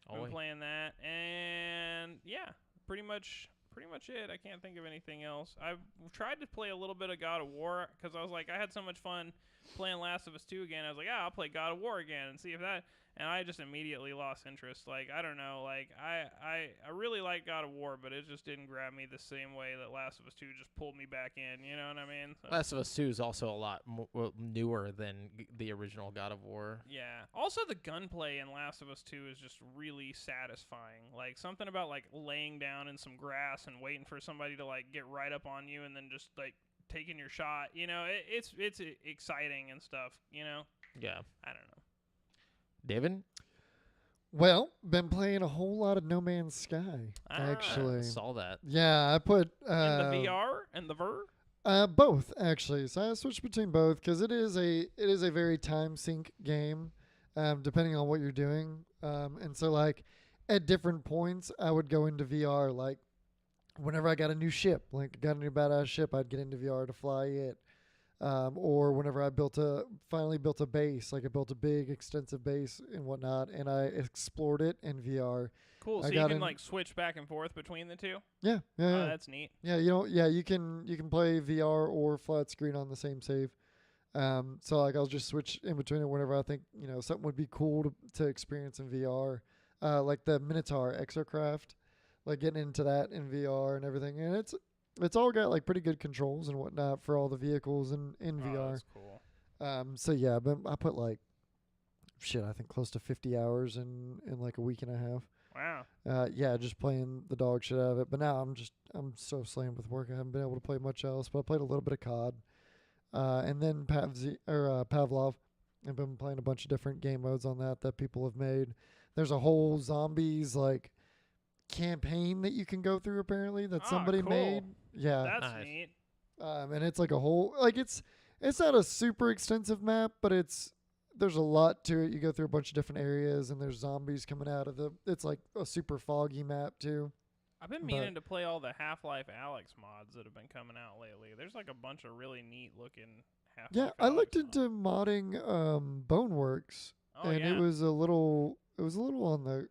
I've been playing that, and yeah, pretty much it. I can't think of anything else. I've tried to play a little bit of God of War because I was like, I had so much fun playing Last of Us 2 again. I was like, I'll play God of War again and see if that. And I just immediately lost interest. Like, I don't know. Like, I really like God of War, but it just didn't grab me the same way that Last of Us 2 just pulled me back in. You know what I mean? So. Last of Us 2 is also a lot newer than the original God of War. Yeah. Also, the gunplay in Last of Us 2 is just really satisfying. Like, something about, like, laying down in some grass and waiting for somebody to, like, get right up on you and then just, like, taking your shot. You know, it's exciting and stuff, you know? Yeah. I don't know. David? Well, been playing a whole lot of No Man's Sky, actually. I saw that. Yeah, I put... in the VR and the Ver? Both, actually. So I switched between both because it is a very time sink game, depending on what you're doing. And so, like, at different points, I would go into VR. Like, whenever I got a new ship, like, got a new badass ship, I'd get into VR to fly it. Or whenever I finally built a base, like I built a big, extensive base and whatnot, and I explored it in VR. Cool. So you can like switch back and forth between the two. Yeah. Oh, that's neat. Yeah, you can play VR or flat screen on the same save. So like I'll just switch in between it whenever I think something would be cool to experience in VR. Like the Minotaur Exocraft, like getting into that in VR and everything, and it's all got like pretty good controls and whatnot for all the vehicles in VR. That's cool. So yeah, but I put like I think close to 50 hours in like a week and a half. Wow. Yeah, just playing the dog shit out of it. But now I'm so slammed with work. I haven't been able to play much else. But I played a little bit of COD, and then Pavlov. I've been playing a bunch of different game modes on that people have made. There's a whole zombies like campaign that you can go through apparently that somebody cool. made. Yeah, That's Nice. neat. and it's like a whole like it's not a super extensive map, but there's a lot to it. You go through a bunch of different areas, and there's zombies coming out of it's like a super foggy map too. I've been meaning to play all the Half-Life Alyx mods that have been coming out lately. There's like a bunch of really neat looking Half-Life. Yeah, I looked Alyx into modding Boneworks, and it was a little on the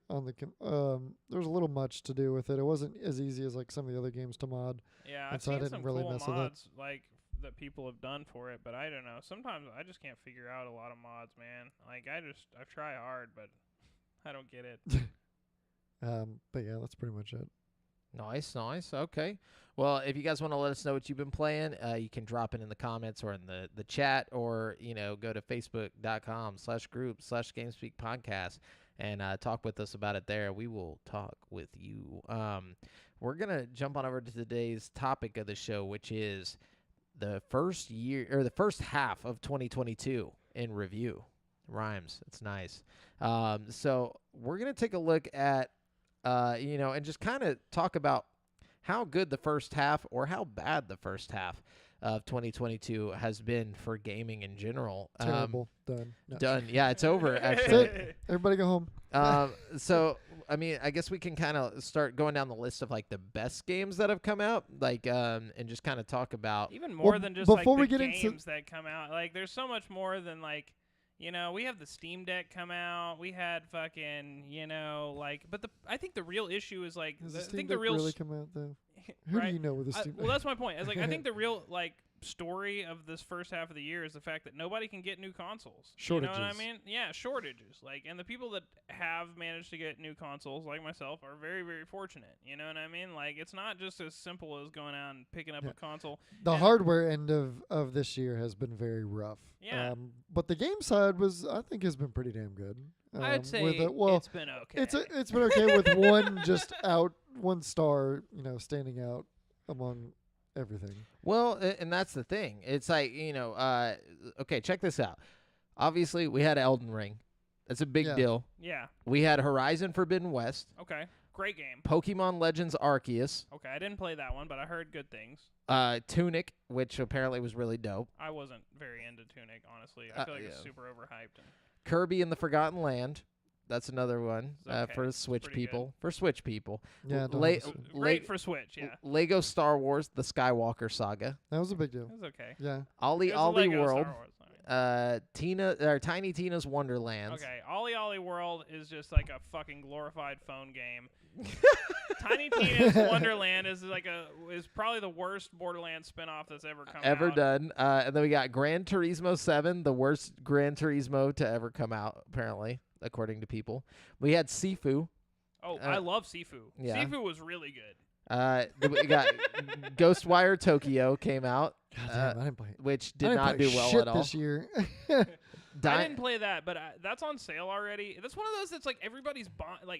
there was a little much to do with it. It wasn't as easy as like some of the other games to mod. Yeah, and I've so I seen didn't some really cool mess with it. mods. Like that people have done for it, but I don't know. Sometimes I just can't figure out a lot of mods, man. Like I try hard, but I don't get it. But yeah, that's pretty much it. Nice. Okay. Well, if you guys want to let us know what you've been playing, you can drop it in the comments or in the chat, or go to facebook.com/group/GameSpeak podcast and talk with us about it there. We will talk with you. We're gonna jump on over to today's topic of the show, which is the first half of 2022 in review. Rhymes. It's nice. So we're gonna take a look at and just kind of talk about how good the first half or how bad the first half of 2022 has been for gaming in general. Terrible. Done. No. Done. Yeah, it's over, actually. Everybody go home. So, I mean, I guess we can kind of start going down the list of, like, the best games that have come out, like, and just kind of talk about... Even more than just, like, the games that come out. Like, there's so much more than, like... we have the Steam Deck come out. We had fucking, but I think the real issue is like, Does the Steam Deck really come out though? Who right? do you know with the Steam Deck? Well, that's my point. It's like I think the real story of this first half of the year is the fact that nobody can get new consoles. Shortages. You know what I mean? Yeah, shortages. And the people that have managed to get new consoles, like myself, are very, very fortunate. You know what I mean? Like, it's not just as simple as going out and picking up a console. The hardware end of this year has been very rough. Yeah. But the game side has been pretty damn good. I'd say it's been okay. It's been okay with one star, standing out among everything. Well, and that's the thing. It's like, okay, check this out. Obviously, we had Elden Ring. That's a big deal. Yeah. We had Horizon Forbidden West. Okay. Great game. Pokemon Legends Arceus. Okay, I didn't play that one, but I heard good things. Tunic, which apparently was really dope. I wasn't very into Tunic, honestly. I feel like it's super overhyped. Kirby and the Forgotten Land. That's another one for Switch people. Good. For Switch people. Yeah, great for Switch, yeah. Lego Star Wars, The Skywalker Saga. That was a big deal. It was okay. Yeah. Ollie World. Tiny Tina's Wonderlands. Okay, Ollie World is just like a fucking glorified phone game. Tiny Tina's Wonderland is probably the worst Borderlands spinoff that's ever come out. Done. And then we got Gran Turismo 7, the worst Gran Turismo to ever come out, apparently, according to people. We had Sifu. Oh, I love Sifu. Yeah. Sifu was really good. We got Ghostwire Tokyo came out, God damn, I didn't play it. which did not do well at all this year. I didn't play that, but that's on sale already. That's one of those that's like everybody's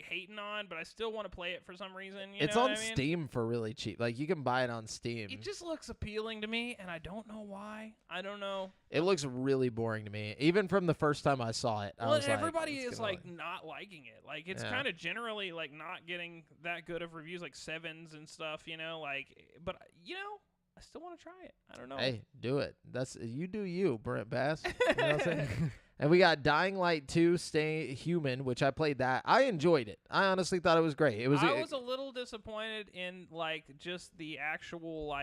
hating on, but I still want to play it for some reason. It's on Steam for really cheap. Like, you can buy it on Steam. It just looks appealing to me, and I don't know why. I don't know. It looks really boring to me, even from the first time I saw it. Well, everybody is not liking it. Like, it's kind of generally like not getting that good of reviews, like 7s and stuff. But I still want to try it. I don't know. Hey, do it. You do you, Brent Bass. You know what I'm saying? And we got Dying Light 2 Stay Human, which I played that. I enjoyed it. I honestly thought it was great. I was a little disappointed in just the actual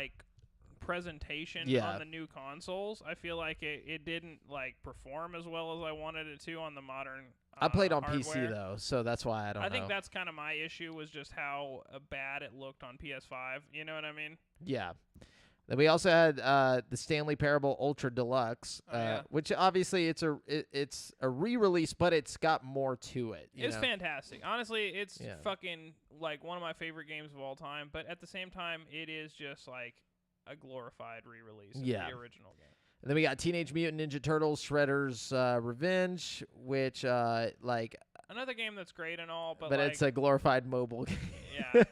presentation on the new consoles. I feel like it didn't perform as well as I wanted it to on the modern I played on hardware. PC though, so that's why I don't know. I think that's kind of my issue, was just how bad it looked on PS5. You know what I mean? Yeah. Then we also had the Stanley Parable Ultra Deluxe, which obviously it's a re-release, but it's got more to it. It's fantastic. Honestly, it's fucking one of my favorite games of all time. But at the same time, it is just a glorified re-release of the original game. And then we got Teenage Mutant Ninja Turtles Shredder's Revenge, which another game that's great and all, but it's a glorified mobile game.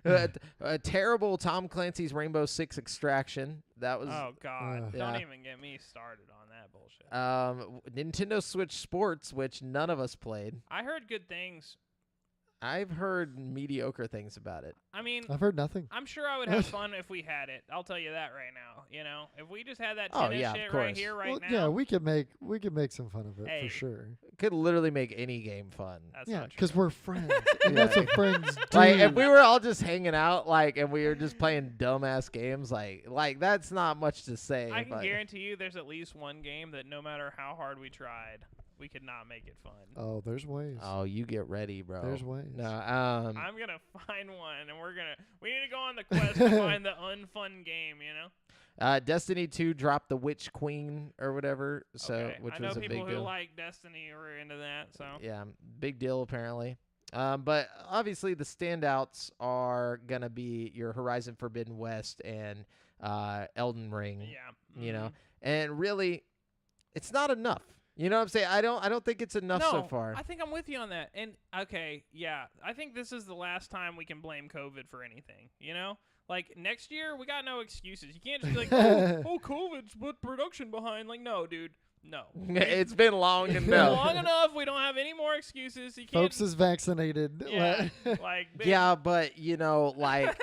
Yeah. A terrible Tom Clancy's Rainbow Six Extraction. That was. Oh God! Don't even get me started on that bullshit. Nintendo Switch Sports, which none of us played. I heard good things. I've heard mediocre things about it. I mean, I've heard nothing. I'm sure I would have fun if we had it. I'll tell you that right now. If we just had that tennis shit right here, right now. Yeah, we could make some fun of it for sure. Could literally make any game fun. That's because we're friends. And that's what friends do. If we were all just hanging out, and we were just playing dumbass games, that's not much to say. I can guarantee you, there's at least one game that no matter how hard we tried, we could not make it fun. Oh, there's ways. Oh, you get ready, bro. There's ways. No, I'm gonna find one, and we need to go on the quest to find the unfun game. Destiny 2 dropped the Witch Queen or whatever, Okay. which I know was a big people who deal. like Destiny were into that. So Yeah, big deal apparently. But obviously the standouts are gonna be your Horizon Forbidden West and Elden Ring. yeah, You know, and really, it's not enough. You know what I'm saying? I don't think it's enough so far. I think I'm with you on that. And okay, yeah, I think this is the last time we can blame COVID for anything. You know, like next year we got no excuses. You can't just be like, oh, COVID's put production behind. Like, no, dude, no. It's been long It's been enough. long enough. We don't have any more excuses. You can't. Folks is vaccinated. Yeah, like Yeah, but you know, like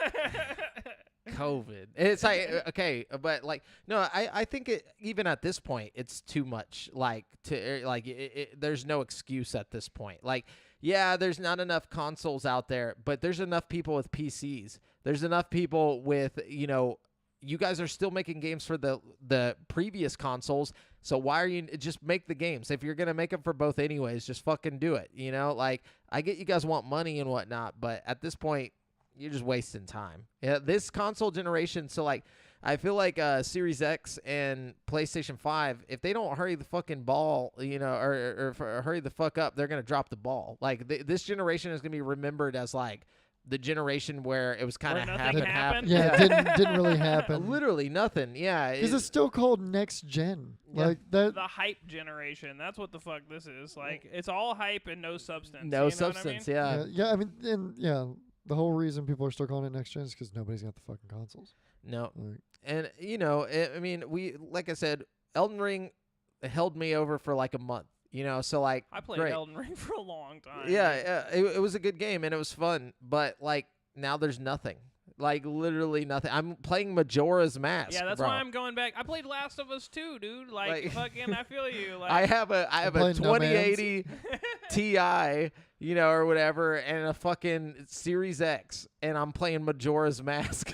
COVID. It's like okay, but like no, I think even at this point it's too much. Like there's no excuse at this point. Like yeah, there's not enough consoles out there, but there's enough people with PCs. There's enough people with you guys are still making games for the previous consoles. So why are you just make the games? If you're gonna make them for both anyways, just fucking do it. You know, like I get you guys want money and whatnot, but at this point, you're just wasting time. Yeah, this console generation. So like, I feel like Series X and PlayStation 5, if they don't hurry the fucking ball, or hurry the fuck up, they're gonna drop the ball. Like this generation is gonna be remembered as like the generation where it was kind of happen. Yeah, it didn't really happen. Literally nothing. Yeah, because it's still called next gen. Yeah. Like that. The hype generation. That's what the fuck this is. Like it's all hype and no substance. No you know substance. what I mean? Yeah. Yeah. I mean, and yeah, the whole reason people are still calling it next gen is because nobody's got the fucking consoles. No. Like, And I mean, like I said, Elden Ring held me over for like a month. So like I played great. Elden Ring for a long time. Yeah, it was a good game and it was fun, but like now there's nothing. Like literally nothing. I'm playing Majora's Mask. Yeah, that's bro. why I'm going back. I played Last of Us 2, dude. Like fucking, I feel you. Like I have a playing No 2080 Ti, or whatever, and a fucking Series X, and I'm playing Majora's Mask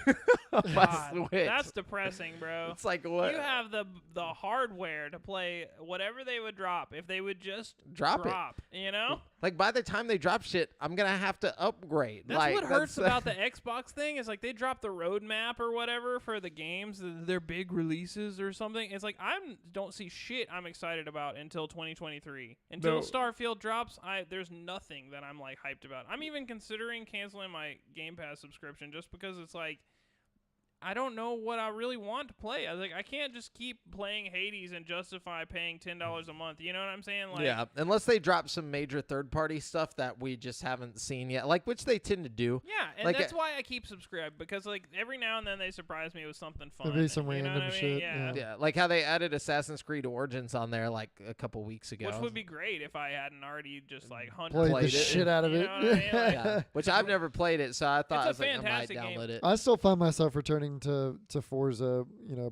on my God, Switch. that's depressing, bro. It's like what? You have the hardware to play whatever they would drop if they would just Drop it. You know? Like by the time they drop shit, I'm gonna have to upgrade. That's like, what hurts about the Xbox thing is like they drop the roadmap or whatever for the games, their big releases or something. It's like I don't see shit I'm excited about until 2023. Until Starfield drops, there's nothing that I'm like hyped about. I'm even considering canceling my Game Pass subscription just because it's like I don't know what I really want to play. I can't just keep playing Hades and justify paying $10 a month. You know what I'm saying? Like, yeah, unless they drop some major third-party stuff that we just haven't seen yet, like which they tend to do. Yeah, and like, that's why I keep subscribed because like every now and then they surprise me with something fun. There'll be some you know random what I mean? shit, Yeah. Yeah, like how they added Assassin's Creed Origins on there like a couple weeks ago. Which would be great if I hadn't already just like played Played the it. shit out of You it. know what I mean? Like, yeah, which I've never played it, so I thought I It's a was like, I might fantastic game. download it. I still find myself returning to Forza,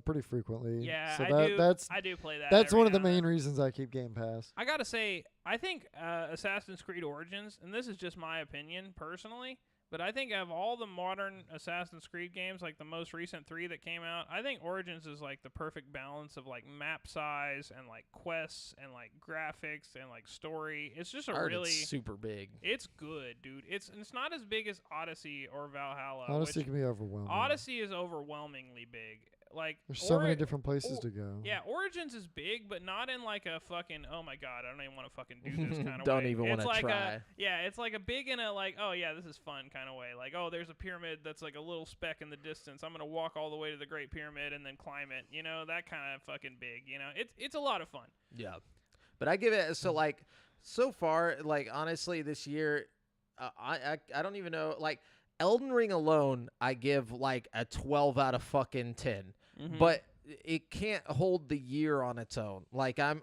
pretty frequently. Yeah, so I do play that. that's every one of the now and main then. reasons I keep Game Pass. I gotta say, I think Assassin's Creed Origins, and this is just my opinion personally, but I think of all the modern Assassin's Creed games, like the most recent 3 that came out, I think Origins is like the perfect balance of like map size and like quests and like graphics and like story. It's just It's super big. It's good, dude. It's not as big as Odyssey or Valhalla. Honestly, it which can be overwhelming. Odyssey is overwhelmingly big. Like There's so many different places to go. Yeah, Origins is big, but not in like a fucking oh my god, I don't even want to fucking do this kind of way. Don't even want to try. It's like a big in a like oh yeah, this is fun kind of way. Like oh, there's a pyramid that's like a little speck in the distance. I'm gonna walk all the way to the Great Pyramid and then climb it. That kind of fucking big. It's a lot of fun. Yeah, but I give it so far like honestly this year, I don't even know like Elden Ring alone I give like a 12 out of fucking 10. Mm-hmm. But it can't hold the year on its own. Like I'm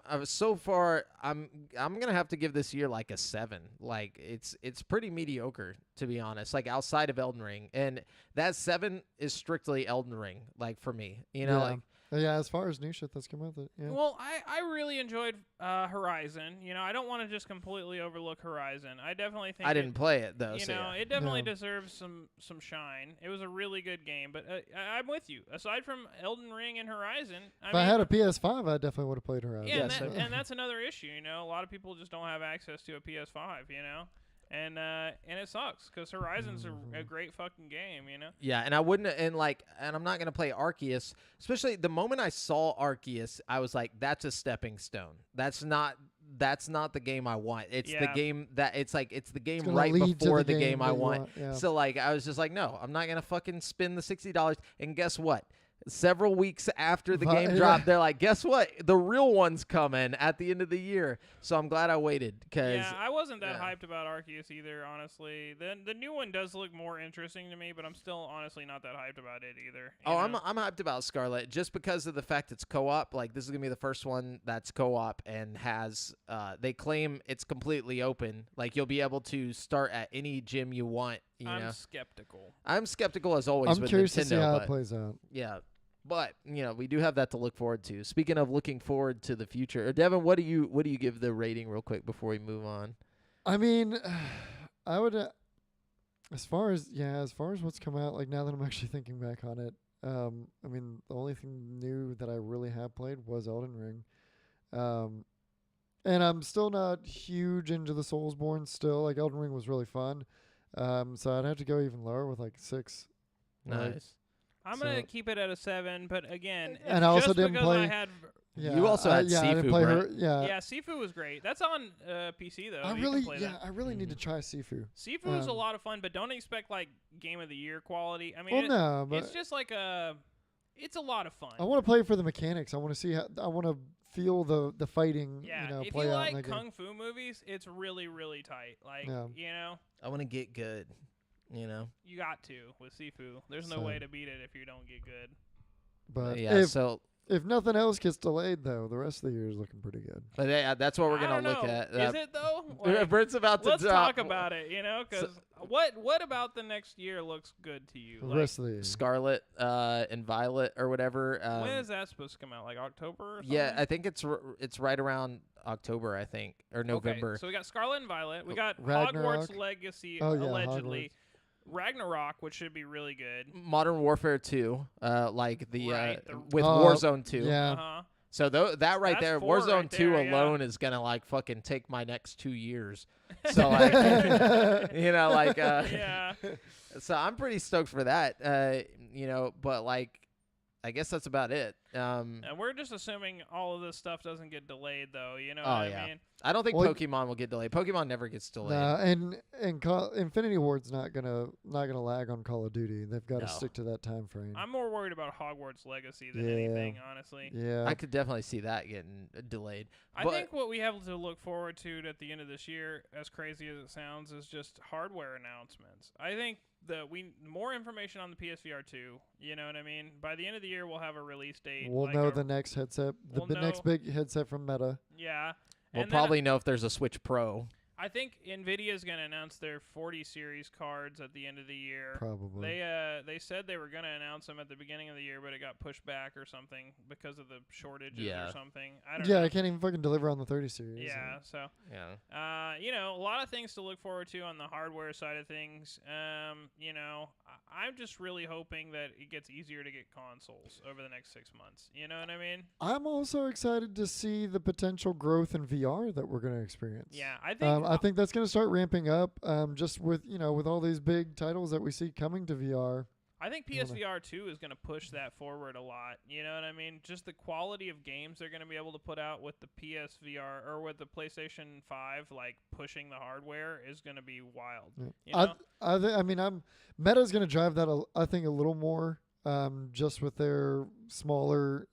gonna have to give this year like a 7. Like it's pretty mediocre to be honest. Like outside of Elden Ring, and that 7 is strictly Elden Ring. Like for me, like. Yeah, as far as new shit that's come with it. Yeah. Well, I really enjoyed Horizon. I don't want to just completely overlook Horizon. I definitely think I didn't play it though. it definitely deserves some shine. It was a really good game, but I'm with you. Aside from Elden Ring and Horizon, I had a PS5, I definitely would have played Horizon. Yeah, and that's another issue. A lot of people just don't have access to a PS5. And it sucks because Horizon's a great fucking game, you know. Yeah, and I wouldn't, and I'm not gonna play Arceus. Especially the moment I saw Arceus, I was like, "That's a stepping stone. That's not the game I want. It's the game that it's the game right before the game I want." Yeah. So like, I was just like, "No, I'm not gonna fucking spend the $60." And guess what? Several weeks after the game dropped, they're like, guess what? The real one's coming at the end of the year. So I'm glad I waited. I wasn't that hyped about Arceus either, honestly. The new one does look more interesting to me, but I'm still honestly not that hyped about it either. I'm hyped about Scarlet just because of the fact it's co-op. Like, this is going to be the first one that's co-op and has, they claim it's completely open. Like, you'll be able to start at any gym you want. I'm skeptical. I'm skeptical as always I'm with curious Nintendo. to see how it plays out. Yeah. But, we do have that to look forward to. Speaking of looking forward to the future, Devin, what do you give the rating real quick before we move on? I mean, I would, as far as what's come out, like now that I'm actually thinking back on it, I mean, the only thing new that I really have played was Elden Ring. And I'm still not huge into the Soulsborne still. Like, Elden Ring was really fun. So I'd have to go even lower with like 6. Nice. I'm going to keep it at a 7, but again, it's and I also just didn't because play. I had. Yeah, you also had I didn't Sifu, play right? Yeah, Sifu was great. That's on PC though. I You really, can play that. I really need to try Sifu. Sifu is a lot of fun, but don't expect like Game of the Year quality. I mean, Well, no, but it's just like it's a lot of fun. I want to play for the mechanics. I want to see how. I want to feel the fighting. Yeah, if play you out like in that kung fu movies, it's really really tight. Like I want to get good. You got to with Sifu. There's no way to beat it if you don't get good. But if nothing else gets delayed, though, the rest of the year is looking pretty good. But that's what we're gonna look at. Is it though? Like, Bert's about to let's drop. talk about it. Because what about the next year looks good to you? The rest of the year. Scarlet and Violet or whatever. When is that supposed to come out? Like October? Or something? Yeah, I think it's right around October. I think or November. Okay, so we got Scarlet and Violet. We got Ragnarok. Hogwarts Legacy Hogwarts. allegedly. Ragnarok, which should be really good. Modern Warfare 2, with Warzone 2. Yeah. Uh-huh. So that right That's there, 4 Warzone right 2 there, alone is gonna like fucking take my next 2 years. So like, Yeah. So I'm pretty stoked for that. But like, I guess that's about it. And we're just assuming all of this stuff doesn't get delayed, though. You know what I mean? I don't think Pokemon will get delayed. Pokemon never gets delayed. Infinity Ward's not gonna lag on Call of Duty. They've got to stick to that time frame. I'm more worried about Hogwarts Legacy than anything, honestly. Yeah, I could definitely see that getting delayed. I think what we have to look forward to at the end of this year, as crazy as it sounds, is just hardware announcements. I think more information on the PSVR 2. You know what I mean? By the end of the year, we'll have a release date. We'll know the next headset, the next big headset from Meta. Yeah. We'll probably know if there's a Switch Pro. I think Nvidia's going to announce their 40 series cards at the end of the year. Probably. They said they were going to announce them at the beginning of the year, but it got pushed back or something because of the shortages or something. I don't know. I can't even fucking deliver on the 30 series. Yeah, so. Yeah. A lot of things to look forward to on the hardware side of things. I'm just really hoping that it gets easier to get consoles over the next 6 months. You know what I mean? I'm also excited to see the potential growth in VR that we're going to experience. Yeah, I think that's going to start ramping up. Just with all these big titles that we see coming to VR. I think PSVR 2 is going to push that forward a lot. You know what I mean? Just the quality of games they're going to be able to put out with the PSVR or with the PlayStation 5, like pushing the hardware, is going to be wild. Yeah. You know? Meta's going to drive that. I think a little more, just with their smaller,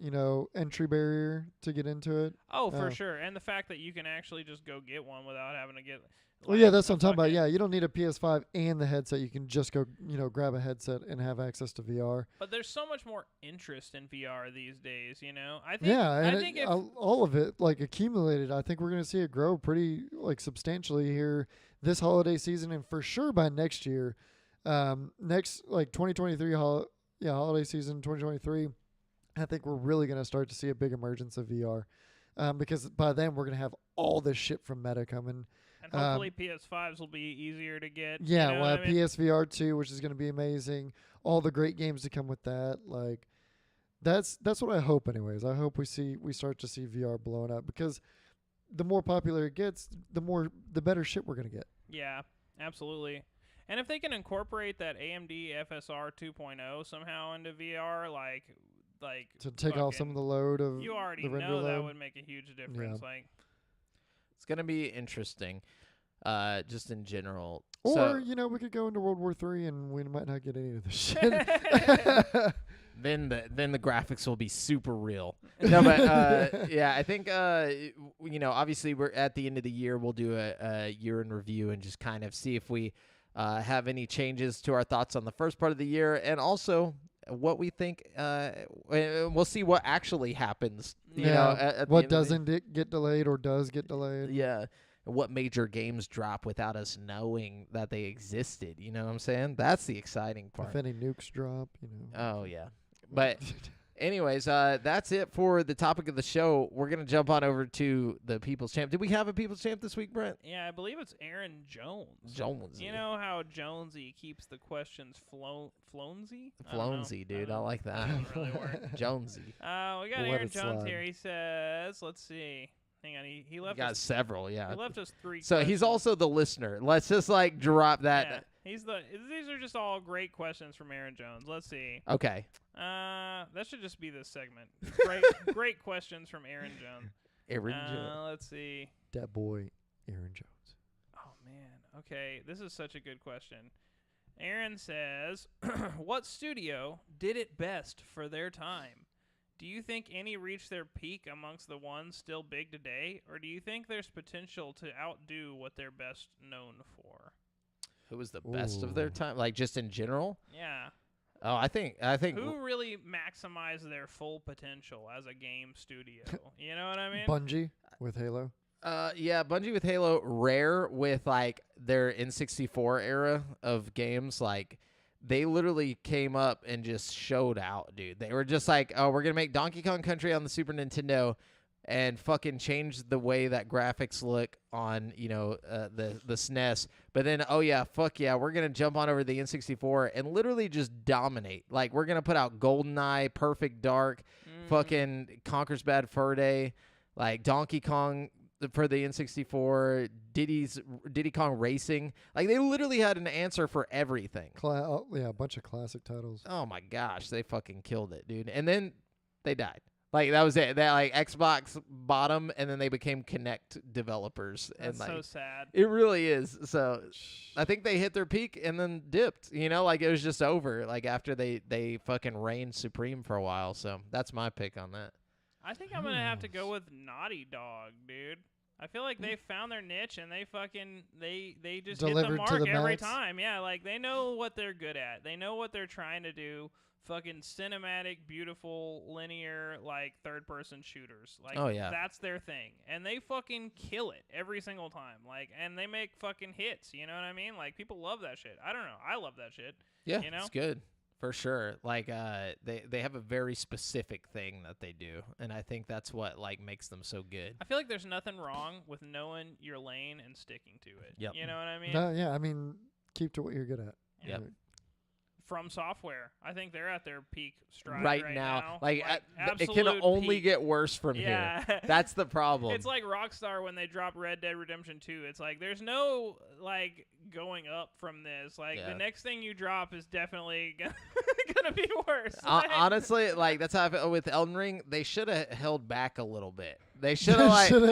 entry barrier to get into it. Oh, for sure, and the fact that you can actually just go get one without having to get. Well, yeah, that's what I'm talking about. Yeah, you don't need a PS5 and the headset. You can just go, grab a headset and have access to VR. But there's so much more interest in VR these days, I think all of it, like, accumulated. I think we're going to see it grow pretty, substantially here this holiday season, and for sure by next year. Next, 2023 holiday season, 2023, I think we're really going to start to see a big emergence of VR. Because by then we're going to have all this shit from Meta coming. And hopefully PS5s will be easier to get. Yeah, we'll have PSVR 2, which is going to be amazing. All the great games to come with that. Like, that's what I hope anyways. I hope we start to see VR blowing up, because the more popular it gets, the better shit we're going to get. Yeah. Absolutely. And if they can incorporate that AMD FSR 2.0 somehow into VR, like To take off some of the load of you already the render know load. that would make a huge difference. Yeah. Like, It's gonna be interesting, just in general. Or, So we could go into World War III and we might not get any of this shit. then the graphics will be super real. No, but yeah, I think obviously we're at the end of the year. We'll do a year in review and just kind of see if we have any changes to our thoughts on the first part of the year, and also what we think. We'll see what actually happens. You know, at the what end of the- doesn't get delayed or does get delayed. Yeah. What major games drop without us knowing that they existed. You know what I'm saying? That's the exciting part. If any nukes drop, Oh, yeah. But anyways, that's it for the topic of the show. We're going to jump on over to the People's Champ. Did we have a People's Champ this week, Brent? yeah, I believe it's Aaron Jones. Jonesy. You know how Jonesy keeps the questions flonesy? Flonesy, dude. I like that. Doesn't really work. Jonesy. We got Let Aaron it Jones slide. here. He says, let's see. Hang on. He left Got us several, yeah. He left us 3 So questions. he's also the listener. Let's just drop that. Yeah, these are just all great questions from Aaron Jones. Let's see. Okay. That should just be this segment. Great questions from Aaron Jones. Aaron Jones. Let's see. That boy, Aaron Jones. Oh man. Okay, this is such a good question. Aaron says, "What studio did it best for their time? Do you think any reached their peak amongst the ones still big today, or do you think there's potential to outdo what they're best known for?" Who was the best of their Ooh. time? Like, just in general? Yeah. Oh, I think. Who really maximized their full potential as a game studio? You know what I mean? Bungie with Halo. Yeah, Bungie with Halo, Rare with their N64 era of games, they literally came up and just showed out, dude. They were just like, "Oh, we're gonna make Donkey Kong Country on the Super Nintendo, and fucking change the way that graphics look on the SNES." But then, oh yeah, fuck yeah, we're gonna jump on over the N64 and literally just dominate. Like, we're gonna put out GoldenEye, Perfect Dark, fucking Conker's Bad Fur Day, Donkey Kong for the N64, Diddy Kong Racing. They literally had an answer for everything. A bunch of classic titles. Oh my gosh, they fucking killed it, dude. And then they died. That was it. That Xbox bottom, and then they became Kinect developers. That's and so sad. it really is. So I think they hit their peak and then dipped. It was just over. After they fucking reigned supreme for a while. So that's my pick on that. I think I'm gonna have to go with Naughty Dog, dude. I feel like they found their niche and they just hit the Delivered to mark the every max. time. Yeah, they know what they're good at. They know what they're trying to do. Fucking cinematic, beautiful, linear, third-person shooters. Oh, yeah. That's their thing, and they fucking kill it every single time. And they make fucking hits. You know what I mean? People love that shit. I don't know. I love that shit. Yeah, You know? it's good. For sure. They have a very specific thing that they do, and I think that's what makes them so good. I feel like there's nothing wrong with knowing your lane and sticking to it. Yep. You know what I mean? No, yeah, I mean, keep to what you're good at. Yep. From Software, I think they're at their peak stride Right now. Like, It can absolute only peak. get worse from Yeah. here. That's the problem. It's like Rockstar when they dropped Red Dead Redemption 2. It's there's no going up from this. Yeah. The next thing you drop is definitely gonna be worse. Honestly, that's how I feel with Elden Ring. They should have held back a little bit. They should have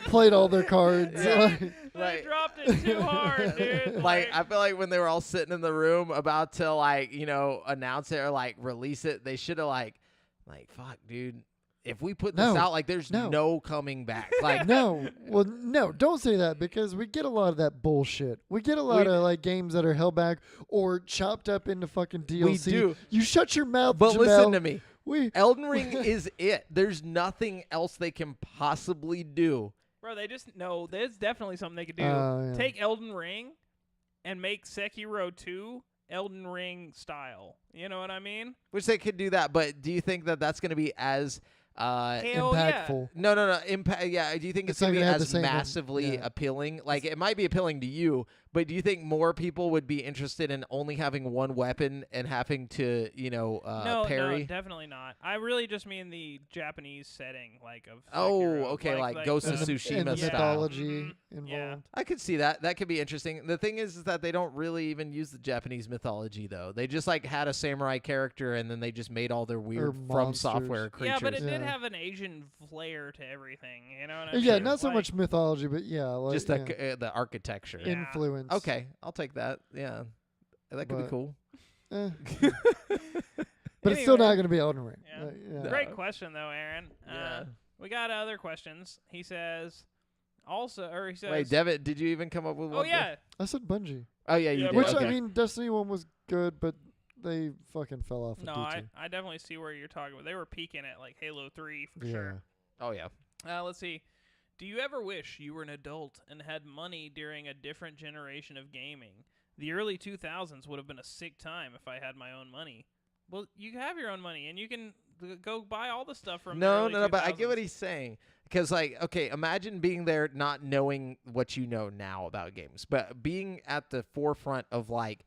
played all their cards. Yeah. They dropped it too hard, dude. I feel like when they were all sitting in the room about to announce it or release it, they should have fuck, dude. If we put this No. out, there's no coming back. No, well, no, don't say that because we get a lot of that bullshit. We get a lot of games that are held back or chopped up into fucking DLC. We do. You shut your mouth, But Jamel. listen to me. Elden Ring we- is it. There's nothing else they can possibly do. Bro, there's definitely something they could do. Yeah. Take Elden Ring and make Sekiro 2 Elden Ring style. You know what I mean? Which they could do that, but do you think that that's going to be as Hell impactful. No. Impact. Yeah. Do you think it's It's not going to be gonna have the as same massively yeah. appealing? It might be appealing to you, But do you think more people would be interested in only having one weapon and having to, No, parry? definitely not. I really just mean the Japanese setting, like of. Oh, Sekiro. okay, like Ghost of and the Tsushima style. mythology Mhm. Yeah. involved. I could see that. That could be interesting. The thing is that they don't really even use the Japanese mythology, though. They just like had a samurai character, and then they just made all their weird From monsters. Software creatures. Yeah, but it did Yeah. have an Asian flair to everything. You know what I mean? Yeah, not so Like, much mythology, but like just the architecture. Yeah. influence. Okay, I'll take that. Yeah, that could be But- cool. Eh. But it's still Anyway. not going to be Elden Ring. Yeah. Yeah. Great question though, Aaron. Yeah. We got other questions. He says, he says, Wait, Devitt, did you even come up with one? oh yeah, I said Bungie. Oh yeah, you Yeah, did. Which, okay. I mean, Destiny 1 was good, but they fucking fell off. no, at D2. I definitely see where you're talking about. They were peaking at like Halo 3 for Yeah. sure. Oh yeah. Let's see. Do you ever wish you were an adult and had money during a different generation of gaming? The early 2000s would have been a sick time if I had my own money. Well, you have your own money, and you can go buy all the stuff from the No, early no, but I get what 2000s. he's saying. Because, like, okay, imagine being there not knowing what you know now about games, but being at the forefront of, like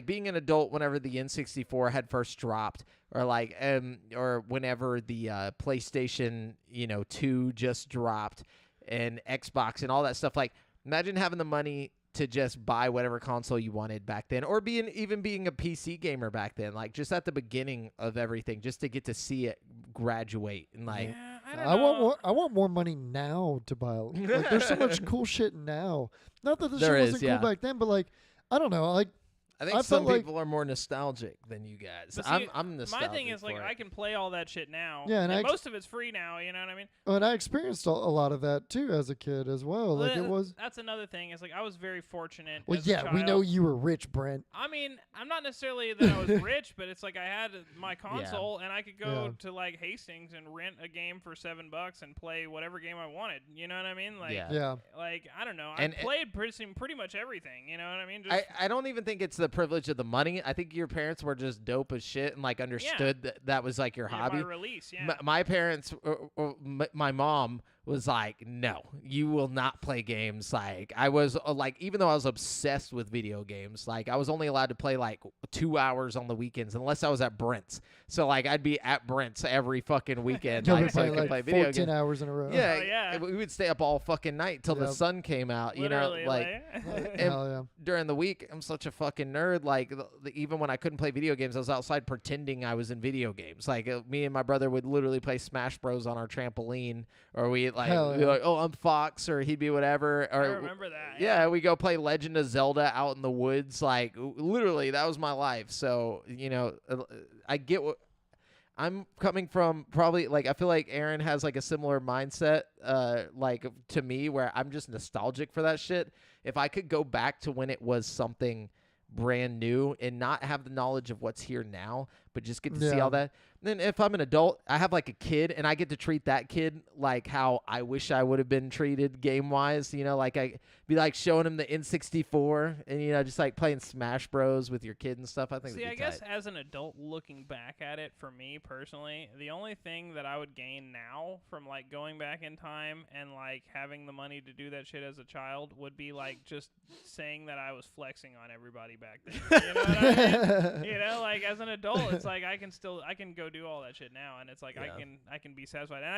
being an adult whenever the N64 had first dropped, or like, or whenever the PlayStation, 2 just dropped, and Xbox and all that stuff. Like, imagine having the money to just buy whatever console you wanted back then, or even being a PC gamer back then, like just at the beginning of everything, just to get to see it graduate and like. Yeah, I don't I know. want more. I want more money now to buy. Like, there's so much cool shit now. Not that the There shit is, wasn't yeah. cool back then, but like, I don't know. Like, I think I some felt like- people are more nostalgic than you guys. But see, I'm nostalgic. My thing is, like, for it. I can play all that shit now. Yeah, and I ex- most of it's free now, you know what I mean? and I experienced a lot of that too as a kid as well. Like, it was. That's another thing. Is like I was very fortunate. Well, as a yeah, we child. know you were rich, Brent. I mean, I'm not necessarily that I was rich, but it's like I had my console and I could go to like Hastings and rent a game for $7 and play whatever game I wanted. You know what I mean? Like, Yeah. like I don't know. And- I played pretty much everything. You know what I mean? Just, I don't even think it's the privilege of the money. I think your parents were just dope as shit and like understood that was like your hobby. my release. Yeah. My parents, my mom was like, no, you will not play games. Like I was like, even though I was obsessed with video games, like I was only allowed to play like 2 hours on the weekends unless I was at Brent's. So like I'd be at Brent's every fucking weekend, You'll be like, so I playing could like play video 14 games. hours in a row. Yeah, Oh, yeah. we would stay up all fucking night till the Yep. sun came out. Literally, like like Hell yeah. during the week, I'm such a fucking nerd. Like, even when I couldn't play video games, I was outside pretending I was in video games. Like, me and my brother would literally play Smash Bros on our trampoline, or we'd like, Hell be yeah. like, oh, I'm Fox, or he'd be whatever. I Or remember that. yeah, we go play Legend of Zelda out in the woods. Like, literally, that was my life. So, I get what. I'm coming from probably like I feel like Aaron has like a similar mindset like to me where I'm just nostalgic for that shit. If I could go back to when it was something brand new and not have the knowledge of what's here now, but just get to see Yeah. all that. Then if I'm an adult, I have like a kid and I get to treat that kid like how I wish I would have been treated game wise, like I be like showing him the N64 and just like playing Smash Bros with your kid and stuff. I think See, that'd I be guess tight. as an adult looking back at it, for me personally, the only thing that I would gain now from like going back in time and like having the money to do that shit as a child would be like just saying that I was flexing on everybody back then. You know what I mean? Like as an adult, it's like I can go do all that shit now, and it's like Yeah. I can be satisfied, and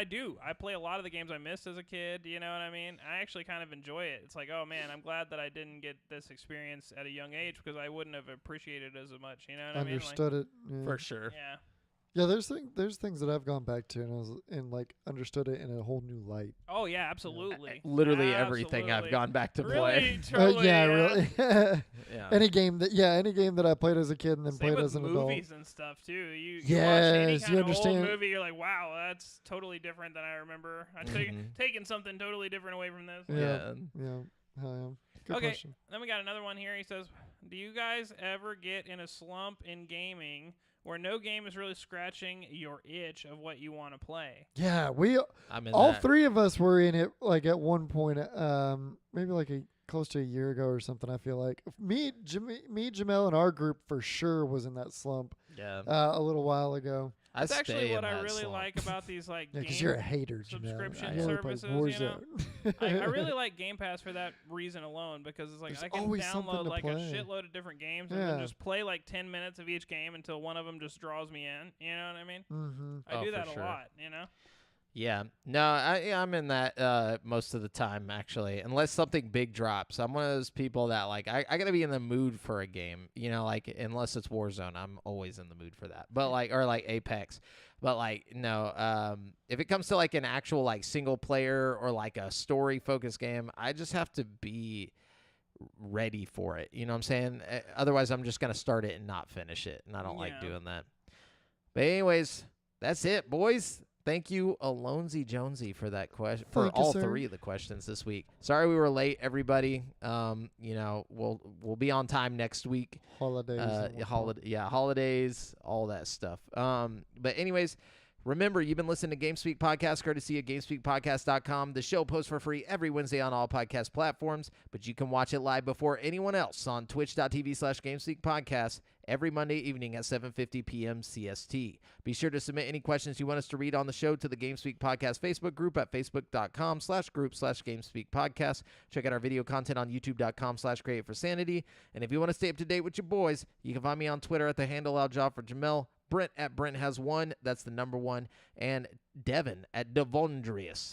I play a lot of the games I missed as a kid. You know what I mean? I actually kind of enjoy it. It's like, oh man, I'm glad that I didn't get this experience at a young age because I wouldn't have appreciated it as much. You know what I mean? Like, Understood it. Yeah. For sure. yeah. Yeah, there's things that I've gone back to and like understood it in a whole new light. Oh yeah, absolutely. Literally everything I've Absolutely. gone back to Really, play. totally, yeah, really. Yeah. Any game that I played as a kid and then Same played with as an adult. movies and stuff too. You watch any Yes, kind you of old understand. movie, you're like, wow, that's totally different than I remember. I taken something totally different away from this. Yeah. Yeah. Yeah. Hell yeah. Good Okay. question. Then we got another one here. He says, do you guys ever get in a slump in gaming where no game is really scratching your itch of what you want to play? Yeah, I'm in all that. three of us were in it like at one point, maybe like close to a year ago or something. I feel like me, Jamel, and our group for sure was in that slump Yeah. a little while ago. That's actually stay what in I that really slump. like about these like Yeah, because game you're a hater, Jamel. subscription I only play services, you know? Warzone. I really like Game Pass for that reason alone because it's like There's I can always something download to like play. a shitload of different games and then Yeah. just play like 10 minutes of each game until one of them just draws me in. You know what I mean? Mm-hmm. I Oh, do for that sure. a lot. You know? Yeah, no, I'm in that most of the time actually, unless something big drops. I'm one of those people that like I gotta be in the mood for a game, you know, like unless it's Warzone, I'm always in the mood for that. But like or like Apex, but like no, if it comes to like an actual like single player or like a story focused game, I just have to be ready for it. You know what I'm saying? Otherwise, I'm just gonna start it and not finish it, and I don't like Yeah. doing that. But anyways, that's it, boys. Thank you, Alonzi Jonesy, for that question. For Thank you, all sir. 3 of the questions this week. Sorry we were late, everybody. You know, we'll be on time next week. Holidays. and whatnot. Holidays, all that stuff. But anyways, remember, you've been listening to GameSpeak Podcast, courtesy of GameSpeakPodcast.com. The show posts for free every Wednesday on all podcast platforms, but you can watch it live before anyone else on twitch.tv/GameSpeakPodcast every Monday evening at 7:50 p.m. CST. Be sure to submit any questions you want us to read on the show to the GameSpeak Podcast Facebook group at facebook.com/group/GameSpeakPodcast. Check out our video content on youtube.com/createforsanity. And if you want to stay up to date with your boys, you can find me on Twitter at the handle Aljob for Jamel, Brent at Brent has 1, that's the number 1, and Devin at Devondrius.